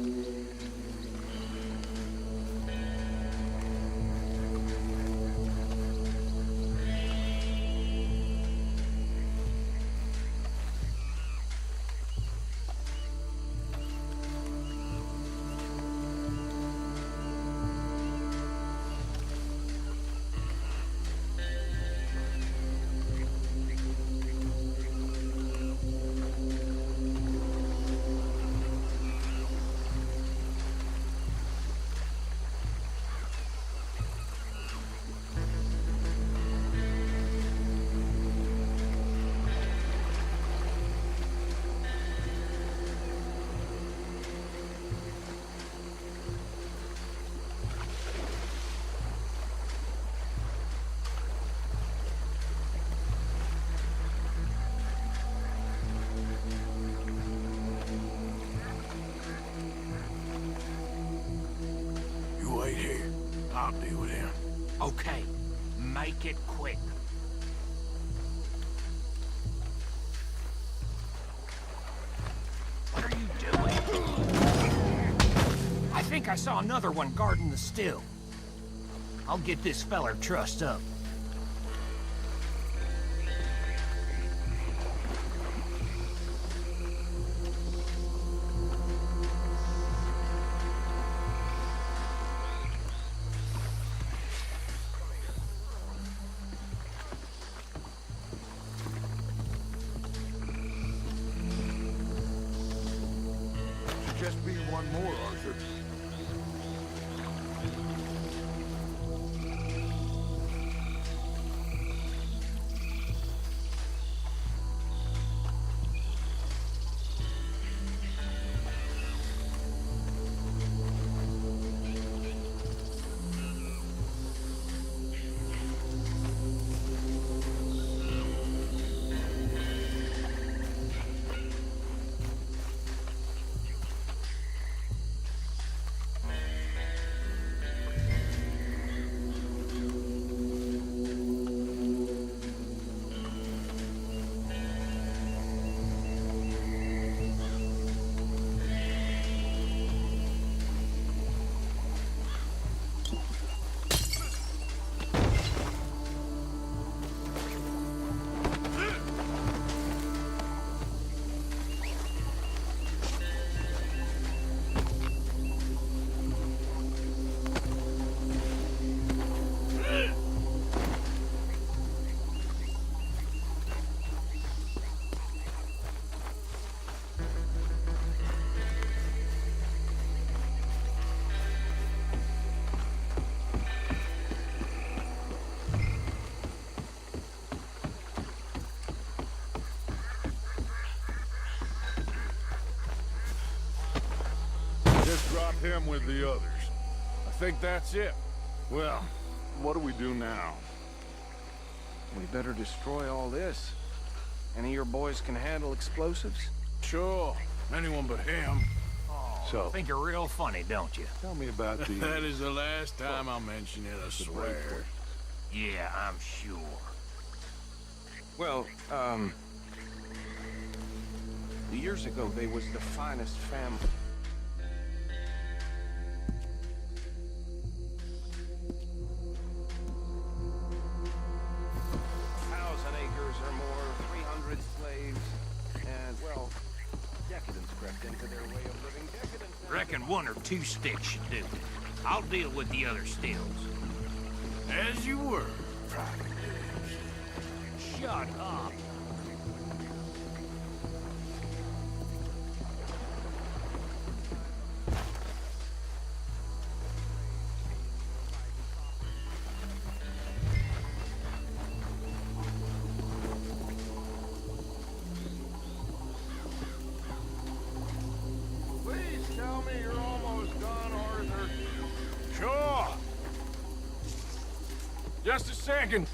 Speaker 2: Wait here. I'll deal with him.
Speaker 13: Okay, make it quick. What are you doing? I think I saw another one guarding the still. I'll get this feller trussed up.
Speaker 3: Just be one more, Arthur.
Speaker 1: Just drop him with the others.
Speaker 2: I think that's it.
Speaker 1: Well, what do we do now?
Speaker 11: We better destroy all this. Any of your boys can handle explosives?
Speaker 2: Sure. Anyone but him.
Speaker 1: So,
Speaker 13: Think you're real funny, don't you?
Speaker 3: Tell me about the...
Speaker 2: That is the last time I'll mention it, I swear.
Speaker 13: Yeah, I'm sure.
Speaker 11: Well, years ago, they was the finest family. 1,000 acres or more, 300 slaves, and, well, decadence crept into their way of living. Decadence
Speaker 13: reckon 1 or 2 sticks should do. I'll deal with the other stills.
Speaker 2: As you were, Private.
Speaker 13: Shut up.
Speaker 2: Please tell me you're almost done, Arthur. Sure. Just a second.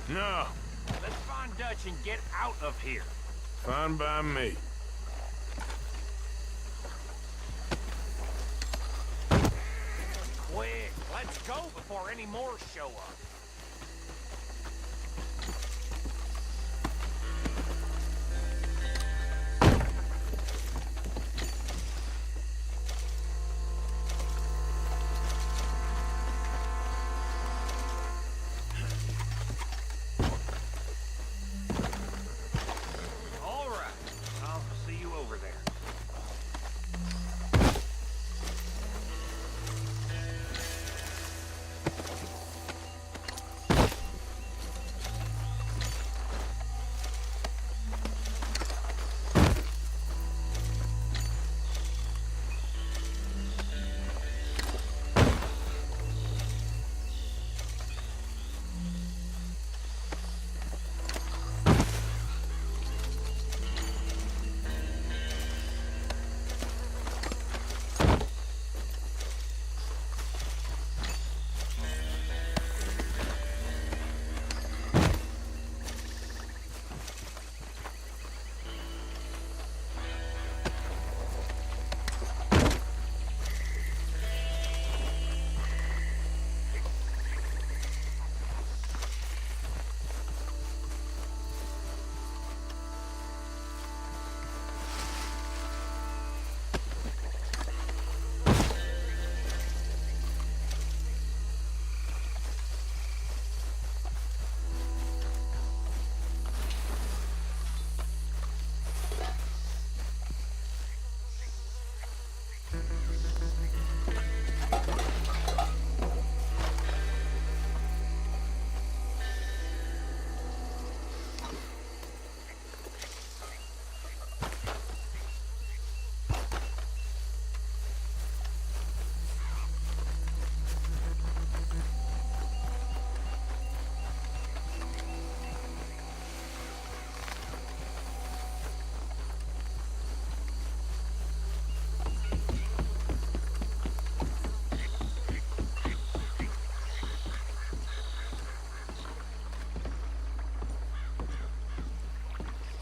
Speaker 13: No. Let's find Dutch and get out of here.
Speaker 2: Fine by me.
Speaker 13: Quick, let's go before any more show up.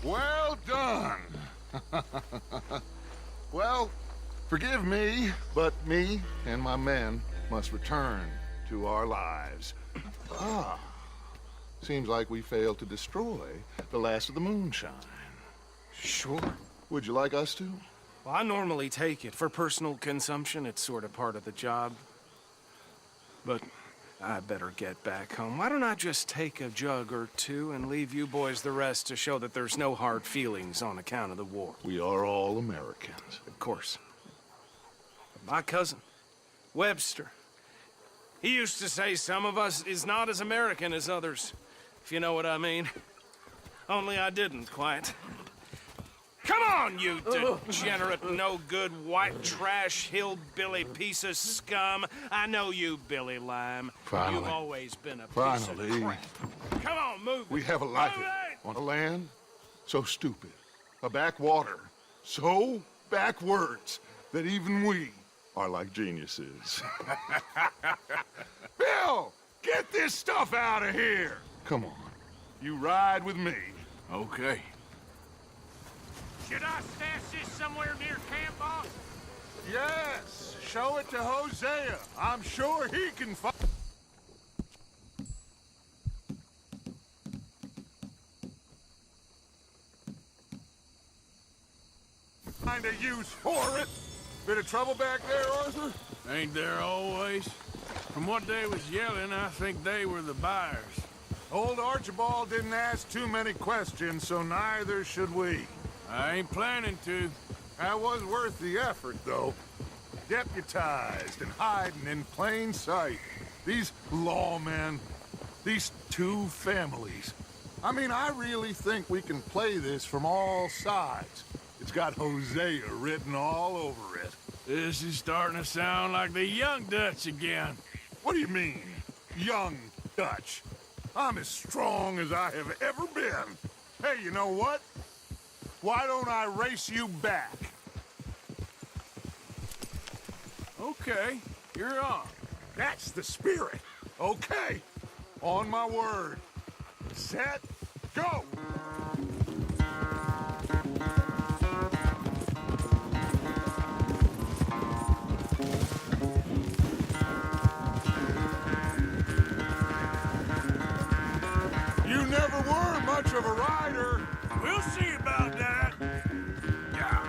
Speaker 1: Well done. Well, forgive me, but me and my men must return to our lives. Ah. Seems like we failed to destroy the last of the moonshine.
Speaker 14: Sure.
Speaker 1: Would you like us to?
Speaker 14: Well, I normally take it. For personal consumption, it's sort of part of the job. But I better get back home. Why don't I just take a jug or two and leave you boys the rest to show that there's no hard feelings on account of the war?
Speaker 1: We are all Americans.
Speaker 14: Of course. But my cousin, Webster, he used to say some of us is not as American as others, if you know what I mean. Only I didn't quite. Come on, you degenerate, no-good, white trash, hillbilly piece of scum. I know you, Billy Lime.
Speaker 1: Finally.
Speaker 14: You've always been a piece of crap. Come on, move it.
Speaker 1: We have a life on a land so stupid, a backwater so backwards that even we are like geniuses. Bill, get this stuff out of here. Come on, you ride with me.
Speaker 2: Okay.
Speaker 13: Should I stash this somewhere near camp, boss?
Speaker 1: Yes, show it to Hosea. I'm sure he can find a use for it. Bit of trouble back there, Arthur?
Speaker 2: Ain't there always? From what they was yelling, I think they were the buyers.
Speaker 1: Old Archibald didn't ask too many questions, so neither should we.
Speaker 2: I ain't planning to.
Speaker 1: That was worth the effort, though. Deputized and hiding in plain sight. These lawmen, these two families. I mean, I really think we can play this from all sides. It's got Hosea written all over it.
Speaker 2: This is starting to sound like the Young Dutch again.
Speaker 1: What do you mean, Young Dutch? I'm as strong as I have ever been. Hey, you know what? Why don't I race you back?
Speaker 2: Okay, you're on.
Speaker 1: That's the spirit. Okay, on my word. Set, go! You never were much of a rider.
Speaker 2: We'll see about that.
Speaker 1: Yeah.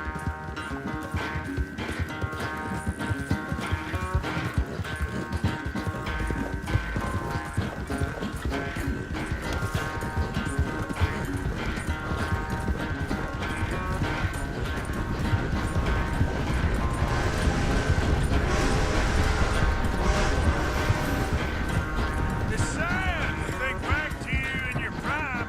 Speaker 2: It's sad to think back to you in your prime.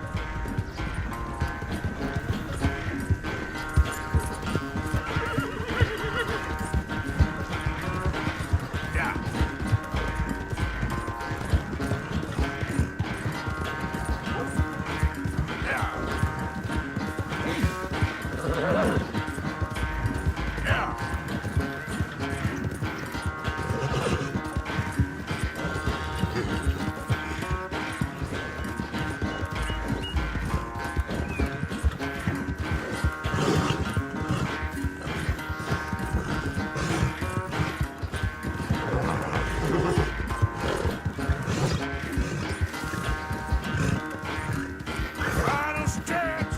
Speaker 2: Final stretch.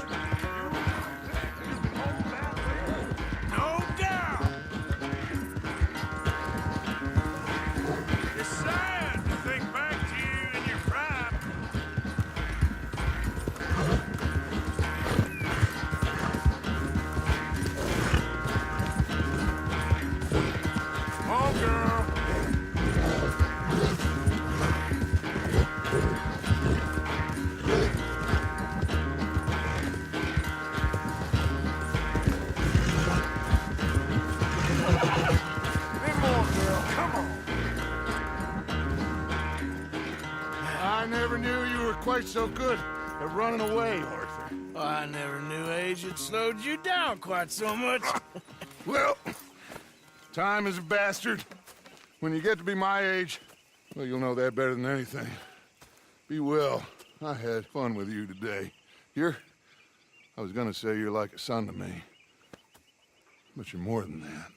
Speaker 2: No doubt. It's sad to think back to you in your prime. Oh, girl. Bit more, girl. Come on. I never knew you were quite so good at running away, Arthur. I never knew age had slowed you down quite so much.
Speaker 1: Well, time is a bastard. When you get to be my age, well, you'll know that better than anything. Be well. I had fun with you today. You're I was gonna say you're like a son to me, but you're more than that.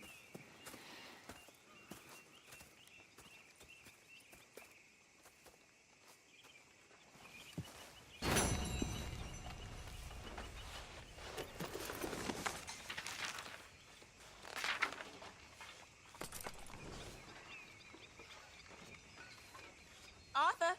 Speaker 10: Arthur?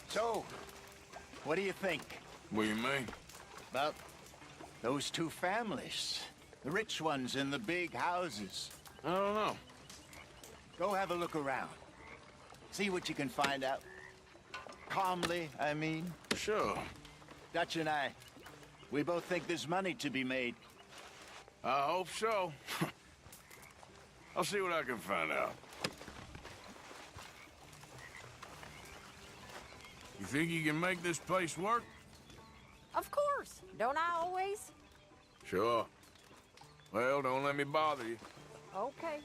Speaker 16: So, what do you think?
Speaker 2: What do you mean?
Speaker 16: About those two families. The rich ones in the big houses.
Speaker 2: I don't know.
Speaker 16: Go have a look around. See what you can find out. Calmly, I mean.
Speaker 2: Sure.
Speaker 16: Dutch and I, we both think there's money to be made.
Speaker 2: I hope so. I'll see what I can find out. You think you can make this place work?
Speaker 10: Of course. Don't I always?
Speaker 2: Sure. Well, don't let me bother you.
Speaker 10: Okay.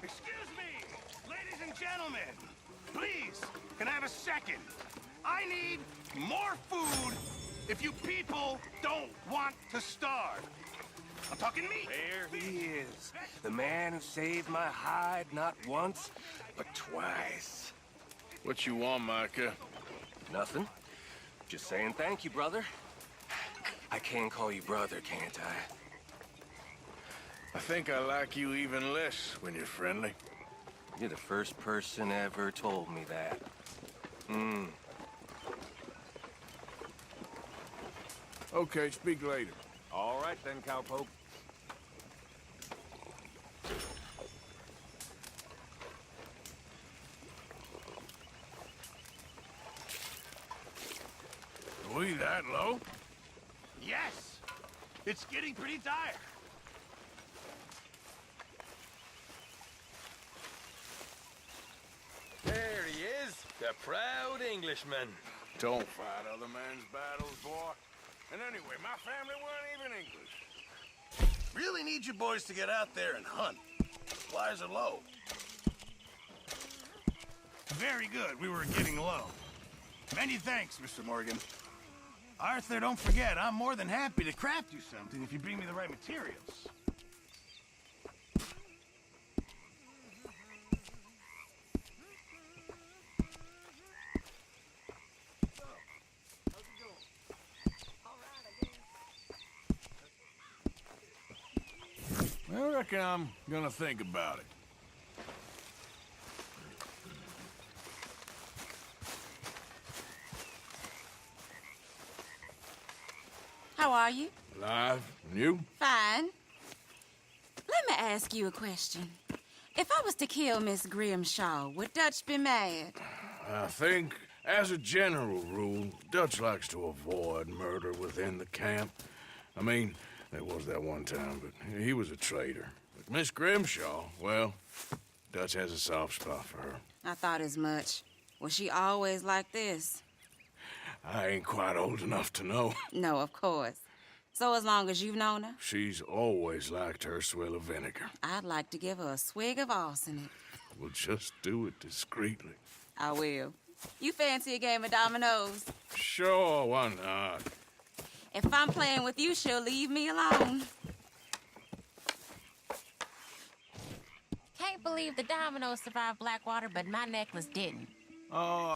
Speaker 12: Excuse me, ladies and gentlemen. Please, can I have a second? I need more food if you people don't want to starve. I'm talking meat.
Speaker 7: There he is. The man who saved my hide not once, but twice.
Speaker 2: What you want, Micah?
Speaker 7: Nothing. Just saying thank you, brother. I can call you brother, can't I?
Speaker 2: I think I like you even less when you're friendly.
Speaker 7: You're the first person ever told me that.
Speaker 2: Okay, speak later.
Speaker 7: All right then, cowpoke.
Speaker 2: Are we that low?
Speaker 12: Yes, it's getting pretty dire.
Speaker 15: There he is, the proud Englishman.
Speaker 2: Don't fight other men's battles, boy. And anyway, my family weren't even English.
Speaker 12: Really need you boys to get out there and hunt. Supplies are low. Very good. We were getting low. Many thanks, Mr. Morgan. Arthur, don't forget, I'm more than happy to craft you something if you bring me the right materials.
Speaker 2: I reckon I'm gonna think about it.
Speaker 10: How are you?
Speaker 2: Alive? And you?
Speaker 10: Fine. Let me ask you a question. If I was to kill Miss Grimshaw, would Dutch be mad?
Speaker 2: I think, as a general rule, Dutch likes to avoid murder within the camp. I mean, there was that one time, but he was a traitor. But Miss Grimshaw, well, Dutch has a soft spot for her.
Speaker 10: I thought as much. Was she always like this?
Speaker 2: I ain't quite old enough to know.
Speaker 10: No, of course. So as long as you've known her?
Speaker 2: She's always liked her swill of vinegar.
Speaker 10: I'd like to give her a swig of arsenic.
Speaker 2: We'll just do it discreetly.
Speaker 10: I will. You fancy a game of dominoes?
Speaker 2: Sure, why not?
Speaker 10: If I'm playing with you, she'll leave me alone.
Speaker 18: Can't believe the dominoes survived Blackwater, but my necklace didn't.
Speaker 2: Oh,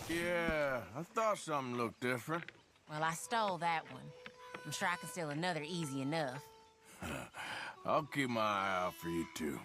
Speaker 2: Yeah, I thought something looked different.
Speaker 18: Well, I stole that one. I'm sure I can steal another easy enough.
Speaker 2: I'll keep my eye out for you two.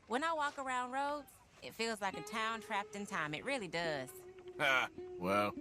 Speaker 18: When I walk around roads, it feels like a town trapped in time. It really does.
Speaker 2: Ah, well.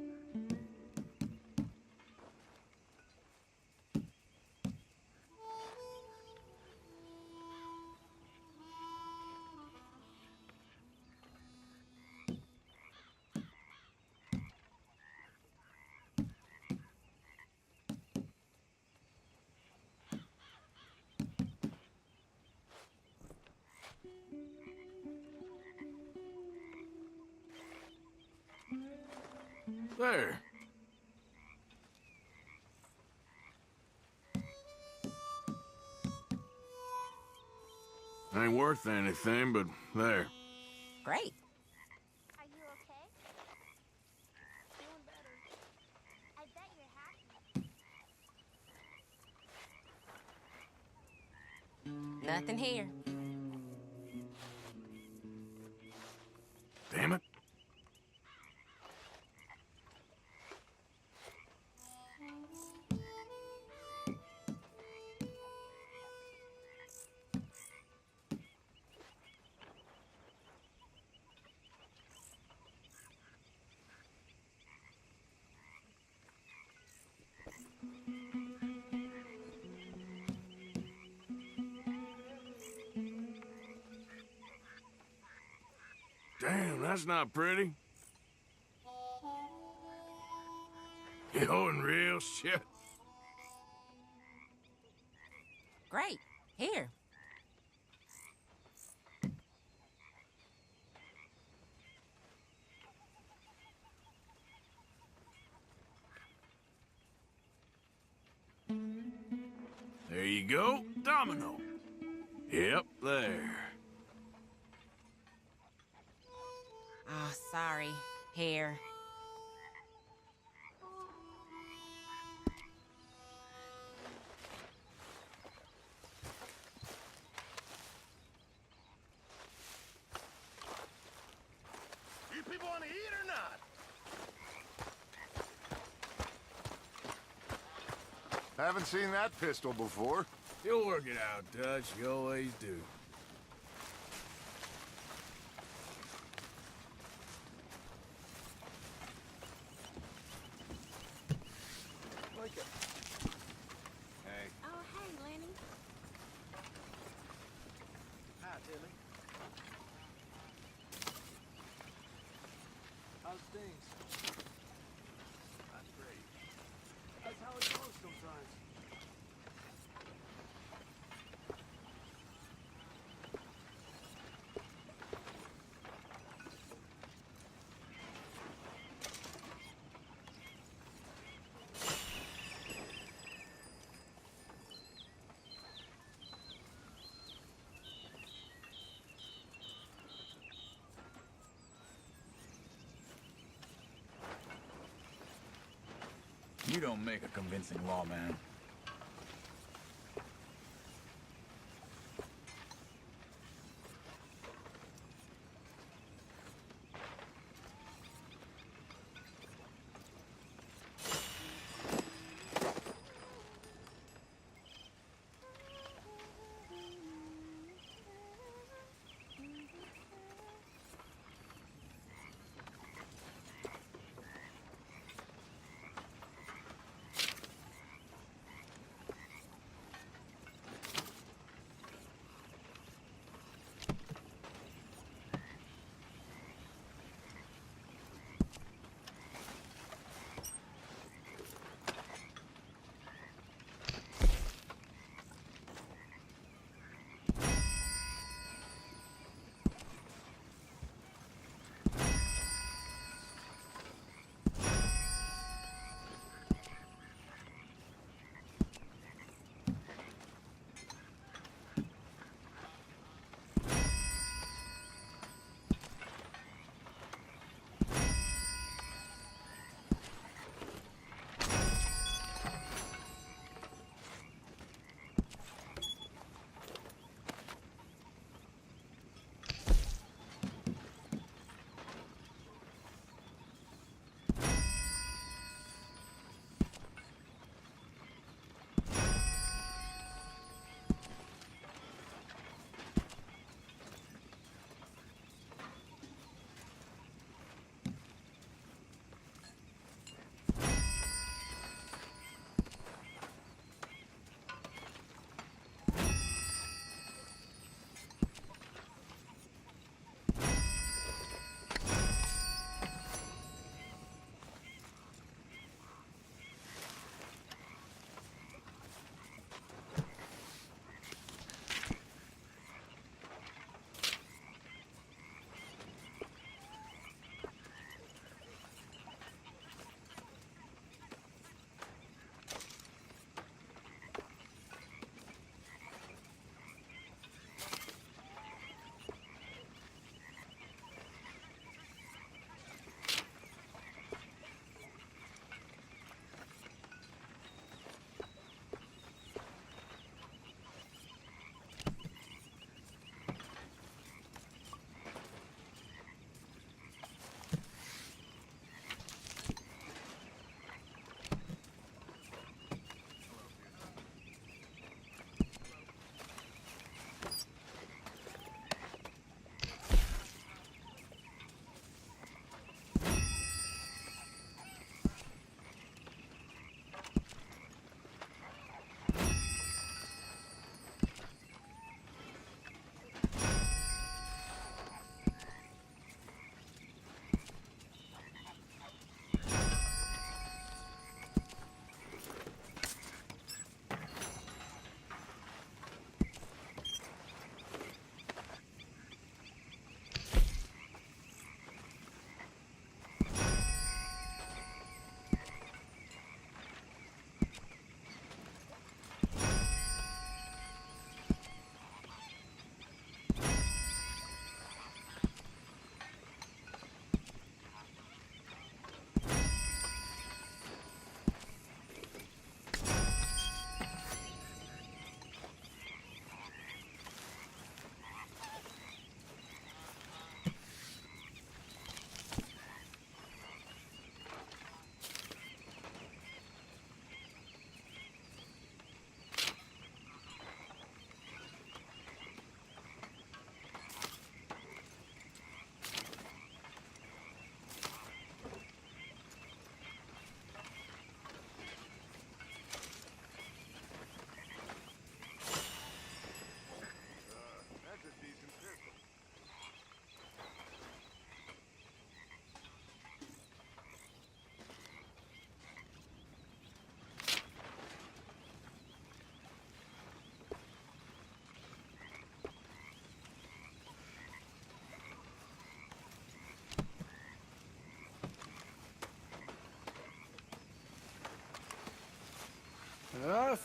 Speaker 2: There. Ain't worth anything, but there.
Speaker 18: Great.
Speaker 8: Are you okay? Feeling better. I bet you're happy.
Speaker 18: Nothing here.
Speaker 2: Damn it. Damn, that's not pretty. You're in real shit.
Speaker 18: Great. Here.
Speaker 2: There you go, domino. Yep, there.
Speaker 18: Oh, sorry. Here.
Speaker 12: You people want to eat or not?
Speaker 1: Haven't seen that pistol before.
Speaker 2: You'll work it out, Dutch. You always do.
Speaker 12: Like it.
Speaker 2: Hey.
Speaker 8: Oh, hey, Lenny.
Speaker 12: Hi, Tilly. How's things? That's great. That's how it goes sometimes.
Speaker 19: You don't make a convincing lawman.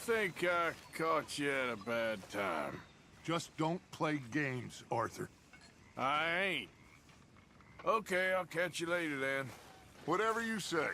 Speaker 2: think I caught you at a bad time.
Speaker 1: Just don't play games, Arthur.
Speaker 2: I ain't. Okay, I'll catch you later then.
Speaker 1: Whatever you say.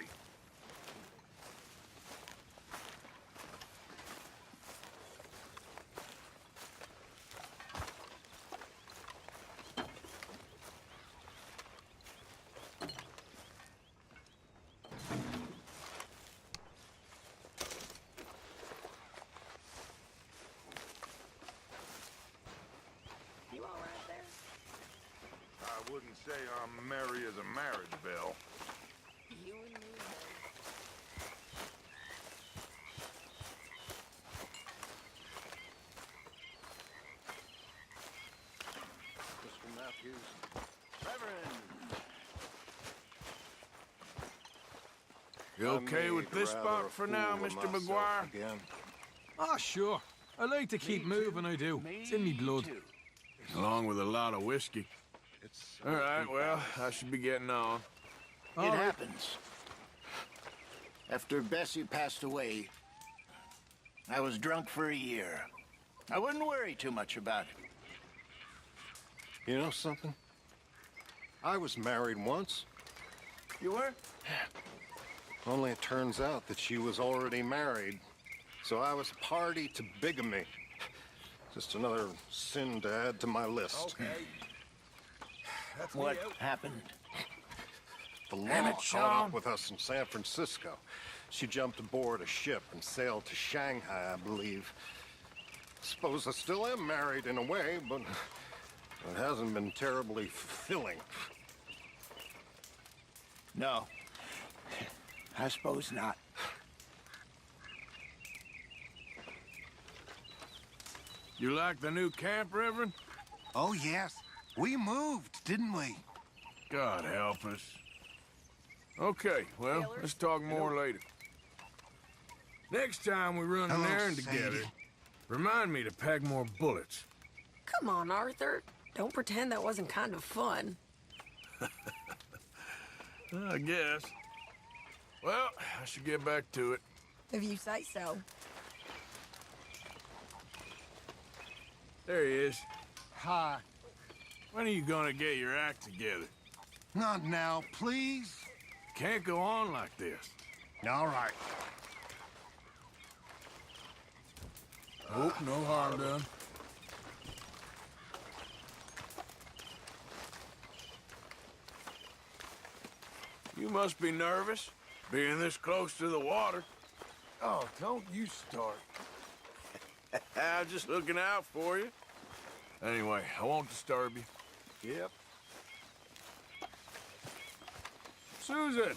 Speaker 1: I wouldn't say I'm merry as a marriage bell.
Speaker 8: You and me
Speaker 3: Mr. Matthews. Reverend!
Speaker 2: You okay with this spot for now, Mr. McGuire?
Speaker 9: Ah, sure. I like to keep moving, I do. It's in me blood.
Speaker 2: Along with a lot of whiskey. All right, well, I should be getting on.
Speaker 16: It happens. After Bessie passed away, I was drunk for a year. I wouldn't worry too much about it.
Speaker 3: You know something? I was married once.
Speaker 16: You were?
Speaker 3: Only it turns out that she was already married. So I was party to bigamy. Just another sin to add to my list.
Speaker 16: Okay. What happened?
Speaker 3: The law
Speaker 16: Damn it,
Speaker 3: caught
Speaker 16: Sean.
Speaker 3: up with us in San Francisco. She jumped aboard a ship and sailed to Shanghai, I believe. Suppose I still am married in a way, but it hasn't been terribly fulfilling.
Speaker 16: No. I suppose not.
Speaker 2: You like the new camp, Reverend?
Speaker 12: Oh, yes. We moved, didn't we?
Speaker 2: God help us. Okay, well, let's talk more later. Next time we run an
Speaker 12: Hello,
Speaker 2: errand
Speaker 12: Sadie.
Speaker 2: together, remind me to pack more bullets.
Speaker 17: Come on, Arthur. Don't pretend that wasn't kind of fun.
Speaker 2: I guess. Well, I should get back to it.
Speaker 17: If you say so.
Speaker 2: There he is.
Speaker 12: Hi.
Speaker 2: When are you gonna get your act together?
Speaker 12: Not now, please.
Speaker 2: Can't go on like this.
Speaker 12: All right.
Speaker 2: Hope no harm done. You must be nervous, being this close to the water.
Speaker 12: Oh, don't you start.
Speaker 2: I'm just looking out for you. Anyway, I won't disturb you.
Speaker 12: Yep.
Speaker 2: Susan,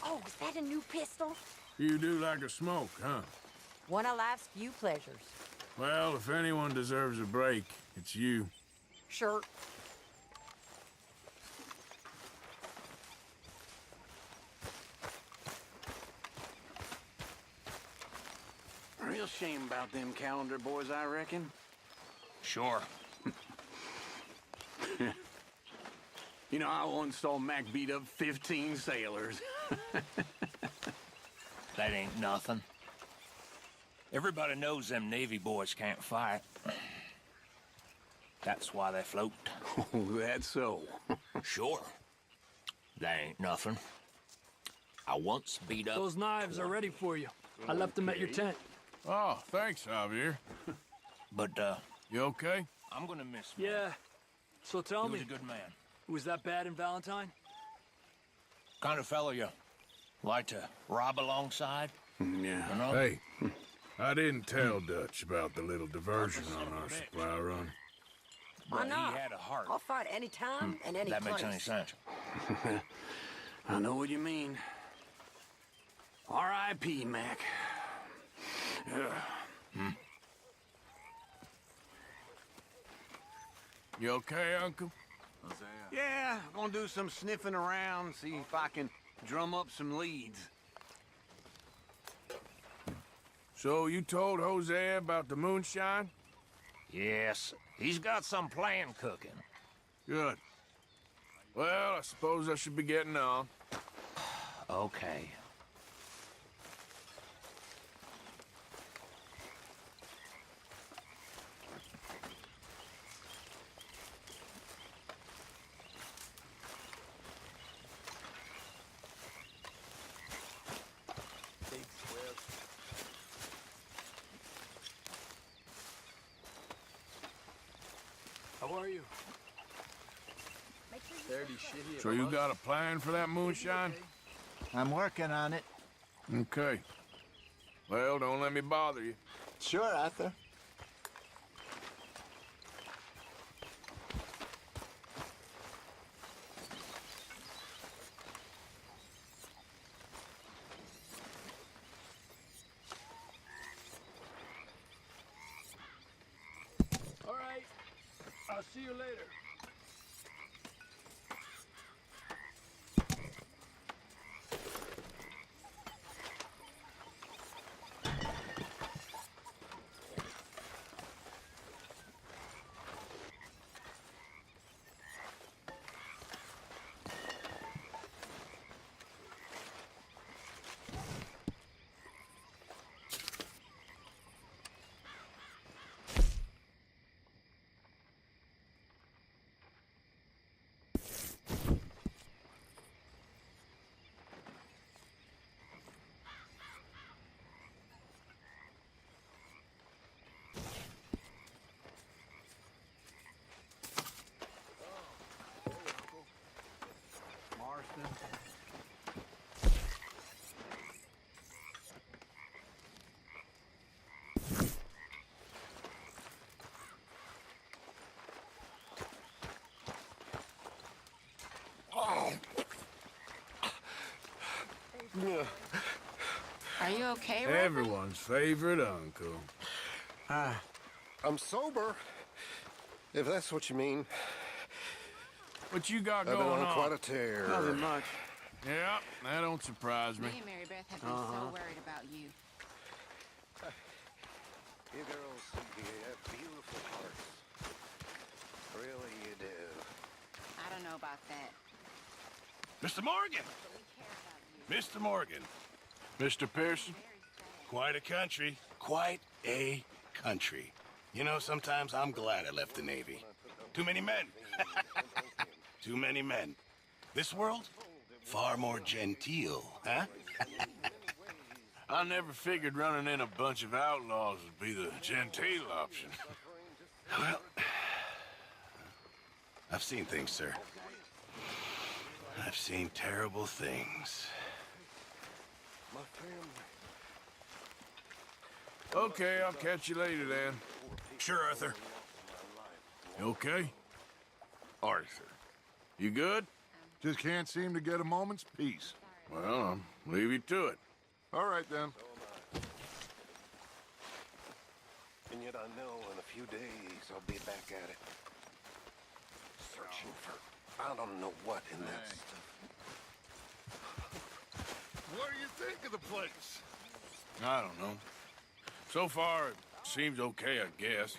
Speaker 18: Oh, is that a new pistol?
Speaker 2: you do like a smoke, huh?
Speaker 18: One of life's few pleasures.
Speaker 2: Well, if anyone deserves a break, it's you.
Speaker 18: Sure.
Speaker 16: Real shame about them calendar boys, I reckon.
Speaker 13: Sure.
Speaker 16: You know, I once saw Mac beat up 15 sailors.
Speaker 13: That ain't nothing. Everybody knows them Navy boys can't fight. That's why they float.
Speaker 16: Oh, that's so.
Speaker 13: Sure. That ain't nothing. I once beat up...
Speaker 9: Those knives are ready for you. I left them at your tent.
Speaker 2: Oh, thanks, Javier.
Speaker 13: But,
Speaker 2: You okay?
Speaker 13: I'm gonna miss you.
Speaker 9: Yeah. So tell
Speaker 13: He
Speaker 9: me,
Speaker 13: was a good man.
Speaker 9: was that bad in Valentine?
Speaker 13: Kind of fellow you like to rob alongside?
Speaker 16: Yeah.
Speaker 13: You know?
Speaker 2: Hey, I didn't tell Dutch about the little diversion on our supply run.
Speaker 17: Why
Speaker 13: But
Speaker 17: not?
Speaker 13: he had a heart.
Speaker 17: I'll fight any time and any
Speaker 13: That
Speaker 17: place.
Speaker 13: makes any sense.
Speaker 16: I know what you mean. R.I.P., Mac.
Speaker 2: You okay, Uncle?
Speaker 16: Yeah, gonna do some sniffing around, see if I can drum up some leads.
Speaker 2: So you told Jose about the moonshine?
Speaker 13: Yes, he's got some plan cooking.
Speaker 2: Good. Well, I suppose I should be getting on.
Speaker 13: Okay.
Speaker 9: How are you?
Speaker 15: Dirty shit here.
Speaker 2: So you got a plan for that moonshine?
Speaker 16: I'm working on it.
Speaker 2: Okay. Well, don't let me bother you.
Speaker 16: Sure, Arthur.
Speaker 9: All right. I'll see you later.
Speaker 10: Are you okay, Reverend?
Speaker 2: Everyone's favorite uncle.
Speaker 4: I'm sober, if that's what you mean.
Speaker 2: What you got
Speaker 4: I've
Speaker 2: going
Speaker 4: been on
Speaker 2: on?
Speaker 4: quite a tear.
Speaker 2: Nothing much. Yeah, that don't surprise me.
Speaker 10: Me and Mary Beth have been so worried about you.
Speaker 4: You girls have beautiful hearts. Really, you do.
Speaker 10: I don't know about that.
Speaker 12: Mr. Morgan! Mr. Morgan.
Speaker 2: Mr. Pearson?
Speaker 12: Quite a country. Quite a country. You know, sometimes I'm glad I left the Navy. Too many men. Too many men. This world, far more genteel, huh?
Speaker 2: I never figured running in a bunch of outlaws would be the genteel option.
Speaker 12: Well, I've seen things, sir. I've seen terrible things.
Speaker 4: My family.
Speaker 2: Okay, I'll catch you later then.
Speaker 12: Sure, Arthur.
Speaker 2: You okay? Arthur. You good?
Speaker 1: Just can't seem to get a moment's peace.
Speaker 2: Well, I'll leave you to it.
Speaker 1: All right, then.
Speaker 4: And yet I know in a few days I'll be back at it. Searching for I don't know what in that stuff.
Speaker 1: What do you think of the place?
Speaker 2: I don't know. So far, it seems okay, I guess.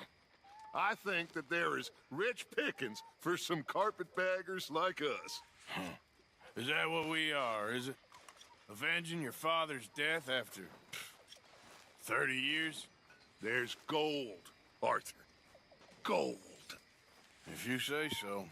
Speaker 1: I think that there is rich pickings for some carpetbaggers like us.
Speaker 2: Is that what we are, is it? Avenging your father's death after 30 years?
Speaker 1: There's gold, Arthur. Gold.
Speaker 2: If you say so.